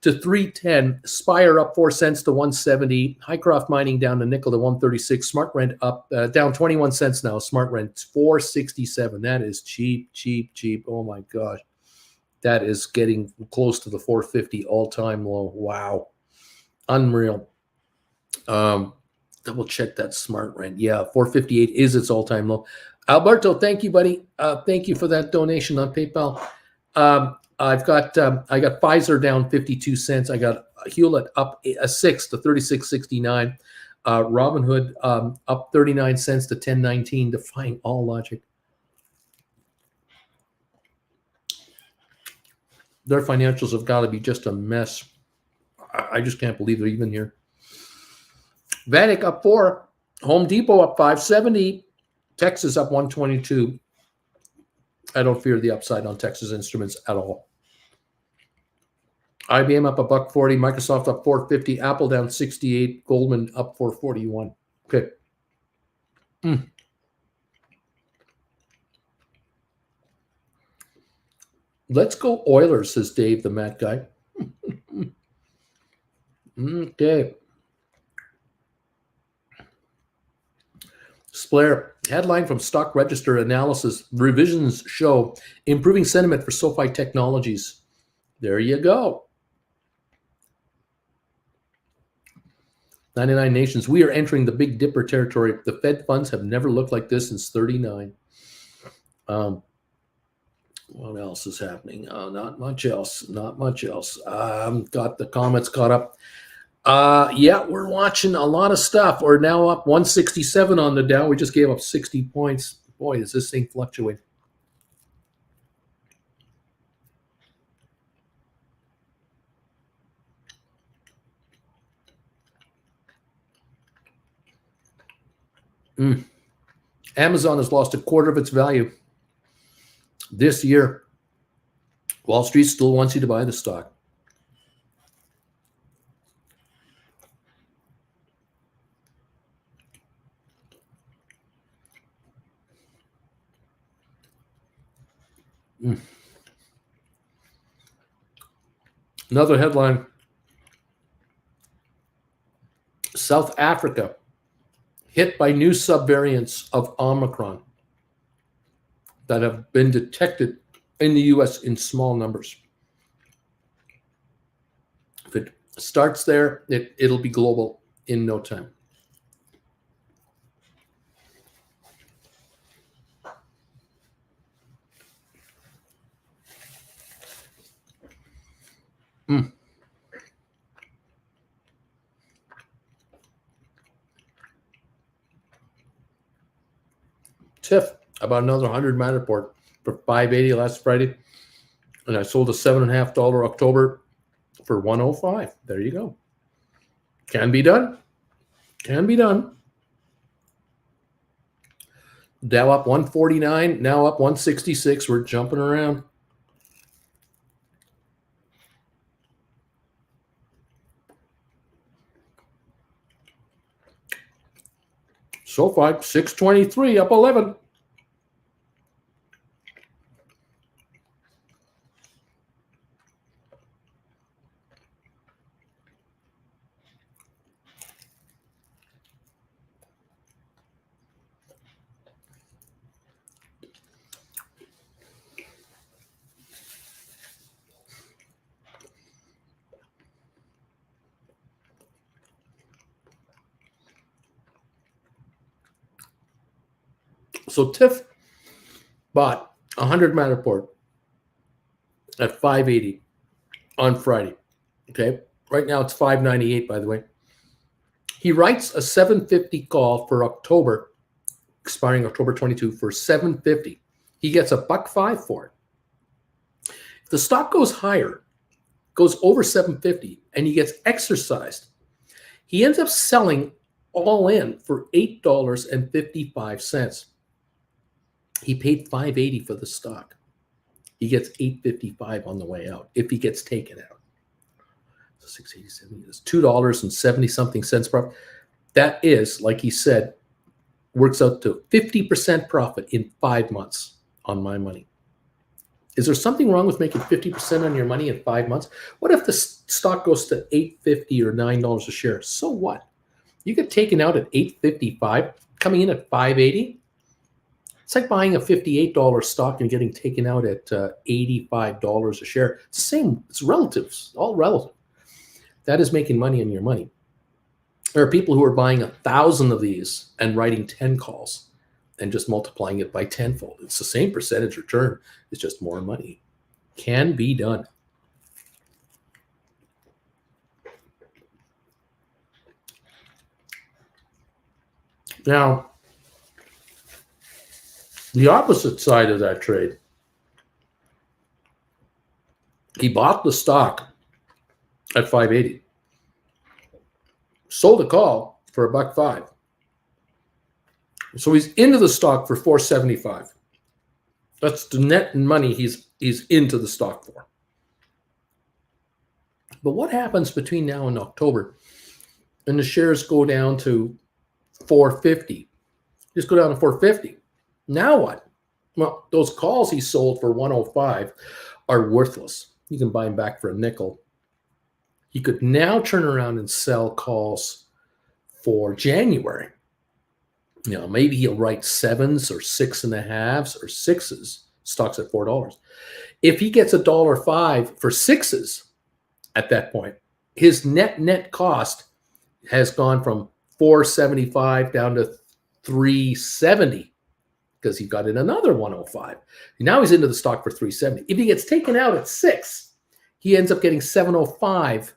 to 310. Spire up 4 cents to 170. Hycroft Mining down a nickel to 136. Smart Rent up down 21 cents now. Smart Rent 467. That is cheap. Oh my gosh. That is getting close to the 450 all-time low. Wow. Unreal. Double check that Smart Rent. Yeah, 458 is its all-time low. Alberto, thank you, buddy. Thank you for that donation on PayPal. I got Pfizer down 52 cents. I got Hewlett up a 6 to 36.69. Robinhood up 39 cents to 10.19, defying all logic. Their financials have got to be just a mess. I just can't believe they're even here. Vatic up 4. Home Depot up 570. Texas up 122. I don't fear the upside on Texas Instruments at all. IBM up $1.40. Microsoft up 450. Apple down 68. Goldman up 441. Okay. Let's go Oilers, says Dave, the Matt guy. Okay. Splair, headline from Stock Register Analysis, revisions show improving sentiment for SoFi Technologies. There you go. 99 Nations, we are entering the Big Dipper territory. The Fed funds have never looked like this since 39. What else is happening? Not much else. Not much else. Got the comments caught up. Yeah, we're watching a lot of stuff. We're now up 167 on the Dow. We just gave up 60 points. Boy, does this thing fluctuate. Amazon has lost a quarter of its value this year. Wall Street still wants you to buy the stock. Another headline. South Africa hit by new subvariants of Omicron that have been detected in the US in small numbers. If it starts there, it'll be global in no time. TIFF, about another 100 Matterport for $580 last Friday. And I sold a $7.50 October for $105. There you go. Can be done. Can be done. Dow up 149, now up 166. We're jumping around. SoFi 623, up 11. So TIFF bought 100 Matterport at 580 on Friday. Okay. Right now it's 598, by the way. He writes a 750 call for October, expiring October 22 for 750. He gets $1.05 for it. If the stock goes higher, goes over 750, and he gets exercised, he ends up selling all in for $8.55. He paid $5.80 for the stock. He gets $8.55 on the way out if he gets taken out. So $6.87 is $2.70 something cents profit. That is, like he said, works out to 50% profit in 5 months on my money. Is there something wrong with making 50% on your money in 5 months? What if the stock goes to $8.50 or $9 a share? So what? You get taken out at $8.55, coming in at $5.80. It's like buying a $58 stock and getting taken out at $85 a share. It's the same. It's relative. It's all relative. That is making money on your money. There are people who are buying 1,000 of these and writing 10 calls and just multiplying it by tenfold. It's the same percentage return. It's just more money. Can be done. Now, the opposite side of that trade, He bought the stock at 580, sold a call for $1.05. So he's into the stock for 475. That's the net money he's into the stock for. But what happens between now and October and the shares go down to 450? Just go down to 450. Now what? Well, those calls he sold for 105 are worthless. You can buy them back for a nickel. He could now turn around and sell calls for January. You know, maybe he'll write 7s or 6.5s or 6s, stocks at $4. If he gets $1.05 for 6s at that point, his net cost has gone from 475 down to 370 because he got in another 105. Now he's into the stock for 370. If he gets taken out at 6, he ends up getting 705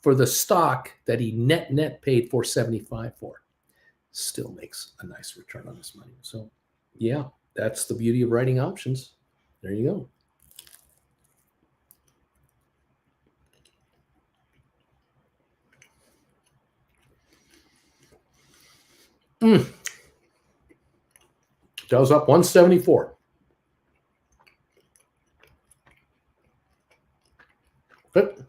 for the stock that he net paid 475 for. Still makes a nice return on his money. So yeah, that's the beauty of writing options. There you go. Dow's up 174. Good.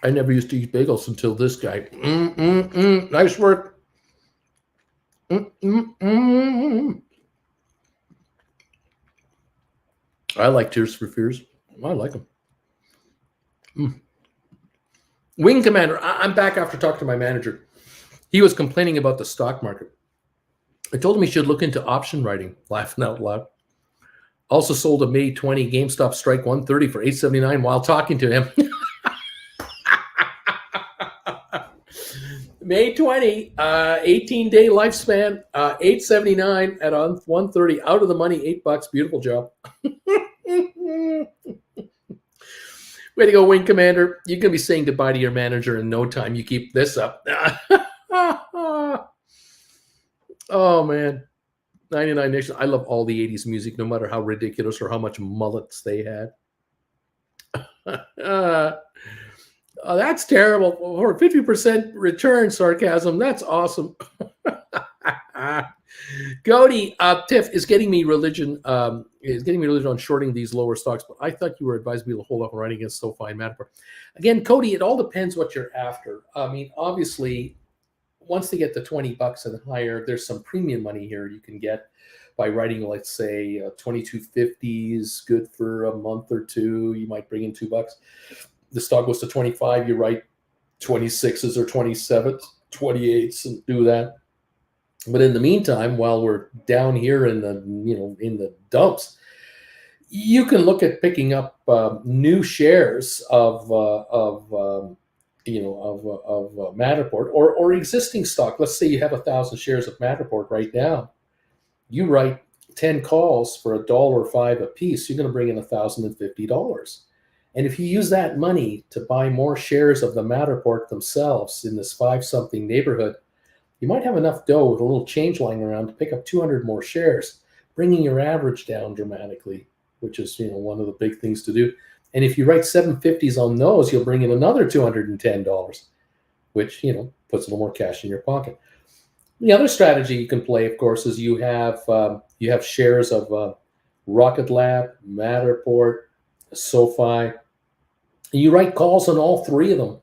I never used to eat bagels until this guy. Nice work. I like Tears for Fears. I like them. Wing Commander. I'm back after talking to my manager. He was complaining about the stock market. I told him he should look into option writing. Laughing out loud. Also sold a May 20 GameStop strike 130 for $8.79 while talking to him. May 20, 18-day lifespan, $8.79 at 130, out of the money, $8. Beautiful job. Way to go, Wing Commander. You're going to be saying goodbye to your manager in no time. You keep this up. Oh, man. 99 Nation. I love all the 80s music, no matter how ridiculous or how much mullets they had. Oh, that's terrible. For 50% return, sarcasm. That's awesome. Cody, Tiff is getting me religion. Is getting me religion on shorting these lower stocks. But I thought you were advising me to hold off on writing against SoFi and Matterport. Again, Cody, it all depends what you're after. I mean, obviously, once they get to $20 and higher, there's some premium money here you can get by writing, let's say, 2250s, good for a month or two. You might bring in $2. The stock goes to 25, you write 26s or 27s, 28s, and do that. But in the meantime, while we're down here in the in the dumps, you can look at picking up new shares of Matterport or existing stock. Let's say you have 1,000 shares of Matterport right now. You write 10 calls for $1.05 a piece. You're going to bring in $1,050. And if you use that money to buy more shares of the Matterport themselves in this 5-something neighborhood, you might have enough dough with a little change lying around to pick up 200 more shares, bringing your average down dramatically, which is one of the big things to do. And if you write 750s on those, you'll bring in another $210, which puts a little more cash in your pocket. The other strategy you can play, of course, is you have shares of Rocket Lab, Matterport, SoFi. You write calls on all three of them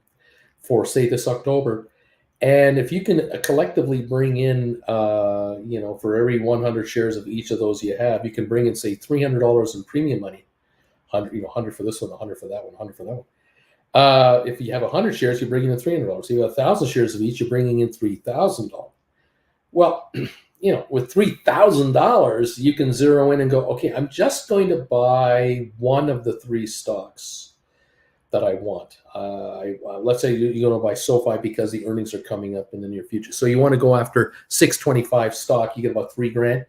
for, say, this October. And if you can collectively bring in, for every 100 shares of each of those you have, you can bring in, say, $300 in premium money. 100 for this one, 100 for that one, 100 for that one. If you have 100 shares, you're bringing in $300. If you have 1,000 shares of each, you're bringing in $3,000. Well, with $3,000, you can zero in and go, okay, I'm just going to buy one of the 3 stocks that I want. Let's say you're going to buy SoFi because the earnings are coming up in the near future. So you want to go after 625 stock. You get about $3,000.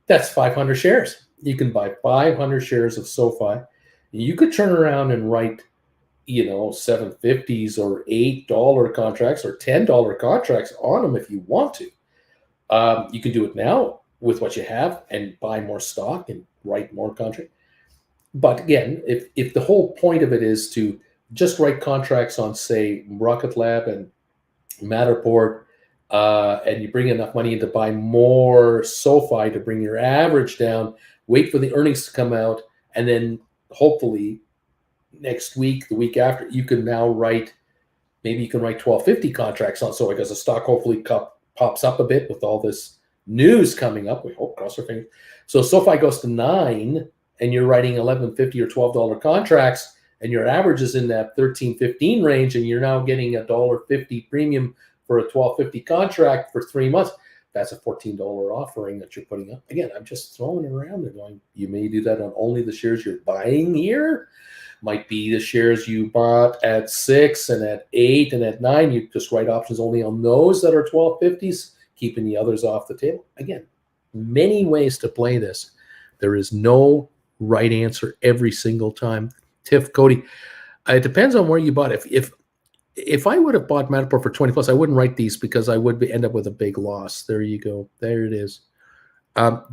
That's 500 shares. You can buy 500 shares of SoFi. You could turn around and write, $7.50s or $8 contracts or $10 contracts on them if you want to. You can do it now with what you have and buy more stock and write more contracts. But again, if the whole point of it is to just write contracts on, say, Rocket Lab and Matterport, and you bring enough money in to buy more SoFi to bring your average down, wait for the earnings to come out, and then hopefully next week, the week after, you can now write, maybe you can write 12.50 contracts on SoFi because the stock hopefully pops up a bit with all this news coming up. We hope, cross our fingers. So SoFi goes to 9 and you're writing 11.50 or $12 contracts and your average is in that 13.15 range and you're now getting a $1.50 premium for a 12.50 contract for 3 months. That's a $14 offering that you're putting up. Again, I'm just throwing it around and going, you may do that on only the shares you're buying here. Might be the shares you bought at 6 and at 8 and at 9. You just write options only on those that are 12.50s, keeping the others off the table. Again, many ways to play this. There is no right answer every single time. Tiff, Cody, it depends on where you bought it. If I would have bought Matterport for 20 plus, I wouldn't write these because I would end up with a big loss. There you go. There it is.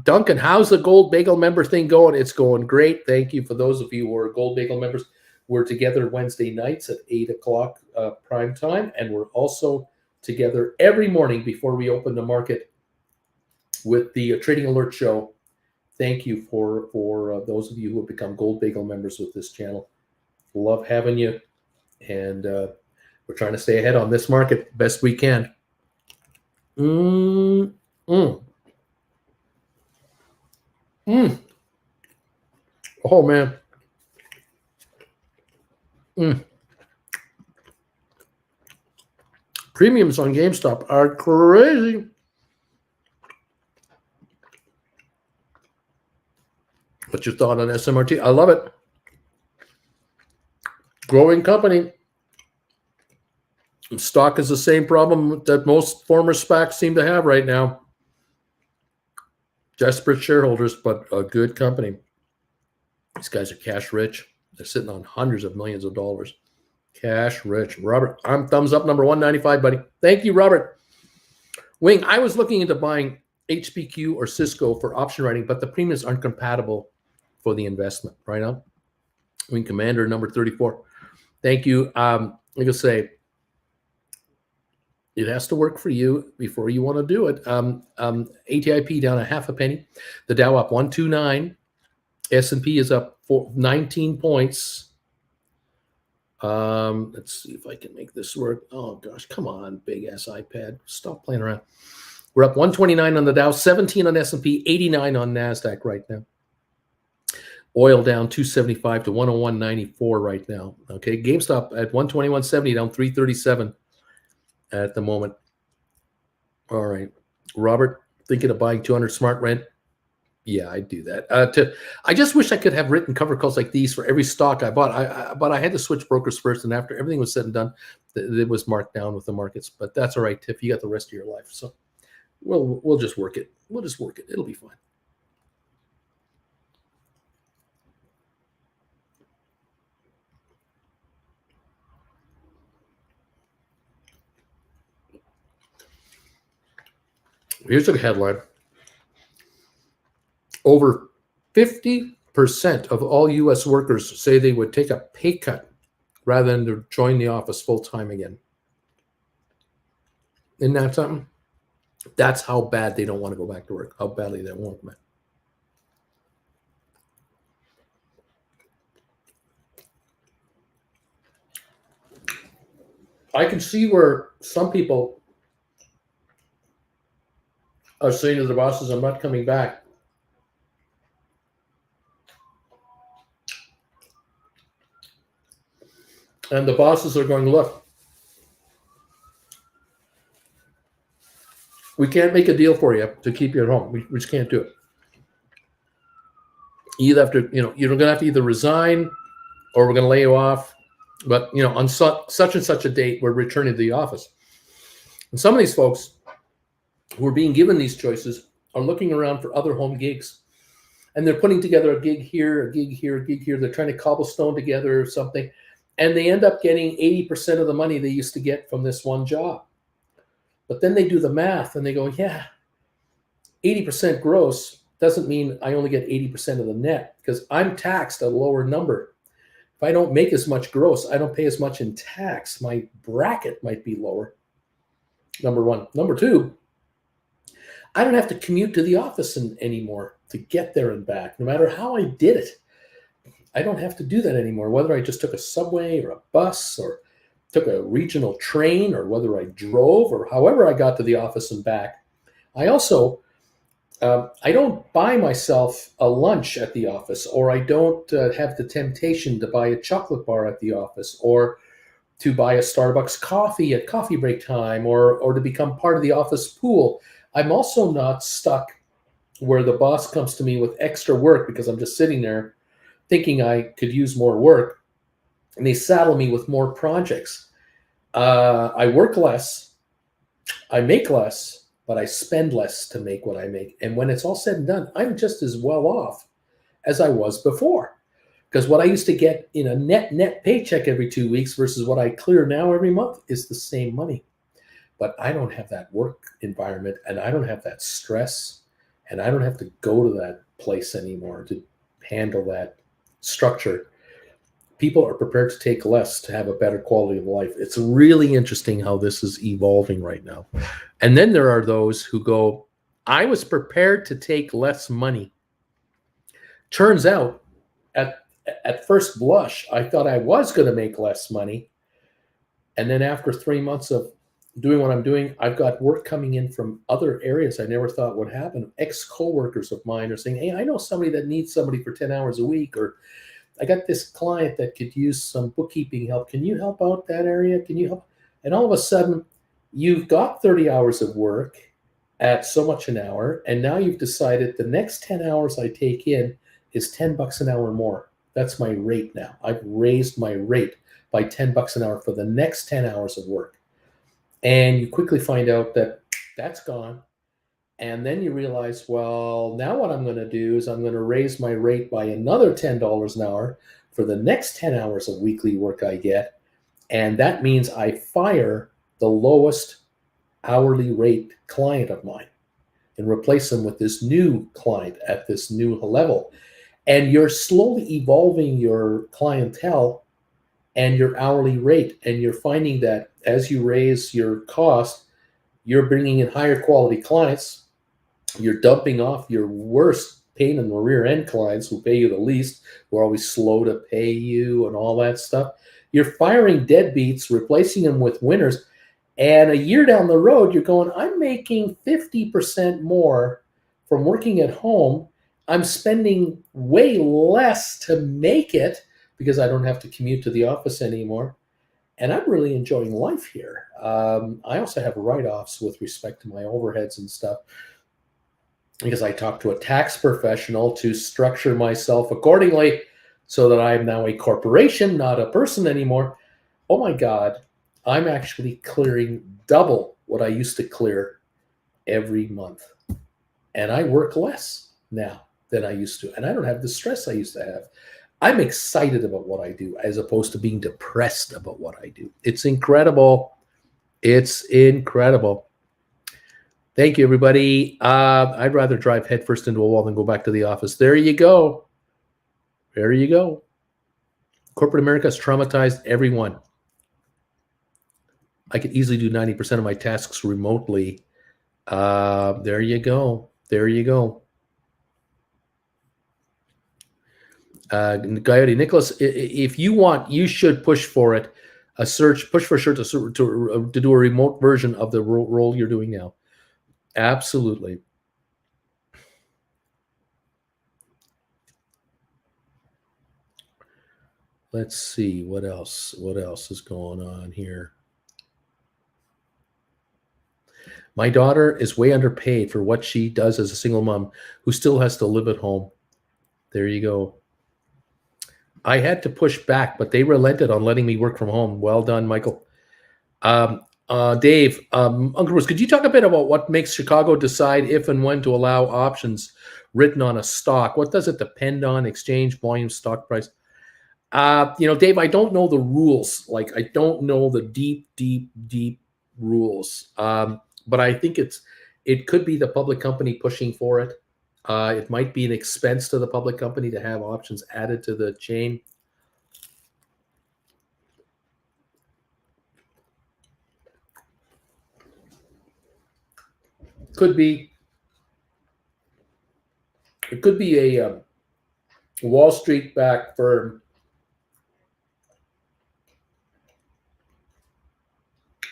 Duncan, how's the Gold Bagel member thing going? It's going great. Thank you for those of you who are Gold Bagel members. We're together Wednesday nights at 8 o'clock prime time, and we're also together every morning before we open the market with the Trading Alert Show. Thank you for those of you who have become Gold Bagel members with this channel. Love having you, and we're trying to stay ahead on this market best we can. Oh, man. Premiums on GameStop are crazy. What's your thought on SMRT? I love it. Growing company. Stock is the same problem that most former SPACs seem to have right now. Desperate shareholders, but a good company. These guys are cash rich. They're sitting on hundreds of millions of dollars. Cash rich. Robert, I'm thumbs up number 195, buddy. Thank you, Robert. Wing, I was looking into buying HPQ or Cisco for option writing, but the premiums aren't compatible for the investment right now. Wing Commander number 34. Thank you. Like I say, it has to work for you before you want to do it. ATIP down a half a penny. The Dow up 129. S&P is up 19 points. Let's see if I can make this work. Oh, gosh. Come on, big-ass iPad. Stop playing around. We're up 129 on the Dow, 17 on S&P, 89 on NASDAQ right now. Oil down 275 to 101.94 right now. Okay, GameStop at 121.70, down 337 at the moment. All right. Robert, thinking of buying 200 smart rent? Yeah, I'd do that. I just wish I could have written cover calls like these for every stock I bought. But I had to switch brokers first, and after everything was said and done, it was marked down with the markets. But that's all right, Tiff. You got the rest of your life, so we'll just work it. We'll just work it. It'll be fine. Here's a headline. Over 50% of all U.S. workers say they would take a pay cut rather than to join the office full-time again. Isn't that something? That's how bad they don't want to go back to work, how badly they want to. I can see where some people are saying to their bosses, I'm not coming back. And the bosses are going, look, we can't make a deal for you to keep you at home. We just can't do it. You have to, you're going to have to either resign or we're going to lay you off. But, on such and such a date, we're returning to the office. And some of these folks who are being given these choices are looking around for other home gigs. And they're putting together a gig here, a gig here, a gig here. They're trying to cobblestone together something. and they end up getting 80% of the money they used to get from this one job. But then they do the math and they go, yeah, 80% gross doesn't mean I only get 80% of the net, because I'm taxed a lower number. If I don't make as much gross, I don't pay as much in tax. My bracket might be lower. Number one. Number two, I don't have to commute to the office anymore to get there and back, no matter how I did it. I don't have to do that anymore, whether I just took a subway or a bus or took a regional train, or whether I drove, or however I got to the office and back. I also, I don't buy myself a lunch at the office, or I don't have the temptation to buy a chocolate bar at the office, or to buy a Starbucks coffee at coffee break time, or to become part of the office pool. I'm also not stuck where the boss comes to me with extra work because I'm just sitting there thinking I could use more work, and they saddle me with more projects. I work less, I make less, but I spend less to make what I make. And when it's all said and done, I'm just as well off as I was before. Because what I used to get in a net paycheck every 2 weeks versus what I clear now every month is the same money. But I don't have that work environment, and I don't have that stress, and I don't have to go to that place anymore to handle that structure. People are prepared to take less to have a better quality of life. It's really interesting how this is evolving right now. And then there are those who go, I was prepared to take less money. Turns out, at first blush, I thought I was going to make less money. And then after 3 months of doing what I'm doing, I've got work coming in from other areas I never thought would happen. Ex-coworkers of mine are saying, hey, I know somebody that needs somebody for 10 hours a week, or I got this client that could use some bookkeeping help. Can you help out that area? Can you help? And all of a sudden, you've got 30 hours of work at so much an hour, and now you've decided the next 10 hours I take in is $10 an hour more. That's my rate now. I've raised my rate by $10 an hour for the next 10 hours of work. And you quickly find out that that's gone. And then you realize, well, now what I'm going to do is I'm going to raise my rate by another $10 an hour for the next 10 hours of weekly work I get. And that means I fire the lowest hourly rate client of mine and replace them with this new client at this new level. And you're slowly evolving your clientele and your hourly rate. And you're finding that as you raise your cost, you're bringing in higher quality clients. You're dumping off your worst pain in the rear end clients who pay you the least, who are always slow to pay you and all that stuff. You're firing deadbeats, replacing them with winners. And a year down the road, you're going, I'm making 50% more from working at home. I'm spending way less to make it because I don't have to commute to the office anymore. And I'm really enjoying life here. I also have write-offs with respect to my overheads and stuff, because I talked to a tax professional to structure myself accordingly so that I am now a corporation, not a person anymore. Oh my God, I'm actually clearing double what I used to clear every month. And I work less now than I used to. And I don't have the stress I used to have. I'm excited about what I do as opposed to being depressed about what I do. It's incredible. It's incredible. Thank you, everybody. I'd rather drive headfirst into a wall than go back to the office. There you go. There you go. Corporate America has traumatized everyone. I could easily do 90% of my tasks remotely. There you go. There you go. Coyote Nicholas, if you want, you should push for it. Push for sure to do a remote version of the role you're doing now. Absolutely. Let's see what else. What else is going on here? My daughter is way underpaid for what she does as a single mom who still has to live at home. There you go. I had to push back, but they relented on letting me work from home. Well done, Michael. Dave, Uncle Bruce, could you talk a bit about what makes Chicago decide if and when to allow options written on a stock? What does it depend on? Exchange, volume, stock price? Dave, I don't know the rules. Like, I don't know the deep rules. But I think it could be the public company pushing for it. It might be an expense to the public company to have options added to the chain. Could be. It could be a Wall Street backed firm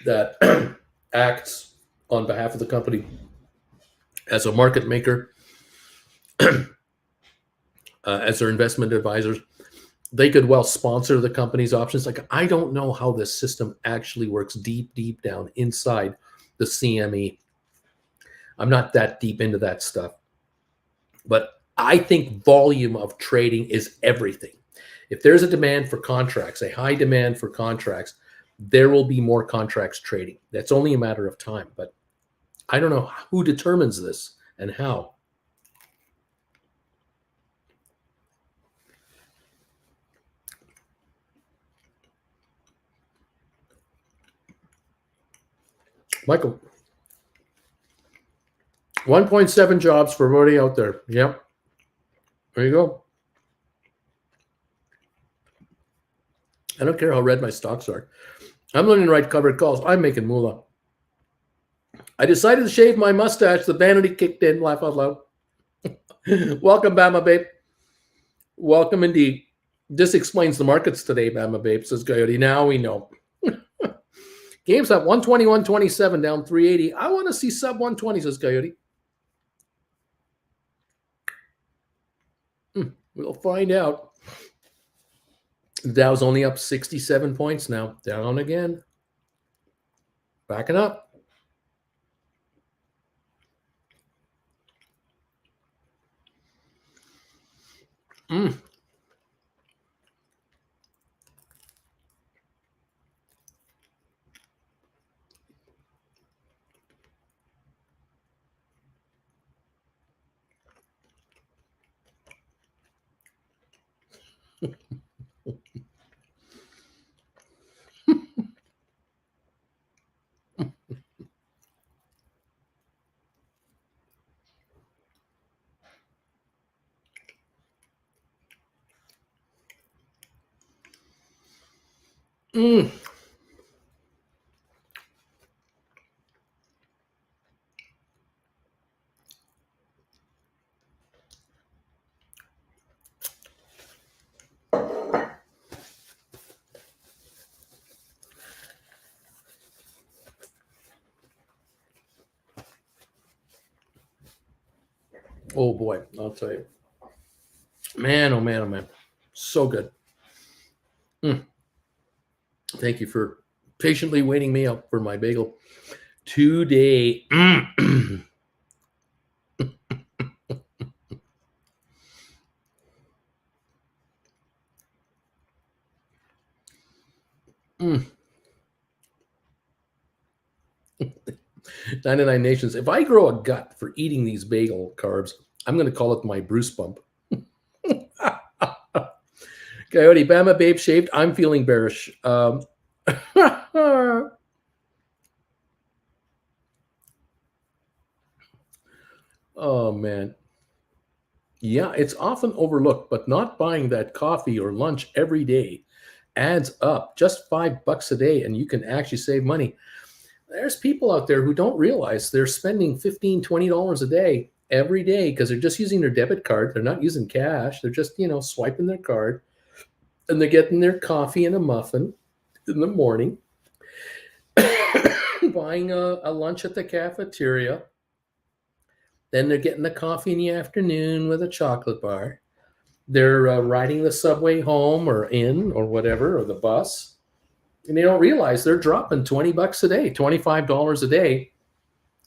that acts on behalf of the company as a market maker, as their investment advisors. They could well sponsor the company's options. Like, I don't know how this system actually works deep down inside the CME. I'm not that deep into that stuff. But I think volume of trading is everything. If there's a demand for contracts, a high demand for contracts, there will be more contracts trading. That's only a matter of time. But I don't know who determines this and how. Michael, 1.7 jobs for everybody out there. Yep. There you go. I don't care how red my stocks are. I'm learning to write covered calls. I'm making moolah. I decided to shave my mustache. The vanity kicked in. Laugh out loud. Welcome, Bama Babe. Welcome indeed. This explains the markets today, Bama Babe, says Coyote. Now we know. GameStop 121.27 down 380. I want to see sub 120, says Coyote. We'll find out. The Dow's only up 67 points now. Down again. Backing up. Oh boy, I'll tell you. Man, oh man, oh man. So good. Thank you for patiently waiting me up for my bagel today. Mm. 99 Nations. If I grow a gut for eating these bagel carbs, I'm going to call it my Bruce bump. Coyote, Bama Babe shaved. I'm feeling bearish. Oh, man. Yeah, it's often overlooked, but not buying that coffee or lunch every day adds up. Just $5 a day, and you can actually save money. There's people out there who don't realize they're spending $15, $20 a day every day because they're just using their debit card. They're not using cash. They're just, swiping their card, and they're getting their coffee and a muffin in the morning, buying a lunch at the cafeteria. Then they're getting the coffee in the afternoon with a chocolate bar. They're riding the subway home or in or whatever, or the bus. And they don't realize they're dropping $20 a day, $25 a day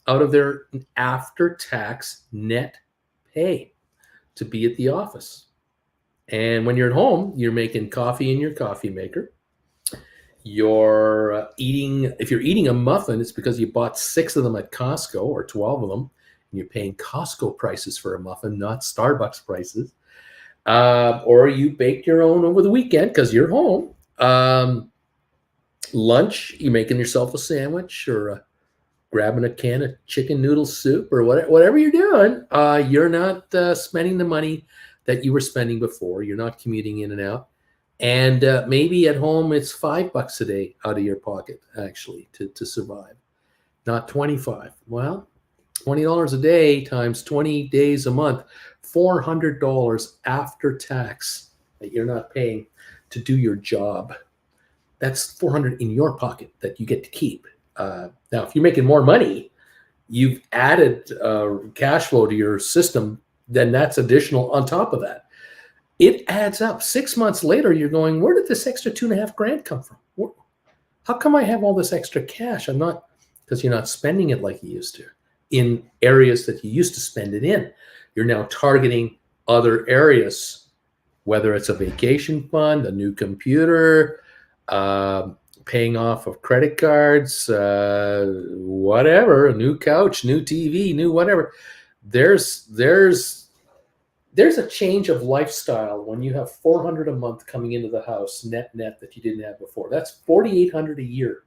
out of their after-tax net pay to be at the office. And when you're at home, you're making coffee in your coffee maker. You're if you're eating a muffin, it's because you bought 6 of them at Costco or 12 of them. And you're paying Costco prices for a muffin, not Starbucks prices. or you bake your own over the weekend because you're home. Lunch, you making yourself a sandwich or grabbing a can of chicken noodle soup or whatever you're doing. You're not spending the money that you were spending before. You're not commuting in and out. And maybe at home it's $5 a day out of your pocket actually to survive, not 25. Well, $20 a day times 20 days a month, $400 after tax that you're not paying to do your job. That's 400 in your pocket that you get to keep. Now, if you're making more money, you've added cash flow to your system, then that's additional on top of that. It adds up. 6 months later, you're going, where did this extra $2,500 come from? How come I have all this extra cash? I'm not, because you're not spending it like you used to in areas that you used to spend it in. You're now targeting other areas, whether it's a vacation fund, a new computer, paying off of credit cards, whatever, a new couch, new TV, new whatever. There's a change of lifestyle when you have $400 a month coming into the house net that you didn't have before. That's $4,800 a year.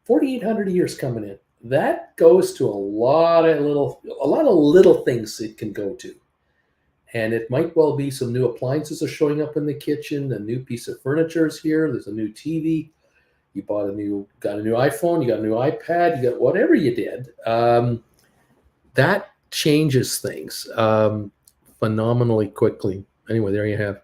$4,800 a year is coming in. That goes to a lot of little things it can go to. And it might well be some new appliances are showing up in the kitchen, a new piece of furniture is here, there's a new TV, you got a new iPhone, you got a new iPad, you got whatever you did. That changes things phenomenally quickly. Anyway, there you have.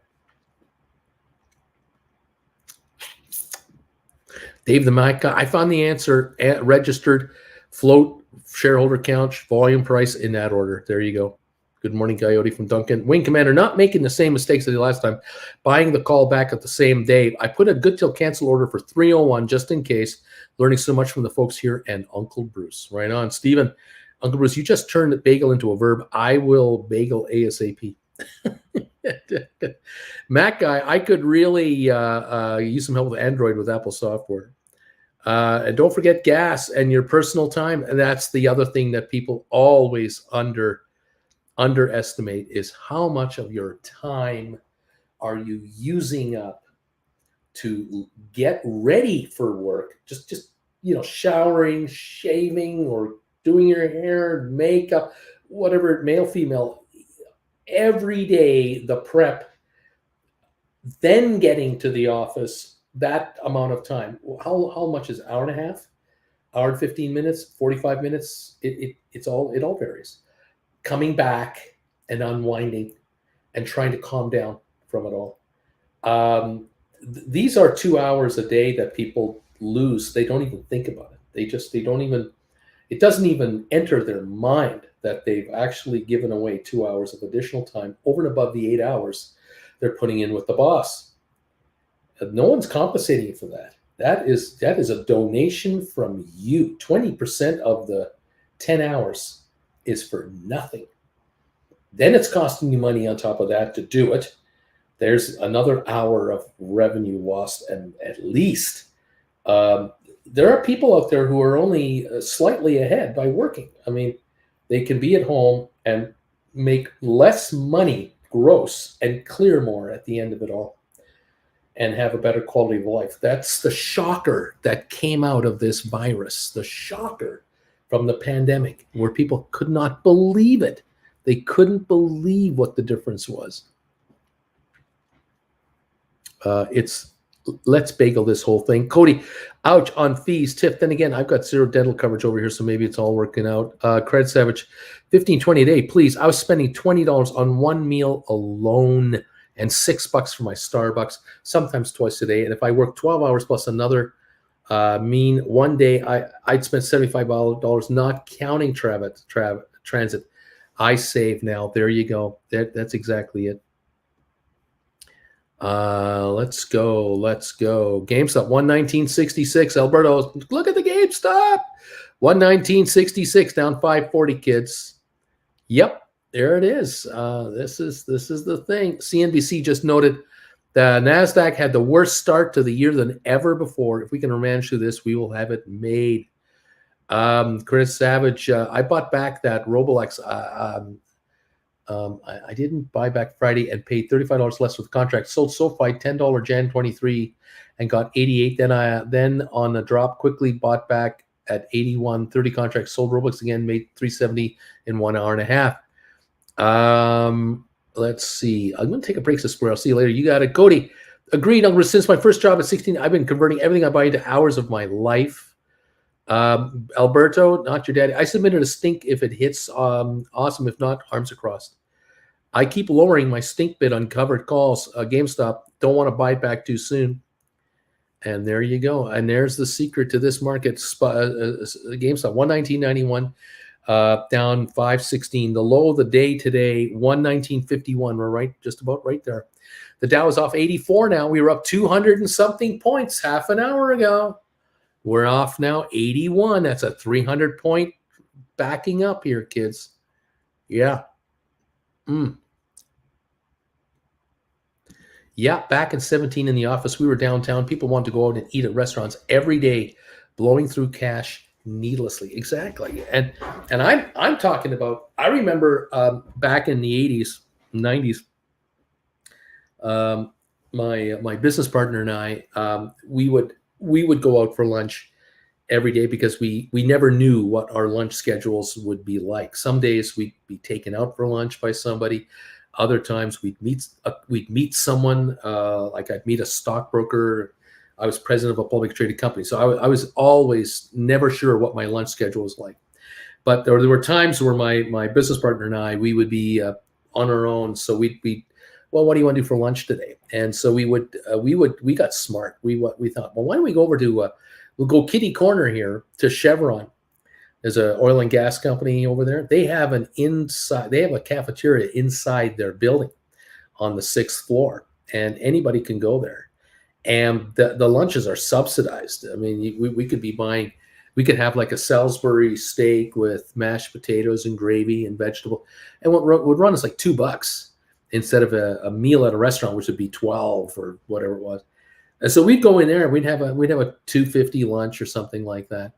Dave the Mac guy, I found the answer at registered float, shareholder count, volume, price in that order. There you go. Good morning, Coyote from Duncan. Wing Commander, not making the same mistakes as the last time. Buying the call back at the same day. I put a good till cancel order for 301 just in case. Learning so much from the folks here and Uncle Bruce. Right on. Stephen, Uncle Bruce, you just turned bagel into a verb. I will bagel ASAP. Mac guy, I could really use some help with Android with Apple software. And don't forget gas and your personal time. And that's the other thing that people always underestimate is how much of your time are you using up to get ready for work. Just showering, shaving, or doing your hair, makeup, whatever, male, female, every day, the prep, then getting to the office, that amount of time. How much is hour and a half, hour and 15 minutes, 45 minutes? It all varies. Coming back and unwinding and trying to calm down from it all. These are 2 hours a day that people lose. They don't even think about it. It doesn't even enter their mind that they've actually given away 2 hours of additional time over and above the 8 hours they're putting in with the boss. No one's compensating you for that. That is a donation from you. 20% of the 10 hours is for nothing. Then it's costing you money on top of that to do it. There's another hour of revenue lost, and at least there are people out there who are only slightly ahead by working. I mean, they can be at home and make less money gross and clear more at the end of it all and have a better quality of life. That's the shocker that came out of this virus, the shocker from the pandemic, where people could not believe it. They couldn't believe what the difference was. Let's bagel this whole thing. Cody, ouch on fees. Tiff, then again, I've got zero dental coverage over here, so maybe it's all working out. Cred Savage, $15.20 a day, please. I was spending $20 on one meal alone and $6 for my Starbucks, sometimes twice a day. And if I work 12 hours plus another one day, I'd spend $75, not counting transit. I save now. There you go. That's exactly it. Let's go. GameStop 119.66. Alberto, look at the GameStop. 119.66 down 540, kids. Yep, there it is. This is the thing. CNBC just noted the NASDAQ had the worst start to the year than ever before. If we can manage through this, we will have it made. Chris Savage, I bought back that Roblox I didn't buy back Friday and paid $35 less for the contract. Sold SoFi $10 Jan 23 and got 88. Then on a drop quickly bought back at 81. 30 contracts. Sold Roblox again. Made 370 in 1 hour and a half. Let's see. I'm going to take a break, Square. I'll see you later. You got it, Cody. Agreed. Since my first job at 16, I've been converting everything I buy into hours of my life. Alberto, not your daddy. I submitted a stink if it hits. Awesome. If not, arms across. I keep lowering my stink bid on covered calls. GameStop, don't want to buy back too soon. And there you go. And there's the secret to this market. GameStop, 119.91, down 516. The low of the day today, 119.51. We're right, just about right there. The Dow is off 84 now. We were up 200 and something points half an hour ago. We're off now 81. That's a 300 point backing up here, kids. Yeah. Yeah, back in 17 in the office, we were downtown. People wanted to go out and eat at restaurants every day, blowing through cash needlessly. Exactly. And I'm talking about, I remember back in the 80s, 90s, my business partner and I, we would go out for lunch every day because we never knew what our lunch schedules would be like. Some days we'd be taken out for lunch by somebody. Other times we'd meet someone, like I'd meet a stockbroker. I was president of a public traded company, so I was always never sure what my lunch schedule was like. But there were times where my business partner and I, we would be on our own. So we'd be, well, what do you want to do for lunch today? And so we got smart. We thought, well, why don't we go over to we'll go kitty corner here to Chevron. There's an oil and gas company over there. They have a cafeteria inside their building on the 6th floor, and anybody can go there. And the lunches are subsidized. I mean, we could be buying, we could have like a Salisbury steak with mashed potatoes and gravy and vegetable, and what would run us like $2 instead of a meal at a restaurant, which would be 12 or whatever it was. And so we'd go in there and we'd have a $2.50 lunch or something like that.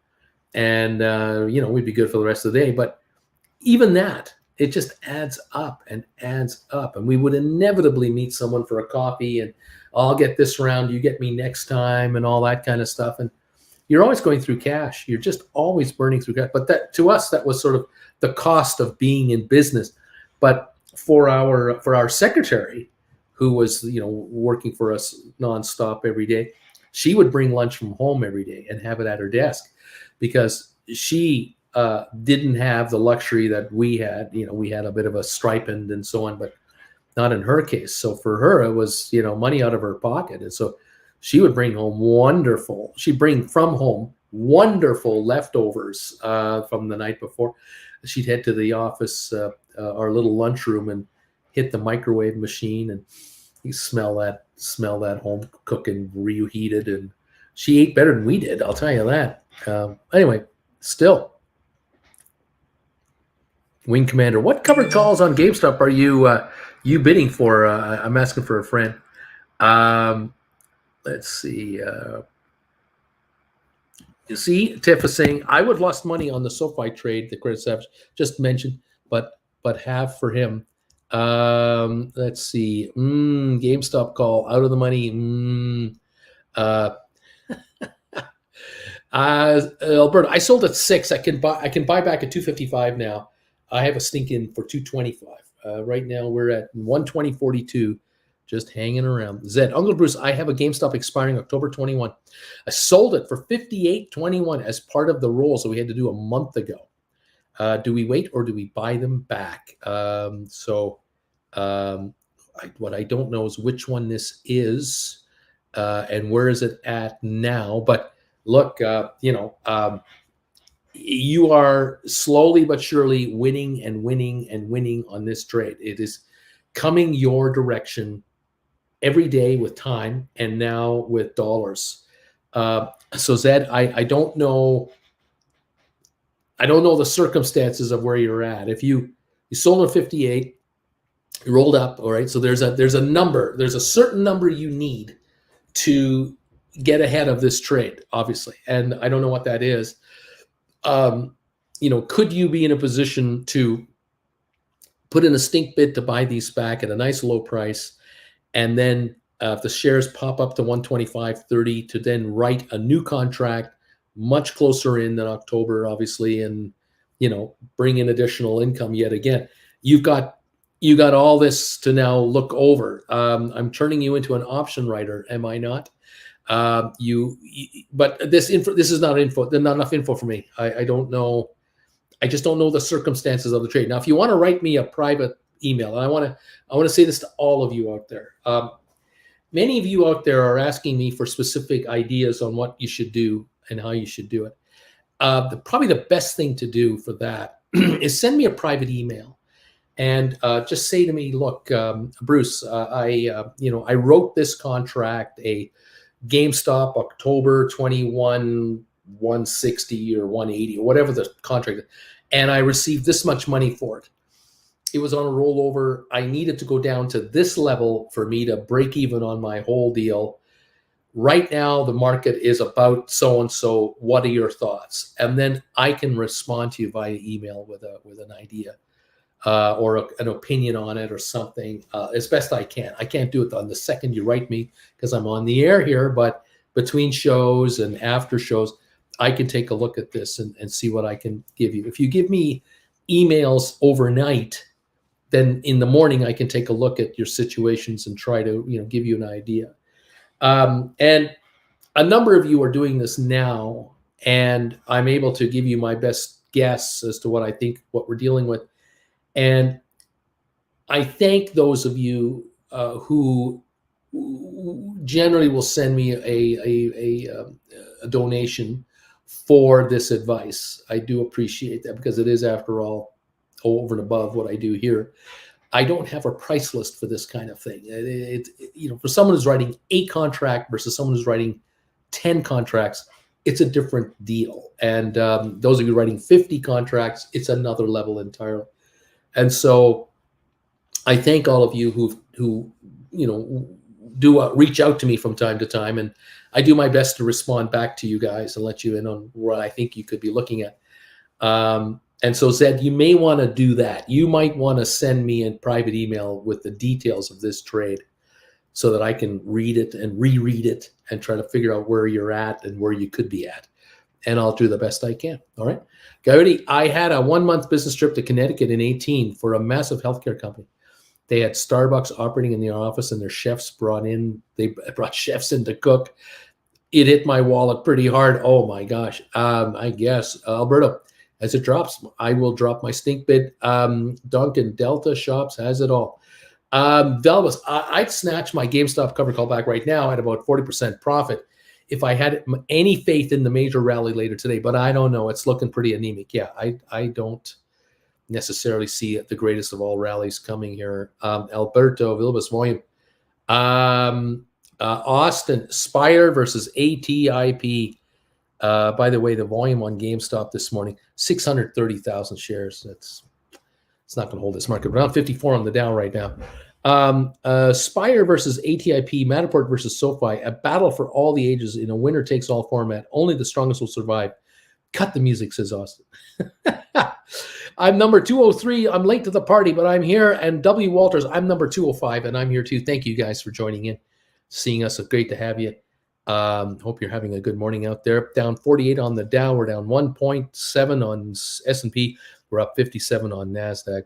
And, we'd be good for the rest of the day. But even that, it just adds up and adds up. And we would inevitably meet someone for a coffee and I'll get this round, you get me next time, and all that kind of stuff. And you're always going through cash. You're just always burning through cash. But that, to us, that was sort of the cost of being in business. But for our secretary, who was, working for us nonstop every day, she would bring lunch from home every day and have it at her desk, because she didn't have the luxury that we had. We had a bit of a stipend and so on, but not in her case. So for her, it was, money out of her pocket. And so she would bring home she'd bring from home wonderful leftovers from the night before. She'd head to the office, our little lunchroom, and hit the microwave machine, and you smell that home cooking reheated. And she ate better than we did, I'll tell you that. Anyway, still. Wing Commander, what covered calls on GameStop are you bidding for? I'm asking for a friend. Let's see. You see, Tiff is saying, I would have lost money on the SoFi trade that Chris just mentioned, but have for him. Let's see. GameStop call, out of the money. Alberta, I sold at 6. I can buy back at 255 now. I have a stink in for 225. Right now we're at 120.42, just hanging around. Zed, Uncle Bruce, I have a GameStop expiring October 21. I sold it for 58.21 as part of the roll, so we had to do a month ago. Do we wait or do we buy them back? What I don't know is which one this is and where is it at now. But look, you are slowly but surely winning and winning and winning on this trade. It is coming your direction every day with time and now with dollars. So Zed, I don't know. I don't know the circumstances of where you're at. If you sold at 58, you rolled up, all right. So there's a number. There's a certain number you need to get ahead of this trade, obviously, and I don't know what that is. Could you be in a position to put in a stink bid to buy these back at a nice low price, and then if the shares pop up to 125.30, to then write a new contract much closer in than October, obviously, and bring in additional income yet again. You got all this to now look over. I'm turning you into an option writer, am I not? But this is not info. There's not enough info for me. I don't know. I just don't know the circumstances of the trade. Now, if you want to write me a private email, and I want to say this to all of you out there. Many of you out there are asking me for specific ideas on what you should do and how you should do it. Probably the best thing to do for that is send me a private email and just say to me, look, Bruce, I wrote this contract, a GameStop October 21, 160 or 180 or whatever the contract is, and I received this much money for it. It was on a rollover. I needed to go down to this level for me to break even on my whole deal. Right now, the market is about so-and-so. What are your thoughts? And then I can respond to you via email with an idea or an opinion on it or something as best I can. I can't do it on the second you write me because I'm on the air here, but between shows and after shows, I can take a look at this and see what I can give you. If you give me emails overnight, then in the morning I can take a look at your situations and try to give you an idea. And a number of you are doing this now, and I'm able to give you my best guess as to what I think, what we're dealing with. And I thank those of you who generally will send me a donation for this advice. I do appreciate that because it is, after all, over and above what I do here. I don't have a price list for this kind of thing. For someone who's writing a contract versus someone who's writing 10 contracts, it's a different deal. And those of you writing 50 contracts, it's another level entirely. And so I thank all of you who do reach out to me from time to time, and I do my best to respond back to you guys and let you in on what I think you could be looking at. And so, Zed, you may want to do that. You might want to send me a private email with the details of this trade so that I can read it and reread it and try to figure out where you're at and where you could be at. And I'll do the best I can. All right. Coyote, I had a 1-month business trip to Connecticut in 2018 for a massive healthcare company. They had Starbucks operating in the office, and their chefs brought chefs in to cook. It hit my wallet pretty hard. Oh my gosh. I guess, Alberto, as it drops, I will drop my stink bid. Duncan, Delta Shops has it all. Delvis, I'd snatch my GameStop cover call back right now at about 40% profit if I had any faith in the major rally later today, but I don't know. It's looking pretty anemic. Yeah, I don't necessarily see the greatest of all rallies coming here. Alberto, Vilbus volume. Austin, Spire versus ATIP. By the way, the volume on GameStop this morning, 630,000 shares. It's not going to hold this market. Around 54 on the Dow right now. Spire versus ATIP, Matterport versus SoFi, a battle for all the ages in a winner-takes-all format. Only the strongest will survive. Cut the music, says Austin. I'm number 203. I'm late to the party, but I'm here. And W. Walters, I'm number 205, and I'm here too. Thank you guys for joining in, seeing us. It's great to have you. Hope you're having a good morning out there. Down 48 on the Dow. We're down 1.7 on S&P. We're up 57 on NASDAQ.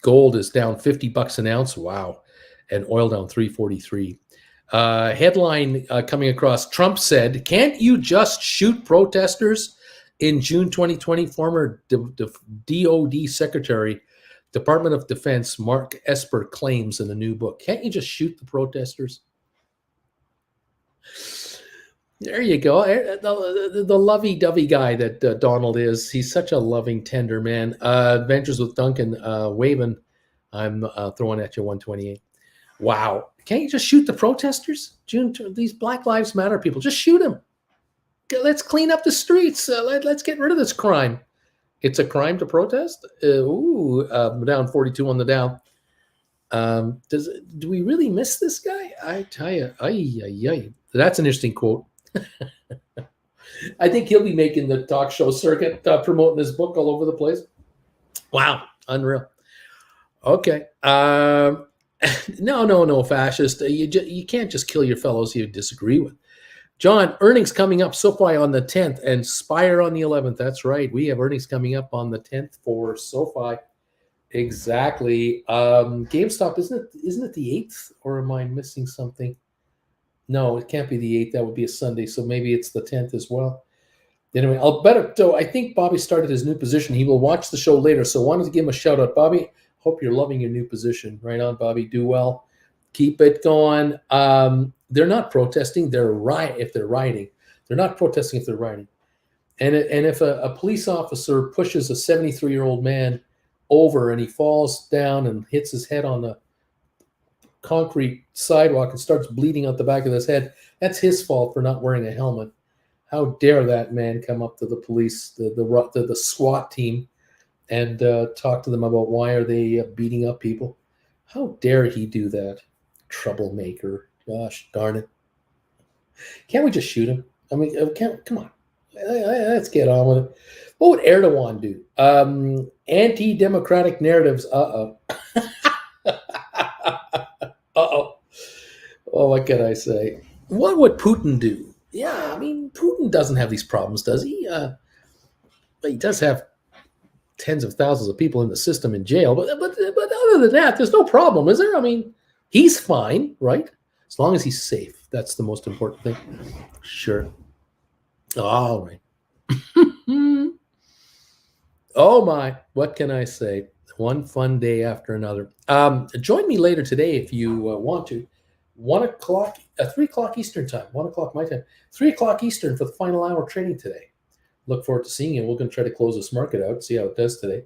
Gold is down $50 an ounce. Wow. And oil down 343. Headline coming across. Trump said, "Can't you just shoot protesters?" In June 2020, former DOD Secretary, Department of Defense, Mark Esper claims in a new book. Can't you just shoot the protesters? There you go. The lovey-dovey guy that Donald is. He's such a loving, tender man. Adventures with Duncan, waving. I'm throwing at you 128. Wow. Can't you just shoot the protesters? These Black Lives Matter people, just shoot them. Let's clean up the streets. Let's get rid of this crime. It's a crime to protest? Down 42 on the Dow. Do we really miss this guy? I tell you, that's an interesting quote. I think he'll be making the talk show circuit, promoting his book all over the place. Wow, unreal. Okay. No, fascist. You can't just kill your fellows you disagree with. John, earnings coming up SoFi on the 10th and Spire on the 11th. That's right. We have earnings coming up on the 10th for SoFi. Exactly. GameStop, isn't it the 8th? Or am I missing something? No, it can't be the 8th. That would be a Sunday. So maybe it's the 10th as well. Anyway, I'll bet it. So I think Bobby started his new position. He will watch the show later. So wanted to give him a shout out. Bobby, hope you're loving your new position. Right on, Bobby. Do well. Keep it going. They're not protesting. They're if they're rioting. They're not protesting if they're rioting. And if a police officer pushes a 73-year-old man over and he falls down and hits his head on the concrete sidewalk and starts bleeding out the back of his head, that's his fault for not wearing a helmet. How dare that man come up to the police, the SWAT team, and talk to them about why are they beating up people? How dare he do that? Troublemaker. Gosh darn it. Can't we just shoot him? I mean, come on. Let's get on with it. What would Erdogan do? Anti-democratic narratives. Uh-oh. Uh-oh. Oh, what can I say? What would Putin do? Yeah, I mean, Putin doesn't have these problems, does he? He does have tens of thousands of people in the system in jail, but other than that, there's no problem, is there? I mean, he's fine, right? As long as he's safe. That's the most important thing. Sure. All right. Oh my, what can I say? One fun day after another. Join me later today if you want to. 1 o'clock, 3 o'clock Eastern time, 1 o'clock my time, 3 o'clock Eastern for the final hour trading today. Look forward to seeing you. We're going to try to close this market out, see how it does today.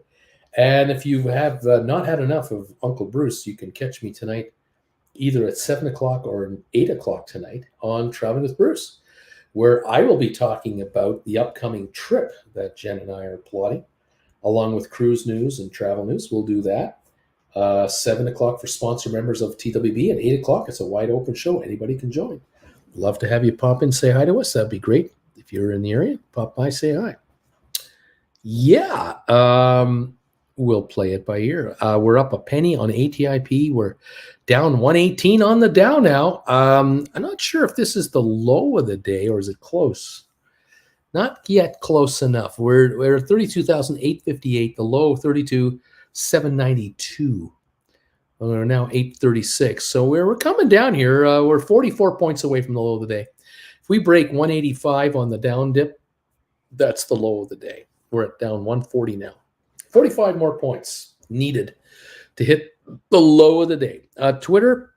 And if you have not had enough of Uncle Bruce, you can catch me tonight either at 7 o'clock or 8 o'clock tonight on Traveling with Bruce, where I will be talking about the upcoming trip that Jen and I are plotting, along with cruise news and travel news. We'll do that. 7 o'clock for sponsor members of TWB, and 8 o'clock. It's a wide open show. Anybody can join. Love to have you pop in, say hi to us. That'd be great. If you're in the area, pop by, say hi. Yeah, we'll play it by ear. We're up a penny on ATIP. We're down 118 on the Dow now. I'm not sure if this is the low of the day or is it close. Not yet close enough. We're at 32,858. The low 32,792. We're now 836. So we're coming down here. We're 44 points away from the low of the day. If we break 185 on the down dip, that's the low of the day. We're at down 140 now. 45 more points needed to hit the low of the day. Twitter,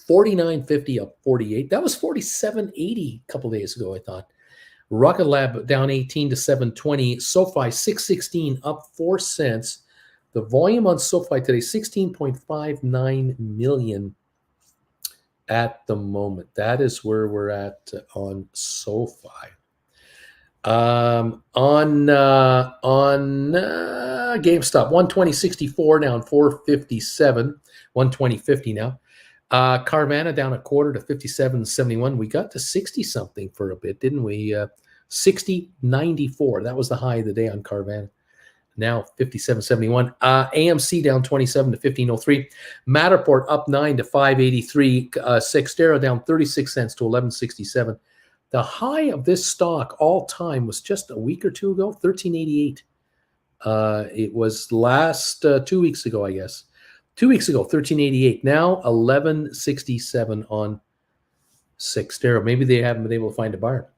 49.50 up 48. That was 47.80 a couple days ago, I thought. Rocket Lab down 18 to 720. SoFi 616 up 4 cents. The volume on SoFi today 16.59 million at the moment. That is where we're at on SoFi. On GameStop 120.64 down 457. 120.50 now. Carvana down a quarter to 57.71. We got to 60 something for a bit, didn't we? 60.94. That was the high of the day on Carvana. Now 57.71. AMC down 27 to 15.03. Matterport up 9 to 5.83. Sextera down 36 cents to 11.67. The high of this stock all time was just a week or two ago, 13.88. It was last 2 weeks ago, I guess. 2 weeks ago, 13.88. Now 11.67 on Sextera. Maybe they haven't been able to find a buyer.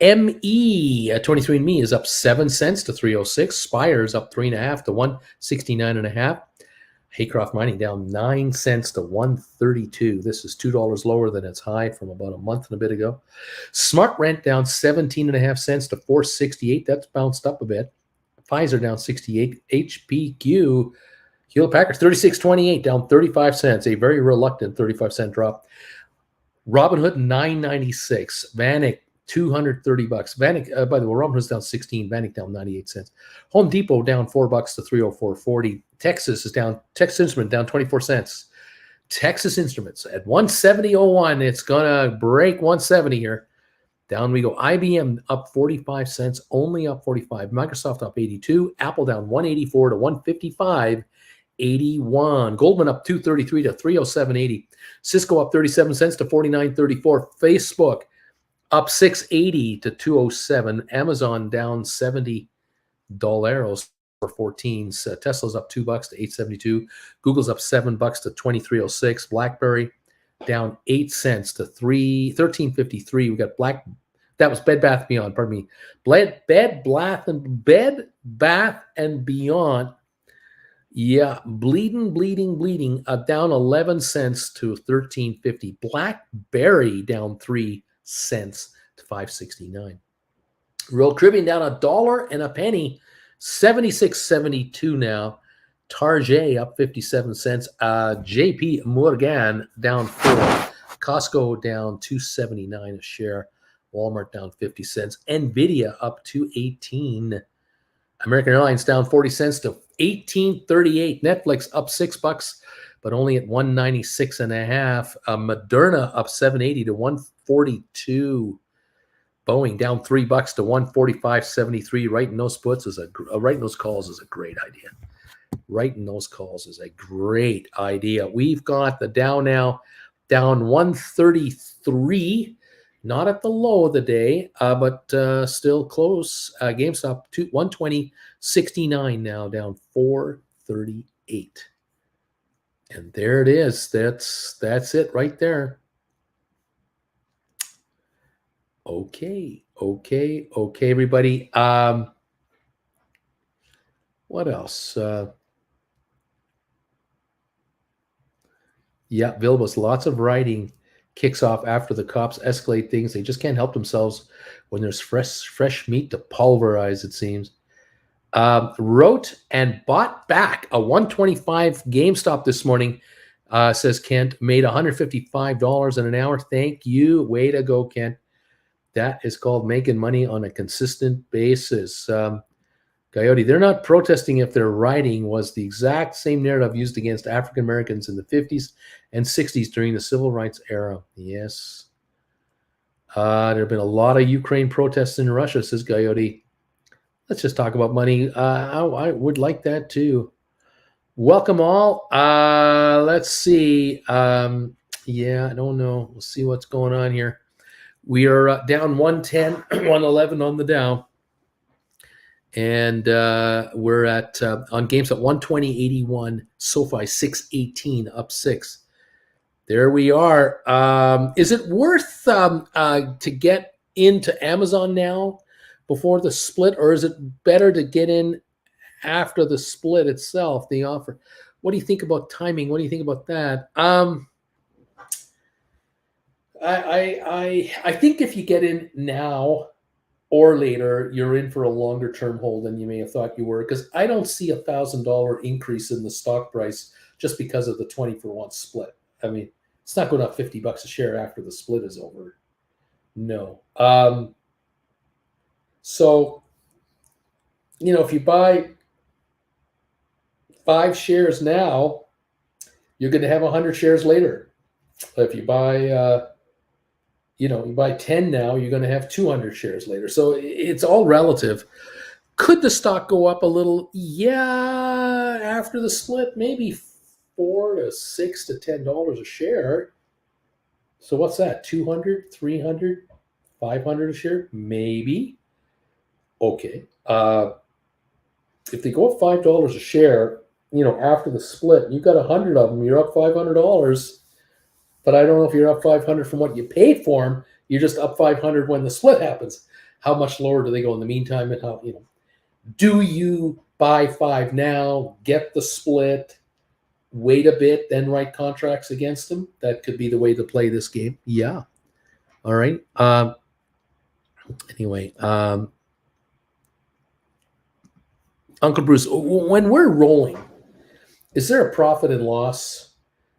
ME 23andMe is up 7 cents to 306. Spire's up 3.5 to 169.5. Haycroft Mining down 9 cents to 132. This is $2 lower than its high from about a month and a bit ago. Smart Rent down 17.5 cents to 468. That's bounced up a bit. Pfizer down 68. HPQ Hewlett Packard 36.28 down 35 cents. A very reluctant 35-cent drop. Robinhood 9.96. Vanik $230. Vanik, by the way, Robinhood's down 16. Vanik down 98 cents. Home Depot down $4 to 304.40. Texas Instrument down 24 cents. Texas Instruments at 170.01. It's gonna break 170 here. Down we go. IBM up 45 cents, only up 45. Microsoft up 82. Apple down 184 to 155.81. Goldman up 233 to 307.80. Cisco up 37 cents to 49.34. Facebook up 680 to 207. Amazon down $70 for 14. Tesla's up $2 to 872. Google's up $7 to 2306. BlackBerry down 8 cents to 1353. We got that was Bed Bath Beyond. Pardon me. Bed Bath and Beyond. Yeah, bleeding. Down 11 cents to 1350. BlackBerry down 3 cents to 569. Royal Caribbean down $1.01, 76.72 now. Target up 57 cents. JP Morgan down 4. Costco down 2.79 a share. Walmart down 50 cents. Nvidia up 2.18. American Airlines down 40 cents to 18.38. Netflix up $6, but only at 196.5. Moderna up 7.80 to 142. Boeing down $3 to 145.73. Writing those calls is a great idea. Writing those calls is a great idea. We've got the Dow now down 133, not at the low of the day, but still close. GameStop 120.69 now, down 438. And there it is. That's it right there. Okay, everybody. What else? Yeah, Vilbus, lots of writing kicks off after the cops escalate things. They just can't help themselves when there's fresh meat to pulverize, it seems. Wrote and bought back a 125 GameStop this morning, says Kent. Made $155 in an hour. Thank you. Way to go, Kent. That is called making money on a consistent basis. Coyote, they're not protesting if their writing was the exact same narrative used against African Americans in the 50s and 60s during the civil rights era. Yes. There have been a lot of Ukraine protests in Russia, says Coyote. Let's just talk about money. I would like that too. Welcome all. Let's see. Yeah, I don't know. We'll see what's going on here. We are down 110, 111 on the Dow. And we're at on games at 120.81, SoFi 618 up 6. There we are. Is it worth to get into Amazon now before the split, or is it better to get in after the split itself, the offer? What do you think about timing? What do you think about that? I think if you get in now or later, you're in for a longer term hold than you may have thought you were, because I don't see $1,000 increase in the stock price just because of the 20-for-1 split. I mean, it's not going up $50 a share after the split is over. No. So, if you buy 5 shares now, you're going to have 100 shares later. If you buy you buy 10 now, you're going to have 200 shares later. So it's all relative. Could the stock go up a little? Yeah, after the split, maybe $4 to $6 to $10 a share. So what's that? 200, 300, 500 a share? Maybe. Okay. If they go up $5 a share, after the split, you've got 100 of them, you're up $500. But I don't know if you're up 500 from what you paid for them. You're just up 500 when the split happens. How much lower do they go in the meantime? And how, do you buy 5 now, get the split, wait a bit, then write contracts against them? That could be the way to play this game. Yeah. All right. Anyway, Uncle Bruce, when we're rolling, is there a profit and loss?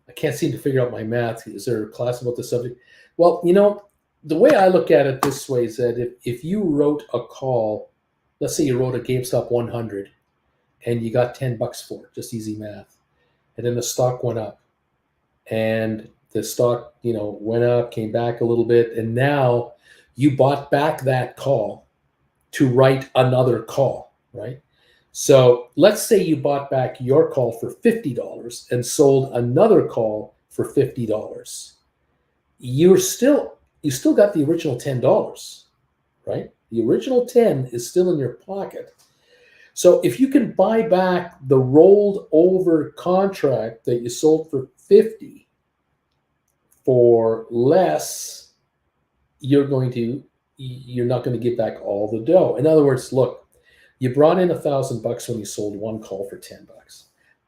I can't seem to figure out my math. Is there a class about the subject? Well, the way I look at it this way is that if you wrote a call, let's say you wrote a GameStop 100 and you got $10 for it, just easy math. And then the stock went up and the stock, went up, came back a little bit. And now You bought back that call to write another call, right? So let's say you bought back your call for $50 and sold another call for $50. You still got the original $10, right? The original 10 is still in your pocket. So if you can buy back the rolled over contract that you sold for 50 for less, you're not going to give back all the dough. In other words, look, you brought in $1,000 when you sold one call for $10.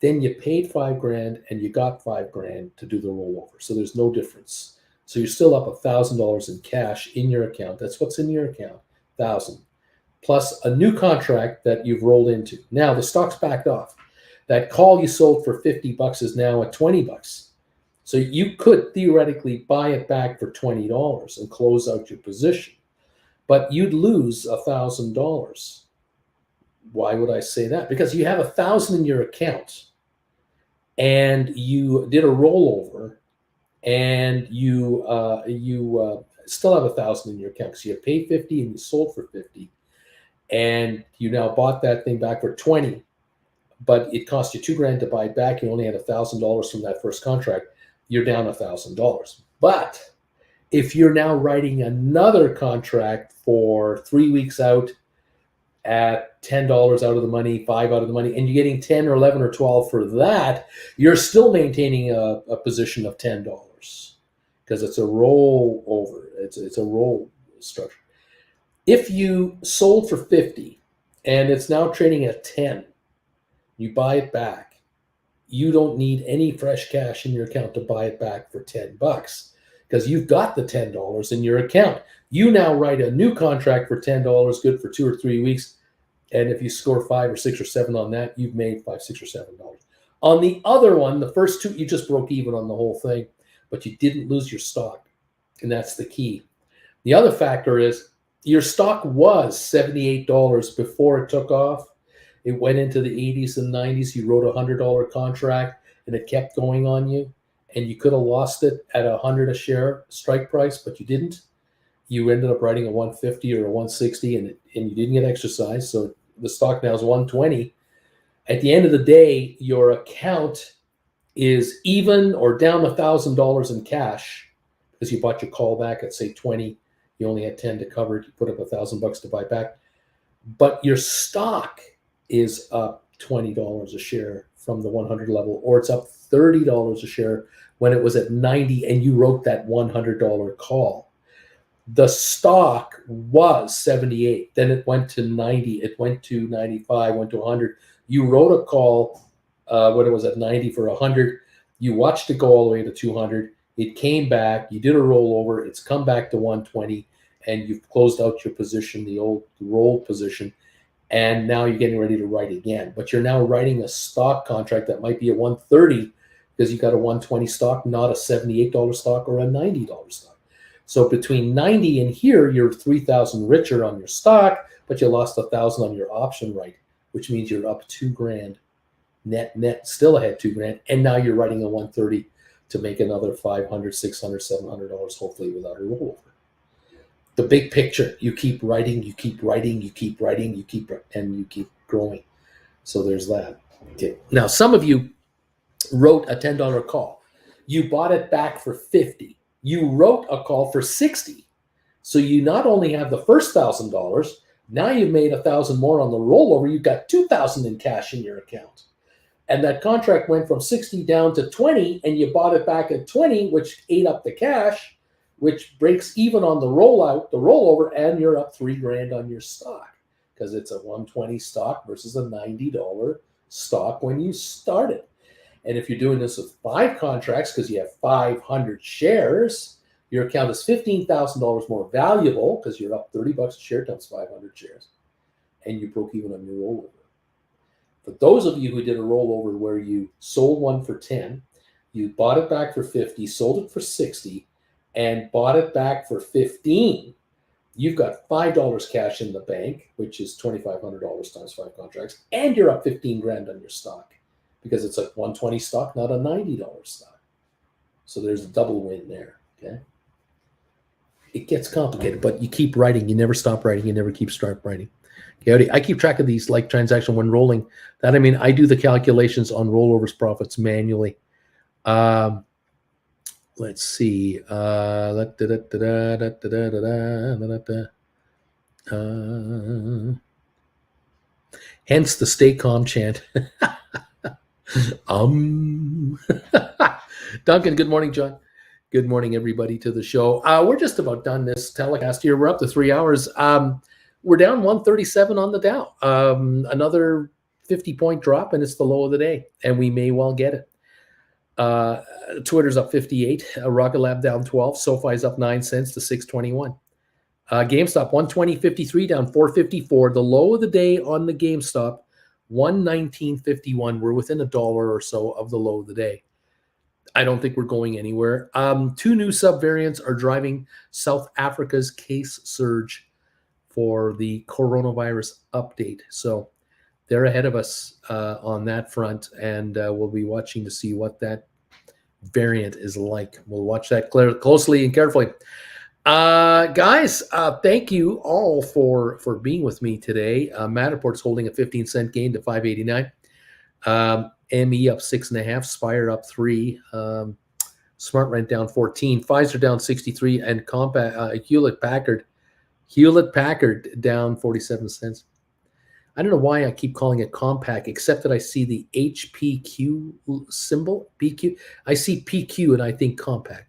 Then you paid $5,000 and you got $5,000 to do the rollover. So there's no difference. So you're still up $1,000 in cash in your account. That's what's in your account, 1,000, plus a new contract that you've rolled into. Now the stock's backed off. That call you sold for $50 is now at $20. So you could theoretically buy it back for $20 and close out your position, but you'd lose $1,000. Why would I say that? Because you have 1,000 in your account and you did a rollover and you still have 1,000 in your account because you paid 50 and you sold for 50, and you now bought that thing back for 20, but it cost you $2,000 to buy it back. You only had $1,000 from that first contract. You're down $1,000. But if you're now writing another contract for 3 weeks out at $10 out of the money, 5 out of the money, and you're getting 10 or 11 or 12 for that, you're still maintaining a position of $10 because it's a roll over. It's a roll structure. If you sold for 50 and it's now trading at 10, you buy it back. You don't need any fresh cash in your account to buy it back for $10 because you've got the $10 in your account. You now write a new contract for $10, good for 2 or 3 weeks. And if you score 5 or 6 or 7 on that, you've made $5, $6, or $7. On the other one, the first two, you just broke even on the whole thing, but you didn't lose your stock. And that's the key. The other factor is your stock was $78 before it took off. It went into the 80s and 90s. You wrote a $100 contract and it kept going on you. And you could have lost it at $100 a share strike price, but you didn't. You ended up writing a 150 or a 160 and you didn't get exercised. So the stock now is 120. At the end of the day, your account is even or down $1,000 in cash because you bought your call back at, say, 20. You only had 10 to cover it. You put up $1,000 to buy back. But your stock is up $20 a share from the 100 level, or it's up $30 a share when it was at 90 and you wrote that $100 call. The stock was 78, then it went to 90, it went to 95, went to 100. You wrote a call when it was at 90 for 100. You watched it go all the way to 200. It came back. You did a rollover. It's come back to 120, and you've closed out your position, the old roll position, and now you're getting ready to write again. But you're now writing a stock contract that might be a 130 because you got a 120 stock, not a $78 stock or a $90 stock. So between 90 and here, you're 3,000 richer on your stock, but you lost 1,000 on your option right, which means you're up $2,000 net, still ahead $2,000, and now you're writing a 130 to make another $500, $600, $700, hopefully without a rollover. The big picture, you keep writing, you keep writing, you keep writing, and you keep growing. So there's that. Okay. Now, some of you wrote a $10 call. You bought it back for 50. You wrote a call for 60. So you not only have the first $1,000, now you've made 1,000 more on the rollover. You've got 2,000 in cash in your account. And that contract went from 60 down to 20, and you bought it back at 20, which ate up the cash, which breaks even on the rollover, and you're up $3,000 on your stock because it's a 120 stock versus a $90 stock when you started. And if you're doing this with 5 contracts because you have 500 shares, your account is $15,000 more valuable because you're up $30 a share times 500 shares, and you broke even on your rollover. For those of you who did a rollover where you sold one for 10, you bought it back for 50, sold it for 60, and bought it back for 15, you've got $5 cash in the bank, which is $2,500 times 5 contracts, and you're up $15,000 on your stock because it's a 120 stock, not a $90 stock. So there's a double win there. Okay. it gets complicated, but you keep writing. You never stop writing. You never stop writing. Okay, I keep track of these like transaction when rolling. That I mean, I do the calculations on rollovers profits manually. Let's see. Hence the stay calm chant. Duncan, good morning, John. Good morning, everybody, to the show. We're just about done this telecast here. We're up to 3 hours. We're down 137 on the Dow. Another 50-point drop, and it's the low of the day, and we may well get it. Twitter's up 58. Rocket Lab down 12. SoFi's up 9 cents to 621. GameStop 120.53 down 454. The low of the day on the GameStop 119.51. We're within $1 or so of the low of the day. I don't think we're going anywhere. 2 new subvariants are driving South Africa's case surge for the coronavirus update. So they're ahead of us on that front, and we'll be watching to see what that variant is like. We'll watch that closely and carefully. Guys, thank you all for being with me today. Matterport's holding a 15-cent gain to 589. ME up 6.5, Spire up 3, Smart Rent down 14, Pfizer down 63, and Hewlett Packard down 47 cents. I don't know why I keep calling it Compaq, except that I see the HPQ symbol, PQ. I see PQ and I think Compaq,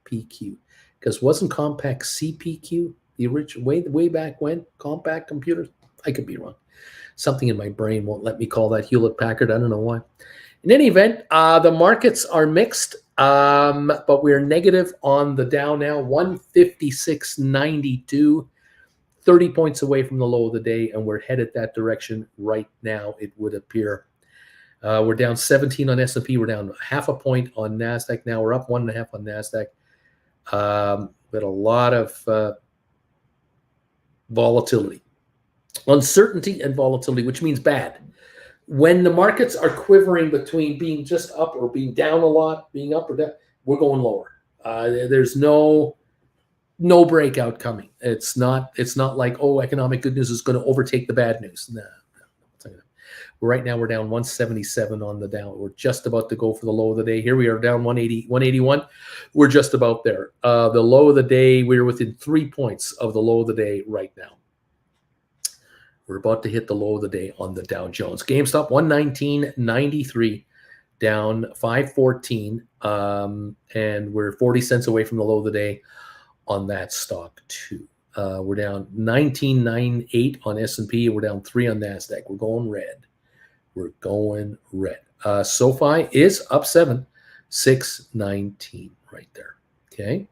PQ, because wasn't Compaq CPQ the original way back when? Compaq computers? I could be wrong. Something in my brain won't let me call that Hewlett Packard. I don't know why. In any event, the markets are mixed, but we're negative on the Dow now, 156.92, 30 points away from the low of the day, and we're headed that direction right now, it would appear. We're down 17 on S&P. We're down 0.5 point on NASDAQ now. We're up 1.5 on NASDAQ. But a lot of volatility. Uncertainty and volatility, which means bad. When the markets are quivering between being just up or being down a lot, being up or down, we're going lower. There's no breakout coming. It's not like, oh, economic good news is going to overtake the bad news. No. Right now we're down 177 on the Dow. We're just about to go for the low of the day. Here we are down 181. We're just about there. The low of the day, we're within 3 points of the low of the day right now. We're about to hit the low of the day on the Dow Jones. GameStop 119.93, down 514, and we're 40 cents away from the low of the day on that stock too. We're down 19.98 on S&P. We're down 3 on NASDAQ. We're going red. We're going red. SoFi is up 7, 619 right there. Okay.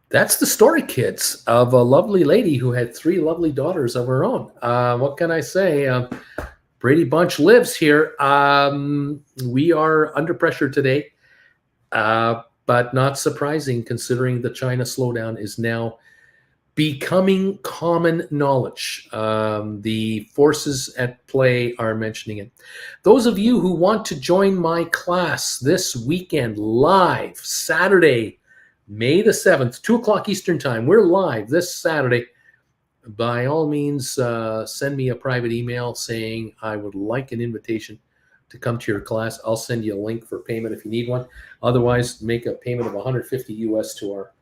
That's the story, kids, of a lovely lady who had 3 lovely daughters of her own. What can I say? Brady Bunch lives here. We are under pressure today, but not surprising considering the China slowdown is now becoming common knowledge. The forces at play are mentioning it. Those of you who want to join my class this weekend live, Saturday, May the 7th, 2 o'clock Eastern time. We're live this Saturday. By all means, send me a private email saying I would like an invitation to come to your class. I'll send you a link for payment if you need one. Otherwise, make a payment of $150 US to our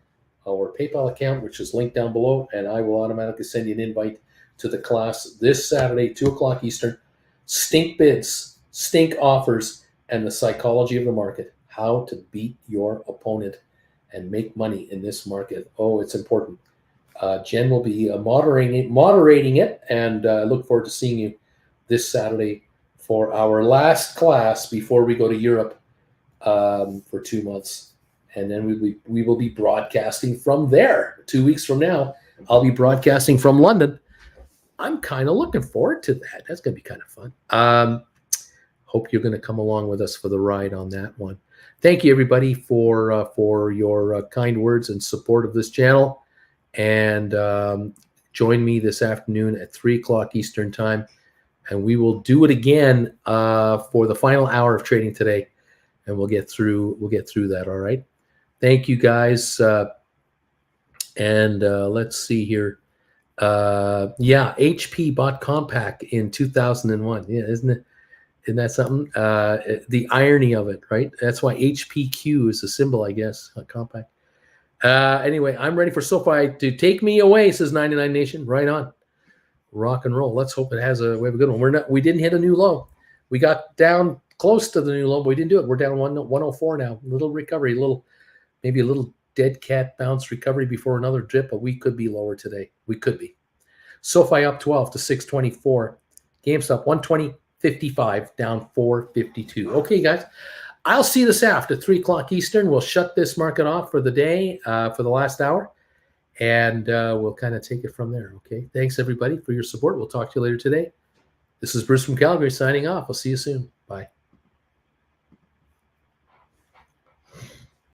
PayPal account, which is linked down below, and I will automatically send you an invite to the class this Saturday, 2 o'clock Eastern. Stink bids, stink offers, and the psychology of the market. How to beat your opponent and make money in this market. Oh, it's important. Jen will be moderating it, and I look forward to seeing you this Saturday for our last class before we go to Europe for 2 months. And then we will be broadcasting from there. 2 weeks from now, I'll be broadcasting from London. I'm kind of looking forward to that. That's going to be kind of fun. Hope you're going to come along with us for the ride on that one. Thank you, everybody, for your kind words and support of this channel. And join me this afternoon at 3 o'clock Eastern time. And we will do it again for the final hour of trading today. And we'll get through that, all right? Thank you, guys. And let's see here. HP bought Compaq in 2001. Yeah, isn't that something? The irony of it, right? That's why HPQ is a symbol, I guess. Compaq. Anyway, I'm ready for SoFi to take me away, says 99 Nation. Right on. Rock and roll. Let's hope we have a good one. We didn't hit a new low. We got down close to the new low, but we didn't do it. We're down 104 now. Little recovery, maybe a little dead cat bounce recovery before another dip, but we could be lower today. We could be. SoFi up 12 to 624. GameStop 120.55 down 452. Okay, guys. I'll see you this after 3 o'clock Eastern. We'll shut this market off for the day, for the last hour, and we'll kind of take it from there. Okay. Thanks, everybody, for your support. We'll talk to you later today. This is Bruce from Calgary signing off. I'll see you soon. Bye.